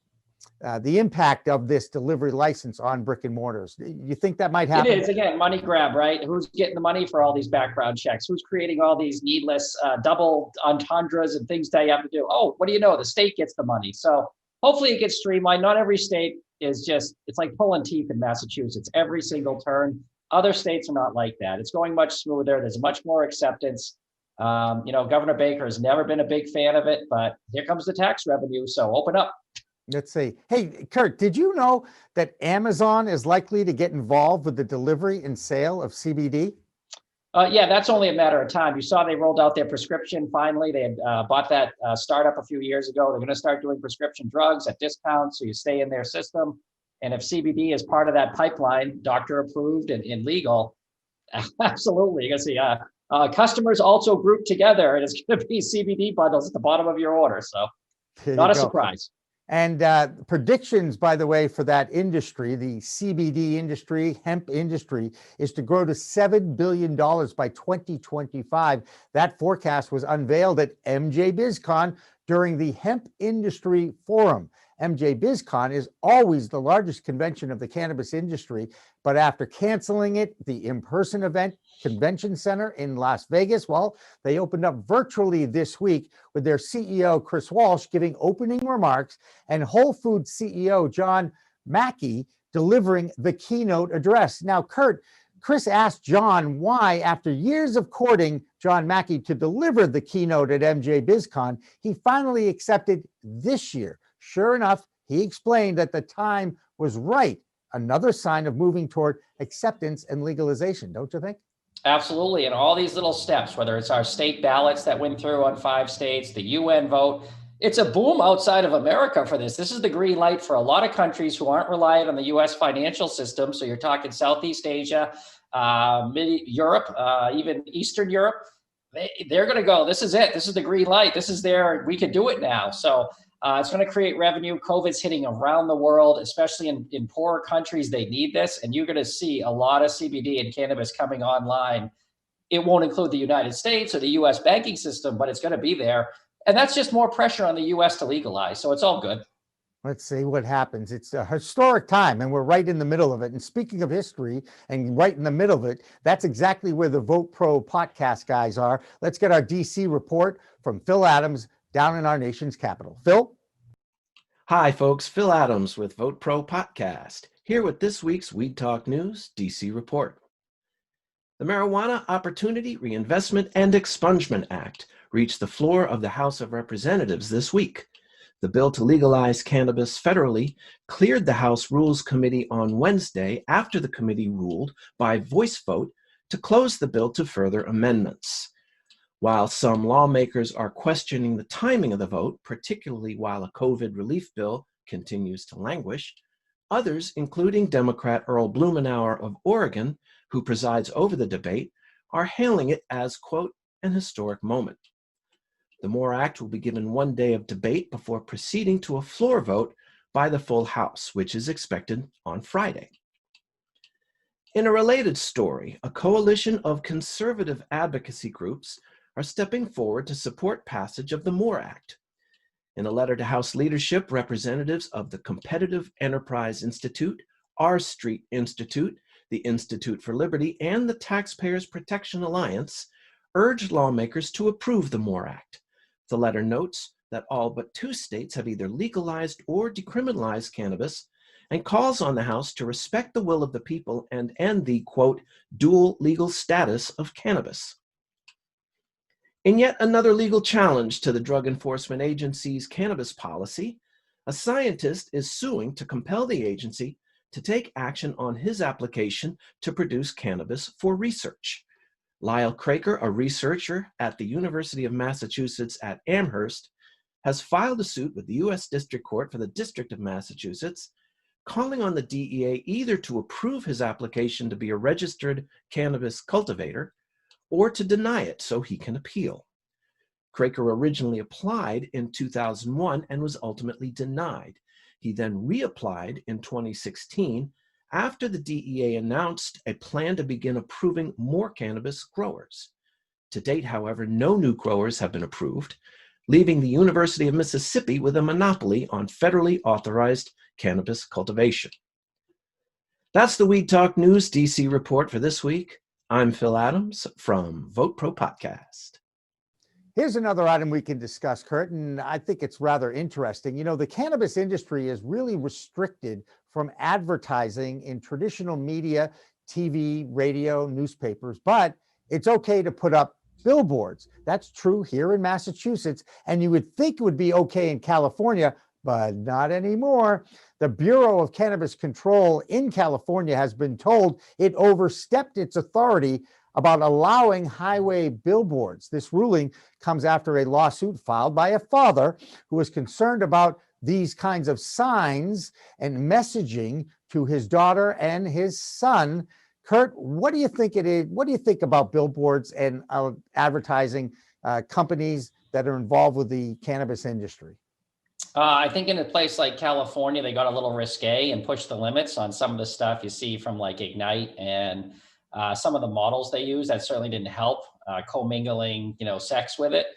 impact of this delivery license on brick and mortars. You think that might happen? It is, again, money grab, right? Who's getting the money for all these background checks? Who's creating all these needless double entendres and things that you have to do? Oh, what do you know? The state gets the money. So hopefully it gets streamlined. Not every state is it's like pulling teeth in Massachusetts, every single turn. Other states are not like that. It's going much smoother. There's much more acceptance. Governor Baker has never been a big fan of it, but here comes the tax revenue. So open up. Let's see. Hey, Kurt, did you know that Amazon is likely to get involved with the delivery and sale of CBD? Yeah, that's only a matter of time. You saw they rolled out their prescription finally. They had bought that startup a few years ago. They're going to start doing prescription drugs at discounts, so you stay in their system. And if CBD is part of that pipeline, doctor approved and legal, absolutely. You're going to see customers also grouped together, and it's going to be CBD bundles at the bottom of your order. So not a surprise. And predictions, by the way, for that industry, the CBD industry, hemp industry, is to grow to $7 billion by 2025. That forecast was unveiled at MJ BizCon during the Hemp Industry Forum. MJ BizCon is always the largest convention of the cannabis industry, but after canceling it, the in-person event convention center in Las Vegas, well, they opened up virtually this week with their CEO, Chris Walsh, giving opening remarks and Whole Foods CEO, John Mackey, delivering the keynote address. Now, Kurt, Chris asked John why, after years of courting John Mackey to deliver the keynote at MJ BizCon, he finally accepted this year. Sure enough, he explained that the time was right. Another sign of moving toward acceptance and legalization, don't you think? Absolutely. And all these little steps, whether it's our state ballots that went through on 5 states, the UN vote, it's a boom outside of America for this. This is the green light for a lot of countries who aren't reliant on the US financial system. So you're talking Southeast Asia, Europe, even Eastern Europe. They're going to go, this is it. This is the green light. This is we can do it now. So it's going to create revenue. COVID's hitting around the world, especially in poorer countries. They need this. And you're going to see a lot of CBD and cannabis coming online It won't include the United States or the US banking system, but it's going to be there. And that's just more pressure on the US to legalize. So it's all good. Let's see what happens. It's a historic time, and we're right in the middle of it. And speaking of history and right in the middle of it, that's exactly where the Vote Pro podcast guys are. Let's get our DC report from Phil Adams down in our nation's capital. Phil? Hi, folks. Phil Adams with Vote Pro podcast, here with this week's Weed Talk News DC report. The Marijuana Opportunity, Reinvestment, and Expungement Act reached the floor of the House of Representatives this week. The bill to legalize cannabis federally cleared the House Rules Committee on Wednesday after the committee ruled by voice vote to close the bill to further amendments. While some lawmakers are questioning the timing of the vote, particularly while a COVID relief bill continues to languish, others, including Democrat Earl Blumenauer of Oregon, who presides over the debate, are hailing it as, quote, an historic moment. The MORE Act will be given 1 day of debate before proceeding to a floor vote by the full House, which is expected on Friday. In a related story, a coalition of conservative advocacy groups are stepping forward to support passage of the MORE Act. In a letter to House leadership, representatives of the Competitive Enterprise Institute, R Street Institute, the Institute for Liberty, and the Taxpayers Protection Alliance urged lawmakers to approve the MORE Act. The letter notes that all but 2 states have either legalized or decriminalized cannabis and calls on the House to respect the will of the people and end the, quote, dual legal status of cannabis. In yet another legal challenge to the Drug Enforcement Agency's cannabis policy, a scientist is suing to compel the agency to take action on his application to produce cannabis for research. Lyle Craker, a researcher at the University of Massachusetts at Amherst, has filed a suit with the U.S. District Court for the District of Massachusetts, calling on the DEA either to approve his application to be a registered cannabis cultivator or to deny it so he can appeal. Craker originally applied in 2001 and was ultimately denied. He then reapplied in 2016 after the DEA announced a plan to begin approving more cannabis growers. To date, however, no new growers have been approved, leaving the University of Mississippi with a monopoly on federally authorized cannabis cultivation. That's the Weed Talk News DC report for this week. I'm Phil Adams from Vote Pro Podcast. Here's another item we can discuss, Kurt, and I think it's rather interesting. You know, the cannabis industry is really restricted from advertising in traditional media, TV, radio, newspapers, but it's okay to put up billboards. That's true here in Massachusetts, and you would think it would be okay in California, but not anymore. The Bureau of Cannabis Control in California has been told it overstepped its authority about allowing highway billboards. This ruling comes after a lawsuit filed by a father who was concerned about these kinds of signs and messaging to his daughter and his son. Kurt, what do you think it is? What do you think about billboards and advertising companies that are involved with the cannabis industry? I think in a place like California, they got a little risque and pushed the limits on some of the stuff you see from like Ignite and some of the models they use. That certainly didn't help commingling, sex with it.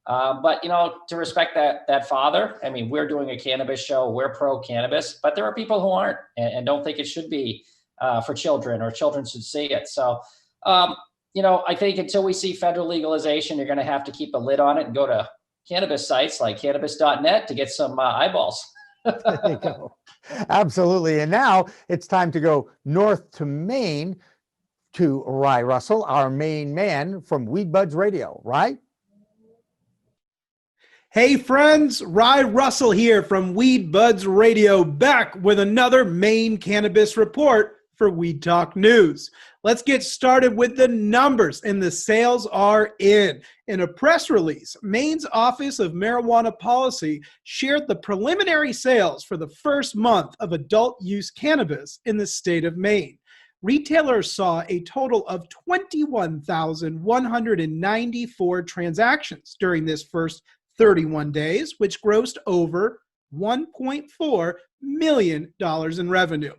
But, to respect that father, I mean, we're doing a cannabis show, we're pro cannabis, but there are people who aren't and don't think it should be for children or children should see it. So, I think until we see federal legalization, you're going to have to keep a lid on it and go to cannabis sites like cannabis.net to get some eyeballs. There you go. Absolutely. And now it's time to go north to Maine to Rye Russell, our Maine man from Weed Buds Radio. Rye? Hey friends, Rye Russell here from Weed Buds Radio, back with another Maine cannabis report for Weed Talk News. Let's get started with the numbers, and the sales are in. In a press release, Maine's Office of Marijuana Policy shared the preliminary sales for the first month of adult use cannabis in the state of Maine. Retailers saw a total of 21,194 transactions during this first 31 days, which grossed over $1.4 million in revenue.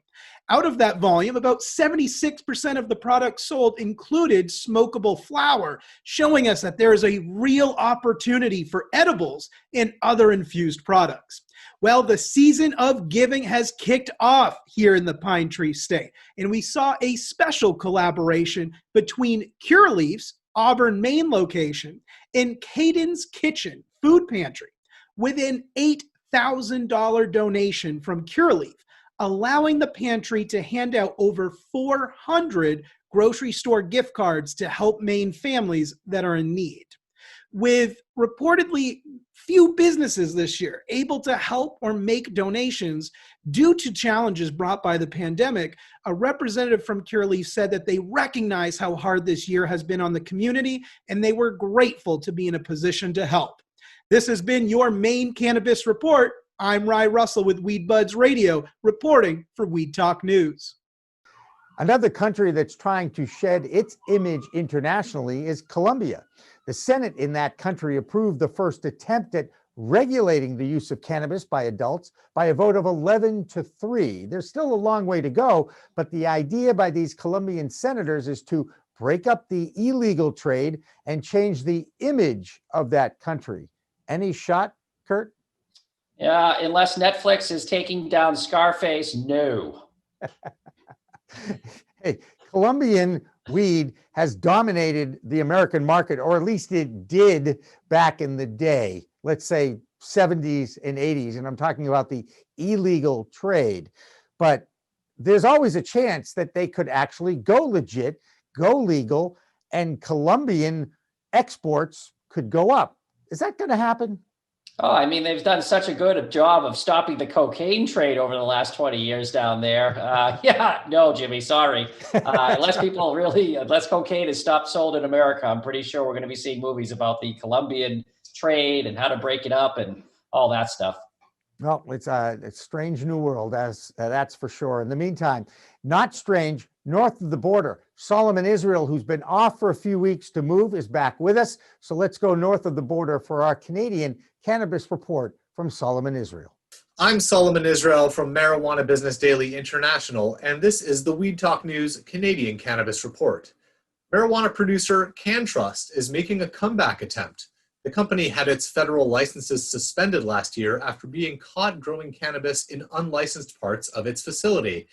Out of that volume, about 76% of the products sold included smokable flower, showing us that there is a real opportunity for edibles and other infused products. Well, the season of giving has kicked off here in the Pine Tree State, and we saw a special collaboration between Curaleaf's Auburn, Maine location and Caden's Kitchen Food Pantry with an $8,000 donation from Curaleaf, allowing the pantry to hand out over 400 grocery store gift cards to help Maine families that are in need. With reportedly few businesses this year able to help or make donations due to challenges brought by the pandemic, a representative from Curaleaf said that they recognize how hard this year has been on the community, and they were grateful to be in a position to help. This has been your Maine Cannabis Report. I'm Rye Russell with Weed Buds Radio, reporting for Weed Talk News. Another country that's trying to shed its image internationally is Colombia. The Senate in that country approved the first attempt at regulating the use of cannabis by adults by a vote of 11-3. There's still a long way to go, but the idea by these Colombian senators is to break up the illegal trade and change the image of that country. Any shot, Kurt? Yeah, unless Netflix is taking down Scarface, no. Hey, Colombian weed has dominated the American market, or at least it did back in the day, let's say 70s and 80s, and I'm talking about the illegal trade. But there's always a chance that they could actually go legit, go legal, and Colombian exports could go up. Is that going to happen? Oh, I mean, they've done such a good job of stopping the cocaine trade over the last 20 years down there. Yeah, no, Jimmy, sorry. Unless cocaine is stopped sold in America, I'm pretty sure we're going to be seeing movies about the Colombian trade and how to break it up and all that stuff. Well, it's a strange new world, that's for sure. In the meantime, not strange, north of the border, Solomon, Israel, who's been off for a few weeks to move, is back with us. So let's go north of the border for our Canadian Cannabis Report from Solomon, Israel. I'm Solomon Israel from Marijuana Business Daily International, and this is the Weed Talk News Canadian Cannabis Report. Marijuana producer CannTrust is making a comeback attempt. The company had its federal licenses suspended last year after being caught growing cannabis in unlicensed parts of its facility.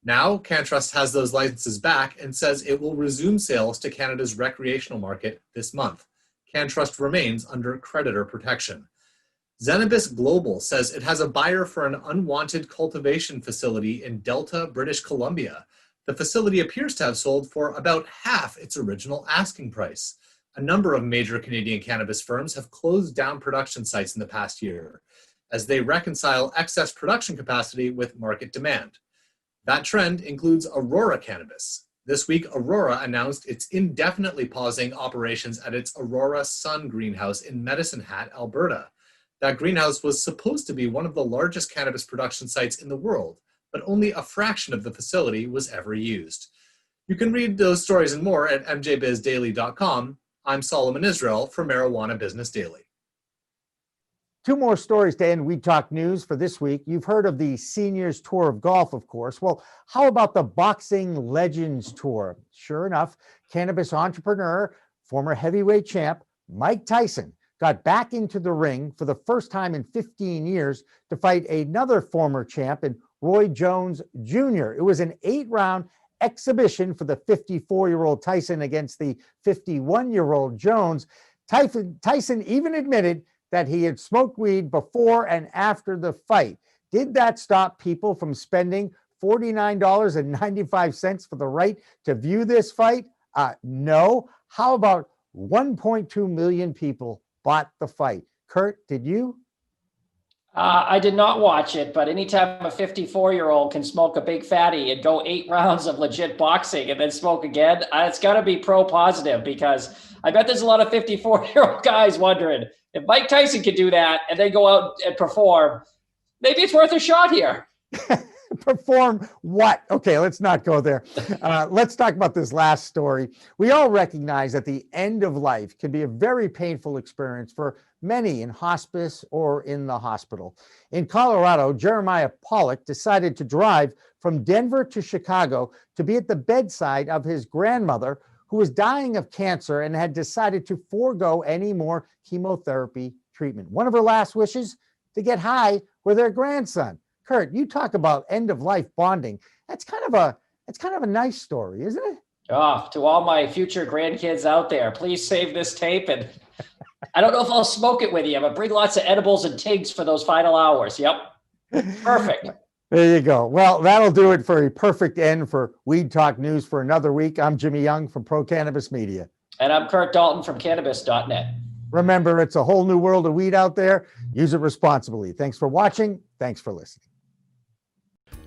Now, CannTrust has those licenses back and says it will resume sales to Canada's recreational market this month. CannTrust remains under creditor protection. Zenabis Global says it has a buyer for an unwanted cultivation facility in Delta, British Columbia. The facility appears to have sold for about half its original asking price. A number of major Canadian cannabis firms have closed down production sites in the past year as they reconcile excess production capacity with market demand. That trend includes Aurora Cannabis. This week, Aurora announced it's indefinitely pausing operations at its Aurora Sun greenhouse in Medicine Hat, Alberta. That greenhouse was supposed to be one of the largest cannabis production sites in the world, but only a fraction of the facility was ever used. You can read those stories and more at mjbizdaily.com. I'm Solomon Israel for Marijuana Business Daily. Two more stories to end Weed Talk News for this week. You've heard of the Seniors Tour of Golf, of course. Well, how about the Boxing Legends Tour? Sure enough, cannabis entrepreneur, former heavyweight champ, Mike Tyson, got back into the ring for the first time in 15 years to fight another former champ in Roy Jones Jr. It was an 8-round exhibition for the 54-year-old Tyson against the 51-year-old Jones. Tyson even admitted that he had smoked weed before and after the fight. Did that stop people from spending $49.95 for the right to view this fight? No. How about 1.2 million people bought the fight? Kurt, did you? I did not watch it, but anytime a 54-year-old can smoke a big fatty and go 8 rounds of legit boxing and then smoke again, it's got to be pro-positive, because I bet there's a lot of 54-year-old guys wondering, if Mike Tyson could do that and then go out and perform, maybe it's worth a shot here. Perform what? Okay, let's not go there. Let's talk about this last story. We all recognize that the end of life can be a very painful experience for many in hospice or in the hospital. In Colorado, Jeremiah Pollock decided to drive from Denver to Chicago to be at the bedside of his grandmother, who was dying of cancer and had decided to forego any more chemotherapy treatment. One of her last wishes, to get high with her grandson. Kurt, you talk about end-of-life bonding. That's kind of a nice story, isn't it? Oh, to all my future grandkids out there, please save this tape. And I don't know if I'll smoke it with you, but bring lots of edibles and tigs for those final hours. Yep. Perfect. There you go. Well, that'll do it for a perfect end for Weed Talk News for another week. I'm Jimmy Young from Pro Cannabis Media. And I'm Kurt Dalton from Cannabis.net. Remember, it's a whole new world of weed out there. Use it responsibly. Thanks for watching. Thanks for listening.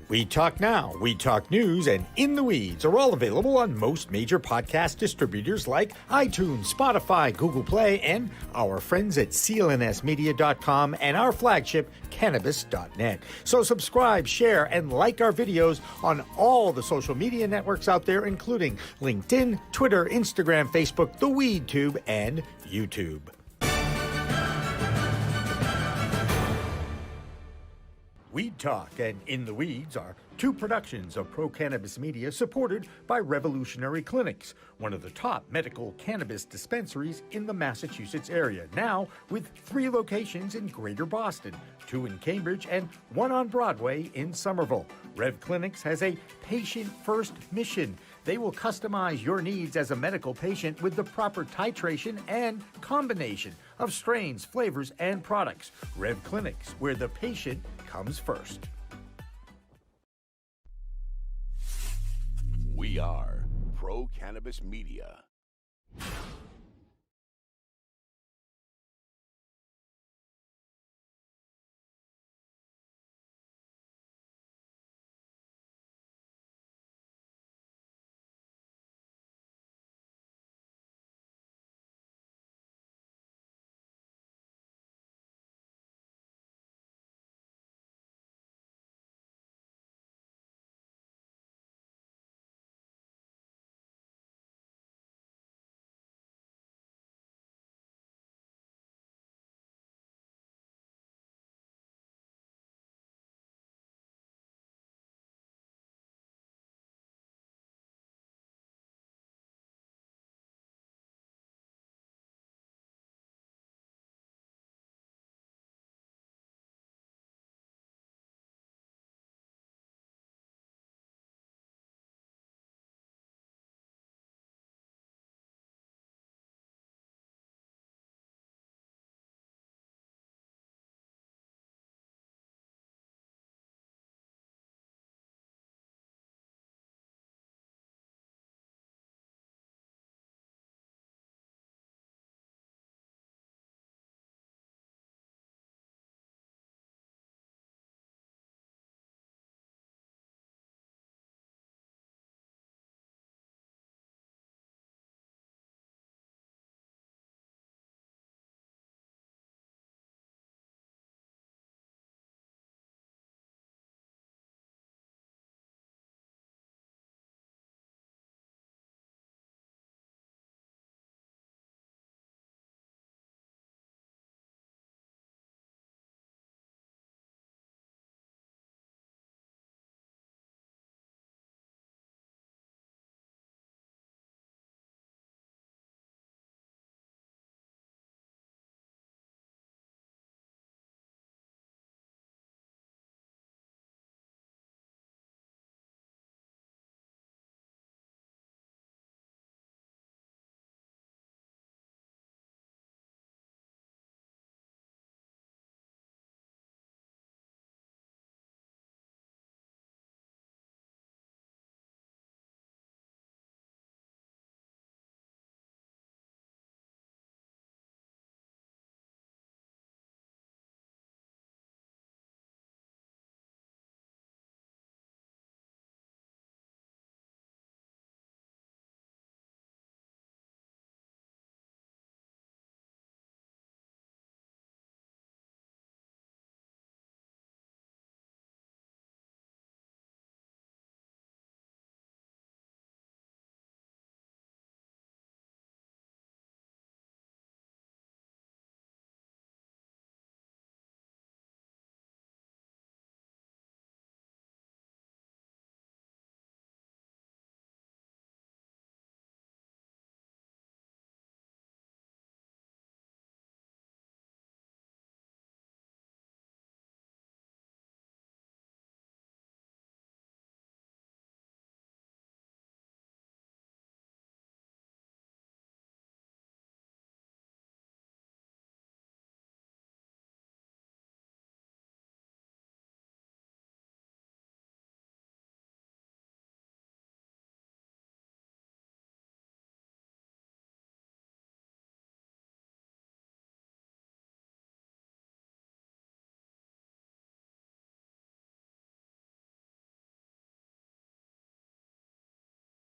Weed Talk Now, Weed Talk News, and In the Weeds are all available on most major podcast distributors like iTunes, Spotify, Google Play, and our friends at clnsmedia.com and our flagship, Cannabis.net. So subscribe, share, and like our videos on all the social media networks out there, including LinkedIn, Twitter, Instagram, Facebook, the WeedTube, and YouTube. Weed Talk and In the Weeds are two productions of Pro Cannabis Media supported by Revolutionary Clinics, one of the top medical cannabis dispensaries in the Massachusetts area, now with 3 locations in Greater Boston, 2 in Cambridge and 1 on Broadway in Somerville. Rev Clinics has a patient-first mission. They will customize your needs as a medical patient with the proper titration and combination of strains, flavors, and products. Rev Clinics, where the patient comes first. We are Pro Cannabis Media.